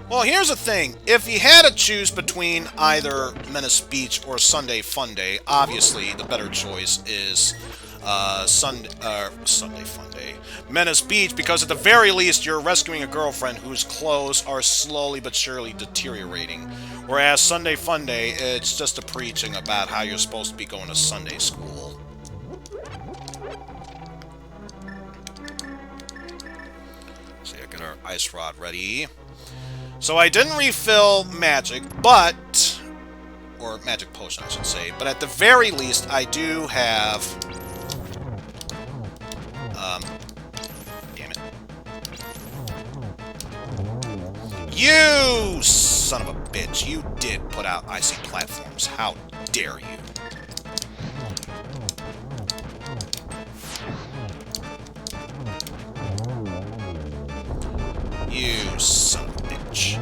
Well, here's the thing. If you had to choose between either Menace Beach or Sunday Funday, obviously the better choice is Sunday Funday. Menace Beach, because at the very least you're rescuing a girlfriend whose clothes are slowly but surely deteriorating. Whereas Sunday Funday, it's just a preaching about how you're supposed to be going to Sunday school. So yeah, get our ice rod ready. So I didn't refill magic, but... or magic potion, I should say. But at the very least, I do have... damn it. You son of a bitch. You did put out icy platforms. How dare you? You son of a bitch.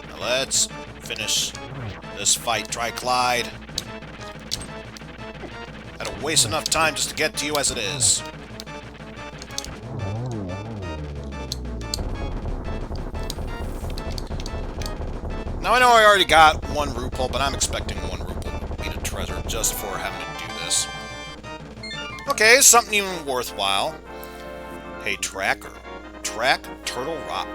Now let's finish this fight, Tri-Clyde. I don't waste enough time just to get to you as it is. Now I know I already got one Rupal, but I'm expecting one Rupal to beat a treasure just for having to do this. Okay, something even worthwhile. Hey, Tracker. Track Turtle Rock.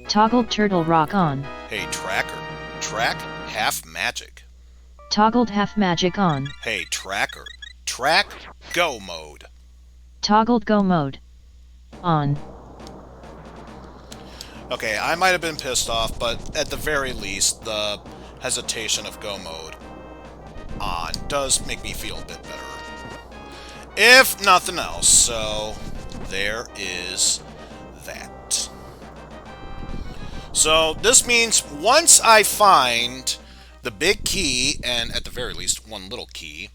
Toggled Turtle Rock on. Hey, Tracker. Track Half Magic. Toggled Half Magic on. Hey, Tracker. Track Go Mode. Toggled Go Mode on. Okay, I might have been pissed off, but at the very least, the hesitation of Go Mode on does make me feel a bit better. If nothing else, so there is that. So this means once I find the big key, and at the very least one little key,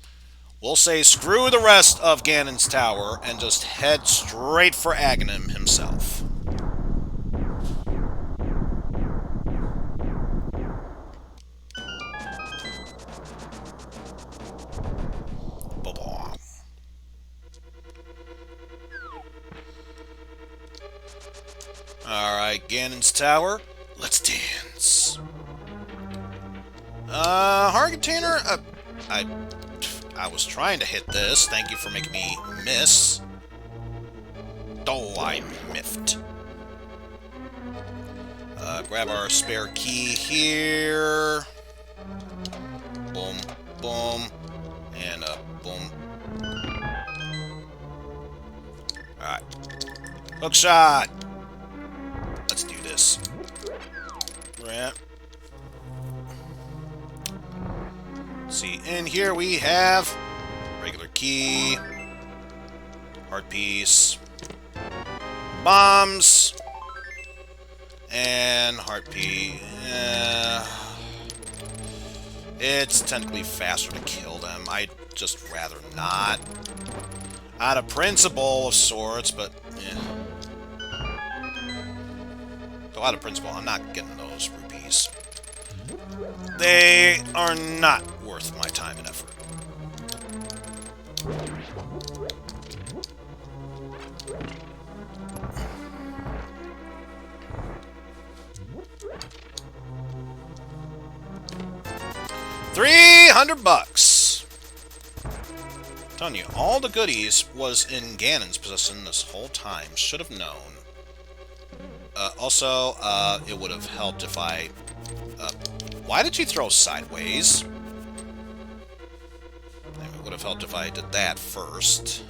we'll say screw the rest of Ganon's tower and just head straight for Aghanim himself. Alright, Ganon's tower. Let's dance. Heart container? I was trying to hit this. Thank you for making me miss. Oh, I miffed. Grab our spare key here. Boom, boom, and boom. Alright. Hook shot! Let's do this. Right. See, in here we have regular key, heart piece, bombs, and heart piece. It's technically faster to kill them. I'd just rather not. Out of principle of sorts, but so out of principle, I'm not getting those rupees. They are not worth my time and effort. $300. Telling you, all the goodies was in Ganon's possession this whole time. Should have known. Also, it would have helped if I... why did you throw sideways? It would have helped if I did that first.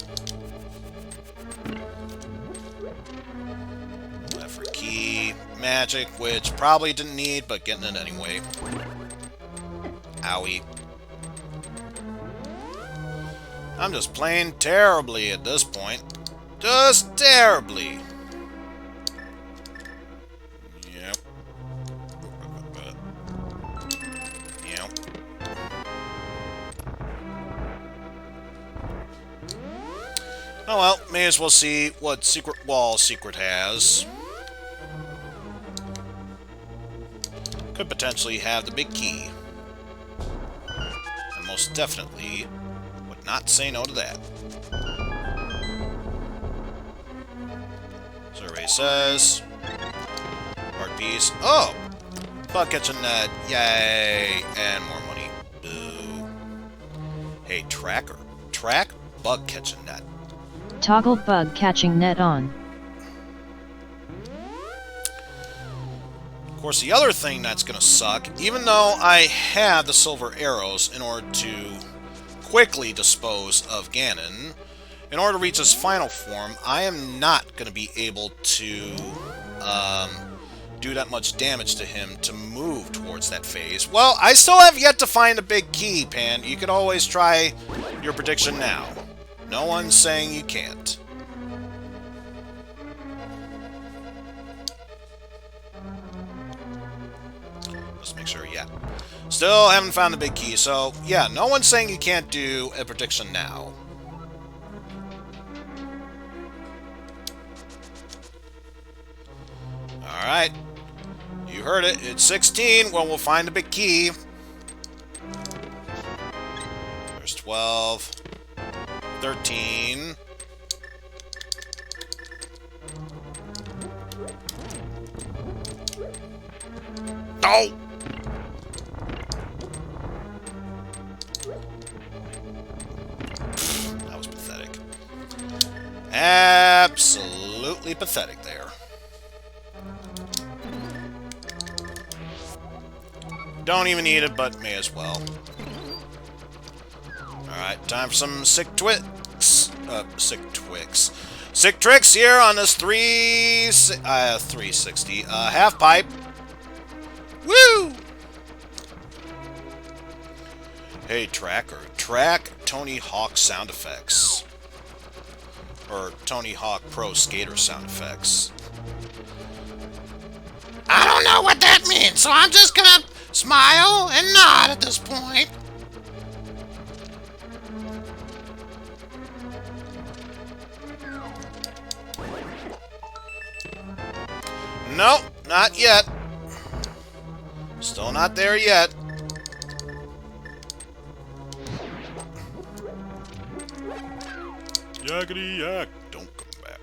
Left for key. Magic, which probably didn't need, but getting it anyway. Owie. I'm just playing terribly at this point. Just terribly. Yep. Yep. Oh well, may as well see what secret wall Secret has. Could potentially have the big key. And most definitely would not say no to that. Survey says... Heart piece. Oh! Bug catching net. Yay! And more money. Boo. Hey, tracker. Track bug catching net. Toggle bug catching net on. Of course, the other thing that's going to suck, even though I have the silver arrows in order to quickly dispose of Ganon, in order to reach his final form, I am not going to be able to do that much damage to him to move towards that phase. Well, I still have yet to find a big key, Pan. You could always try your prediction now. No one's saying you can't. Let's make sure, yeah. Still haven't found the big key, so, yeah, no one's saying you can't do a prediction now. Alright. You heard it. It's 16. Well, we'll find the big key. There's 12. 13. Oh! That was pathetic. Absolutely pathetic there. Don't even need it, but may as well. Alright, time for some sick twicks. Sick tricks here on this 360. Half pipe. Woo! Hey, tracker. Track Tony Hawk sound effects. Or Tony Hawk Pro Skater sound effects. I don't know what that means, so I'm just gonna smile and nod at this point. No, not yet. Still not there yet. Yakety yak. Don't come back.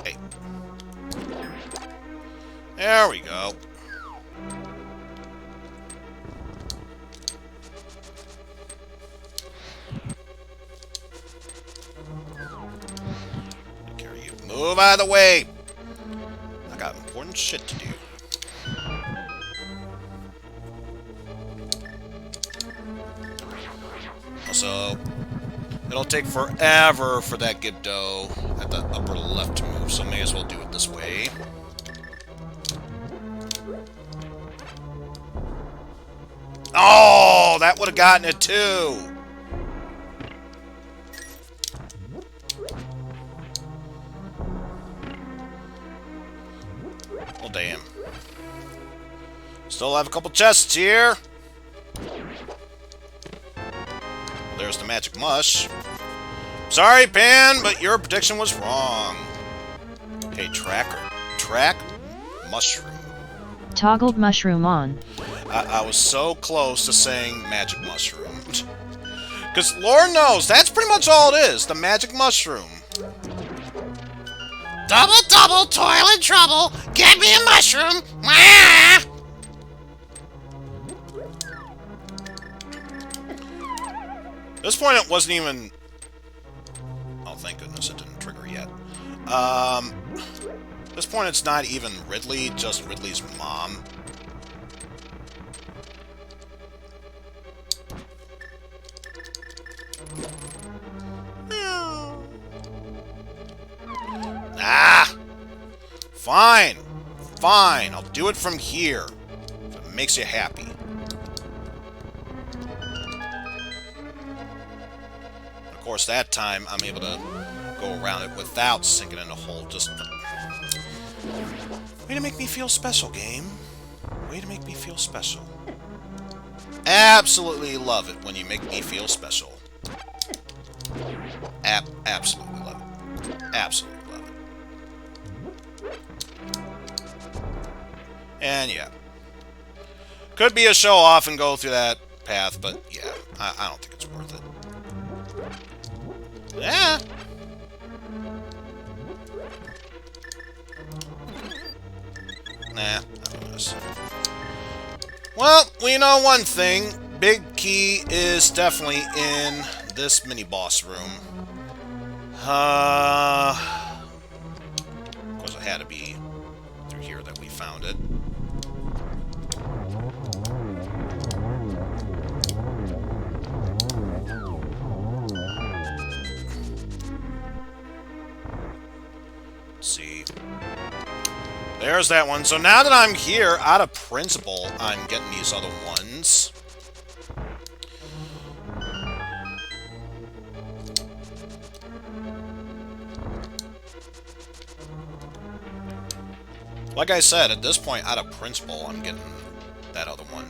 Hey. There we go. Take care of you. Move out of the way. I got important shit to do. Also, it'll take forever for that Gibdo at the upper left to move, so may as well do it this way. Oh, that would have gotten it too! Well, damn. Still have a couple chests here. There's the magic mush. Sorry, Pan, but your prediction was wrong. Hey, tracker. Track mushroom. Toggled mushroom on. I was so close to saying magic mushroom. Because Lord knows, that's pretty much all it is. The magic mushroom. Double, double, toilet trouble. Get me a mushroom. Ah! At this point, it wasn't even... Oh, thank goodness it didn't trigger yet. At this point, it's not even Ridley, just Ridley's mom. Ah! Fine. Fine. I'll do it from here. If it makes you happy. Of course, that time, I'm able to go around it without sinking in a hole. Just... Way to make me feel special, game. Way to make me feel special. Absolutely love it when you make me feel special. Absolutely love it. Absolutely love it. And yeah. Could be a show off and go through that path, but yeah, I don't think it's worth it. Yeah. Nah, not really this. Well, we know one thing. Big key is definitely in this mini-boss room. Of course, it had to be through here that we found it. Let's see. There's that one. So now that I'm here, out of principle, I'm getting these other ones. Like I said, at this point, out of principle, I'm getting that other one.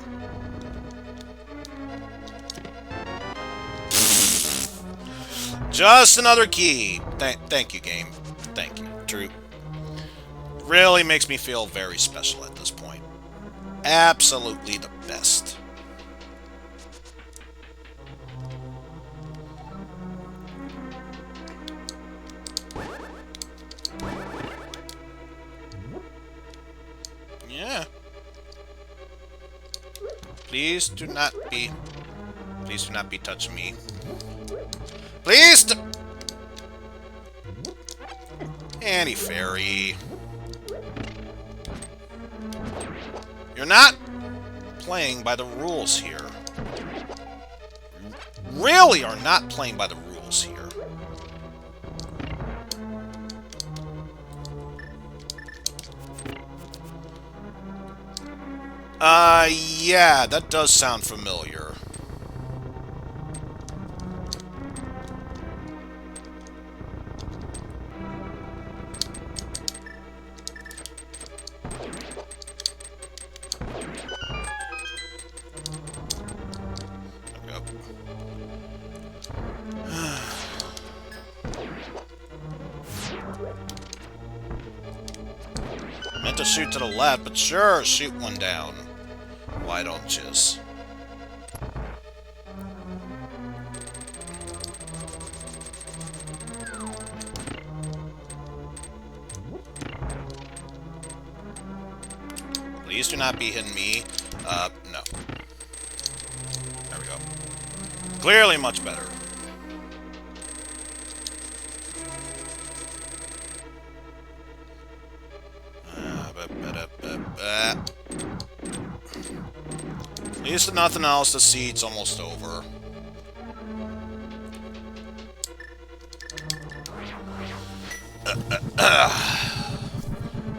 Just another key. Thank you, game. Thank you. True. Really makes me feel very special at this point. Absolutely the best. Yeah. Please do not be touching me. Please do... Anti-fairy. You're not playing by the rules here. Really are not playing by the rules here. Yeah, that does sound familiar. Meant to shoot to the left, but sure, shoot one down. Why don't yous? Please do not be hitting me. No. There we go. Clearly much better. At least if nothing else, the seed's almost over.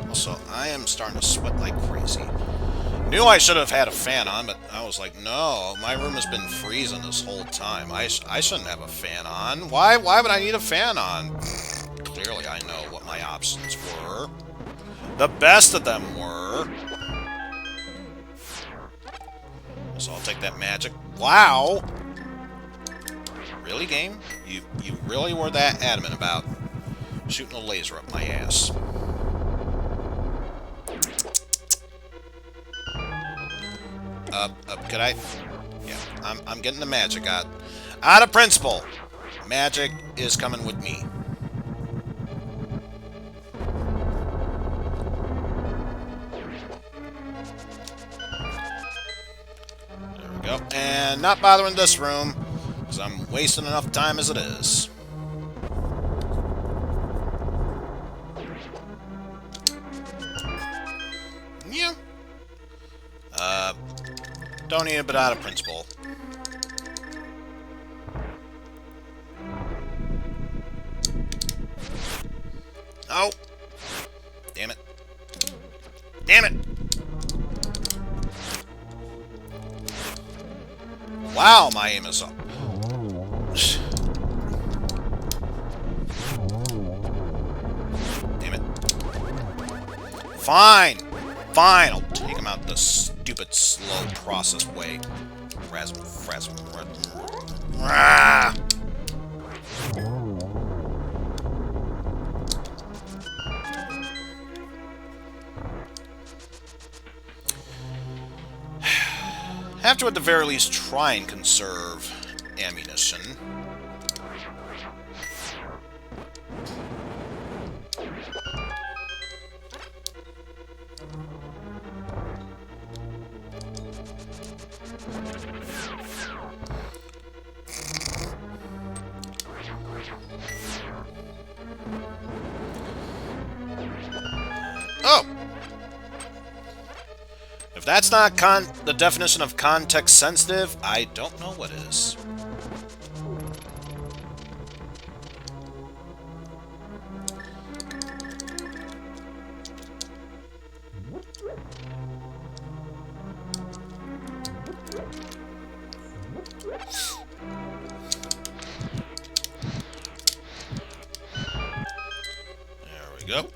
Also, I am starting to sweat like crazy. Knew I should have had a fan on, but I was like, no, my room has been freezing this whole time. I shouldn't have a fan on. Why would I need a fan on? Clearly, I know what my options were. The best of them were. So I'll take that magic. Wow! Really, game? You really were that adamant about shooting a laser up my ass. Could I? Yeah, I'm getting the magic out. Out of principle! Magic is coming with me. There we go. And not bothering this room, because I'm wasting enough time as it is. Yeah. Don't need it, but out of principle. Oh! Damn it. Damn it! Wow, my aim is up. Damn it. Fine! Fine, I'll take him out the stupid, slow process way. Ah! Have to at the very least try and conserve ammunition. Oh! If that's not the definition of context sensitive, I don't know what is. There we go.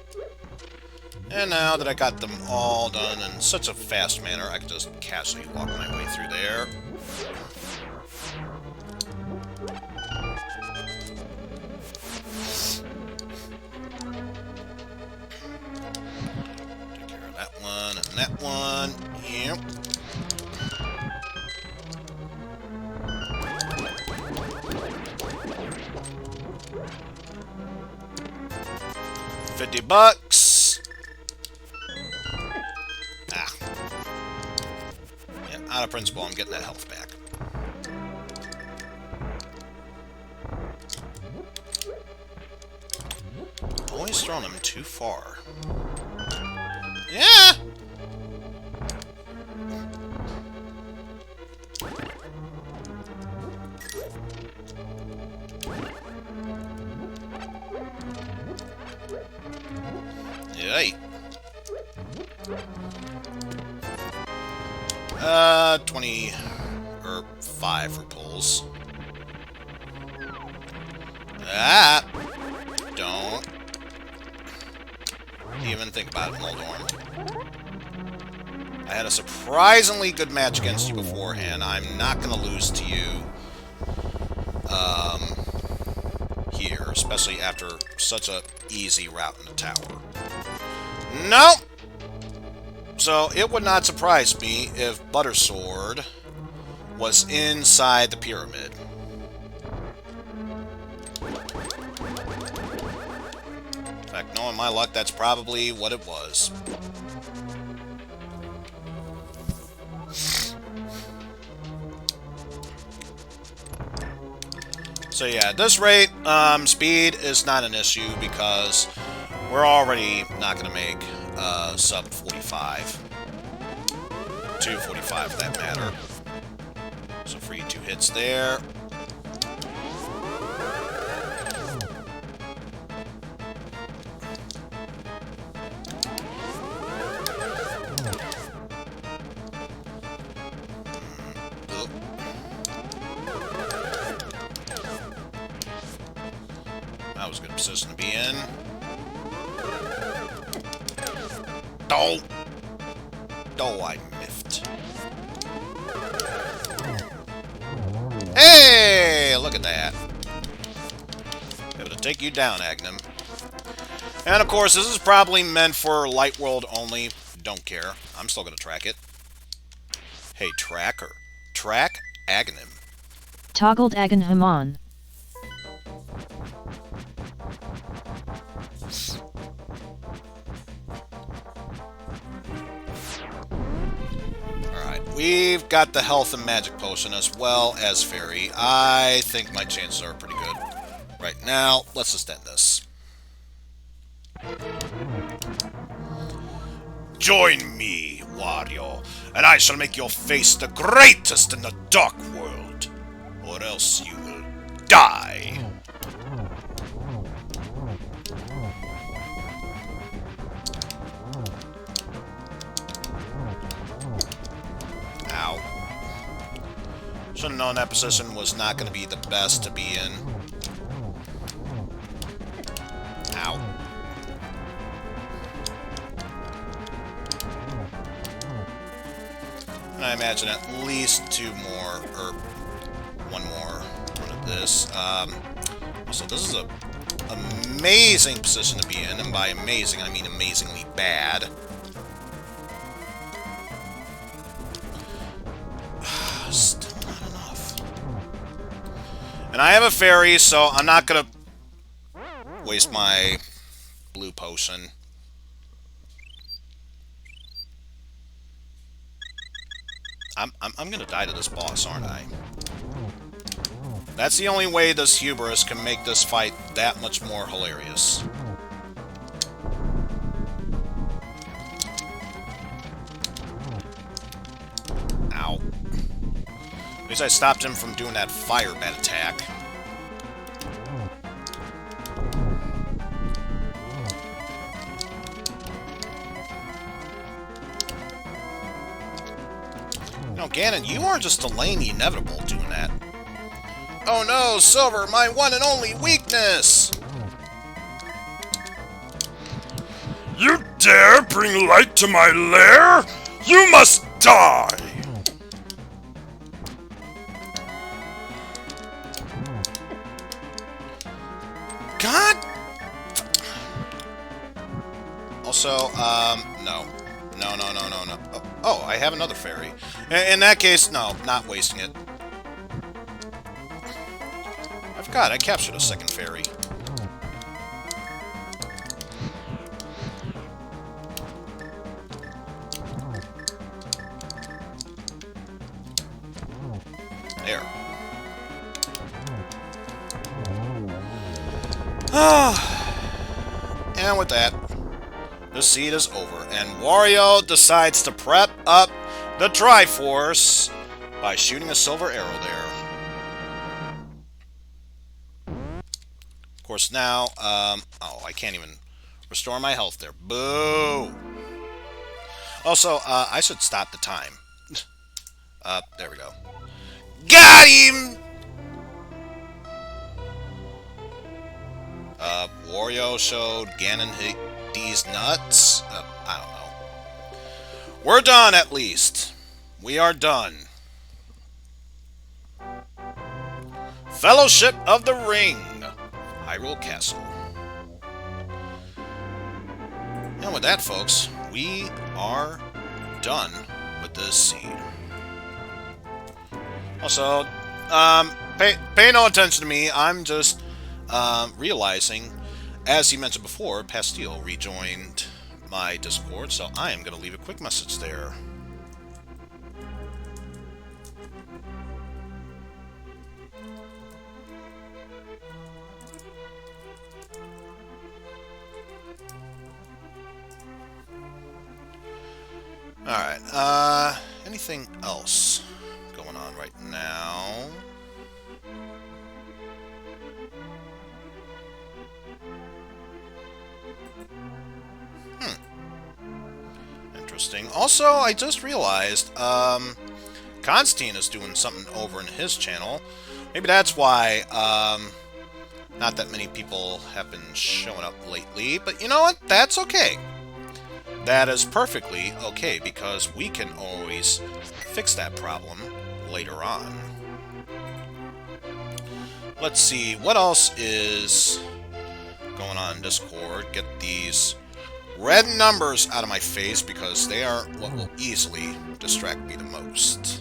And now that I got them all done in such a fast manner, I can just casually walk my way through there. Take care of that one and that one. Yep. $50. Out of principle, I'm getting that health back. Always throwing him too far. Yeah! Yay. 20 or 5 repulse. Ah! Don't even think about it, Moldorm. I had a surprisingly good match against you beforehand. I'm not gonna lose to you here, especially after such a easy route in the tower. Nope! So it would not surprise me if Buttersword was inside the pyramid. In fact, knowing my luck, that's probably what it was. So yeah, at this rate, speed is not an issue because we're already not going to make sub 45. 245 for that matter. So free 2 hits there. That was a good position to be in. Oh! Oh, I miffed. Hey! Look at that. Able to take you down, Agnem. And of course, this is probably meant for Light World only. Don't care. I'm still gonna track it. Hey, tracker. Track Agnem. Toggled Aghanim on. We've got the health and magic potion as well as fairy. I think my chances are pretty good. Right now, let's just end this. Join me, Wario, and I shall make your face the greatest in the dark world, or else you will die. Ow. Should have known that position was not going to be the best to be in. Ow. And I imagine at least 2 more, or 1 more run of this. So this is a amazing position to be in, and by amazing I mean amazingly bad. Still not enough. And I have a fairy, so I'm not gonna waste my blue potion. I'm gonna die to this boss, aren't I? That's the only way this hubris can make this fight that much more hilarious. Ow. At least I stopped him from doing that fire bat attack. You know, Ganon, you aren't just delaying the inevitable doing that. Oh no, Silver, my one and only weakness! You dare bring light to my lair? You must die! God! Also, no. No. Oh, I have another fairy. In that case, no, not wasting it. I forgot, I captured a second fairy. There. And with that, the seed is over, and Wario decides to prep up the Triforce by shooting a silver arrow there. Of course, now, oh, I can't even restore my health there. Boo! Also, I should stop the time. There we go. Got him! Wario showed Ganon these nuts. I don't know. We're done, at least. We are done. Fellowship of the Ring. Hyrule Castle. And with that, folks, we are done with this seed. Also, pay no attention to me. I'm just realizing, as he mentioned before, Pastille rejoined my Discord, so I am going to leave a quick message there. Alright, anything else going on right now? Interesting. Also, I just realized, Constantine is doing something over in his channel. Maybe that's why, not that many people have been showing up lately, but you know what? That's okay. That is perfectly okay, because we can always fix that problem later on. Let's see, what else is going on in Discord? Get these red numbers out of my face, because they are what will easily distract me the most.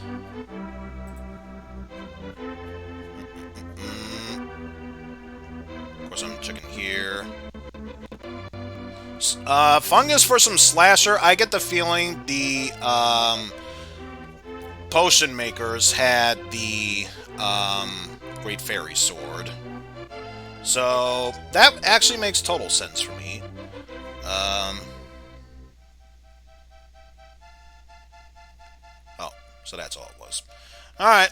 Of course, I'm checking here. Fungus for some slasher. I get the feeling the potion makers had the Great Fairy Sword. So that actually makes total sense for me. Oh, so that's all it was. Alright.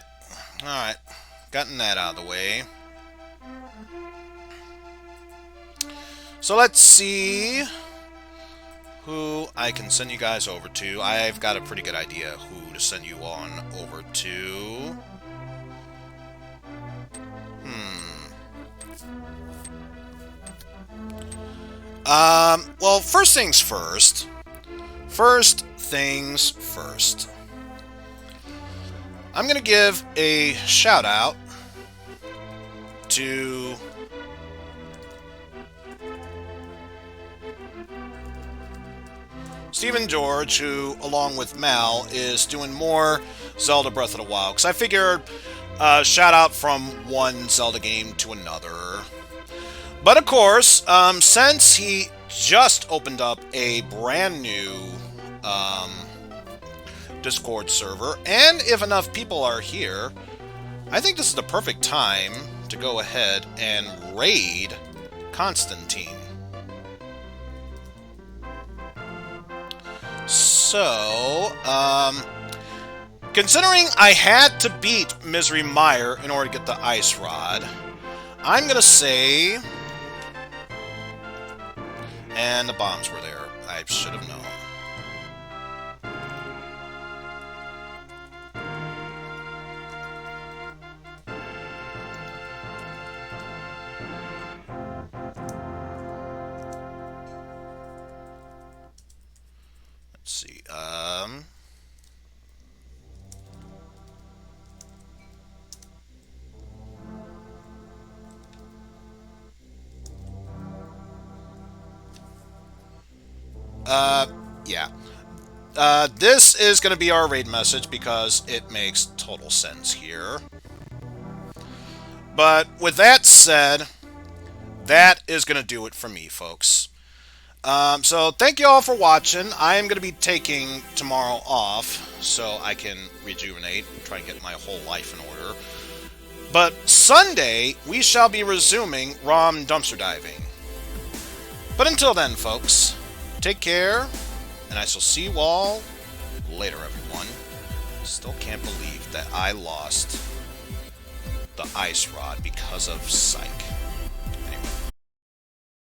Alright. Gotten that out of the way. So let's see who I can send you guys over to. I've got a pretty good idea who to send you on over to. Well, first things first. First things first. I'm going to give a shout out to Stephen George, who, along with Mal, is doing more Zelda Breath of the Wild. Because I figured, shout out from one Zelda game to another. But of course, since he just opened up a brand new Discord server, and if enough people are here, I think this is the perfect time to go ahead and raid Constantine. So, considering I had to beat Misery Mire in order to get the Ice Rod, I'm gonna say... And the bombs were there. I should have known. Let's see. Yeah. This is going to be our raid message because it makes total sense here. But with that said, that is going to do it for me, folks. So thank you all for watching. I am going to be taking tomorrow off so I can rejuvenate and try and get my whole life in order. But Sunday, we shall be resuming ROM dumpster diving. But until then, folks, take care, and I shall see you all later, everyone. Still can't believe that I lost the Ice Rod because of Psych.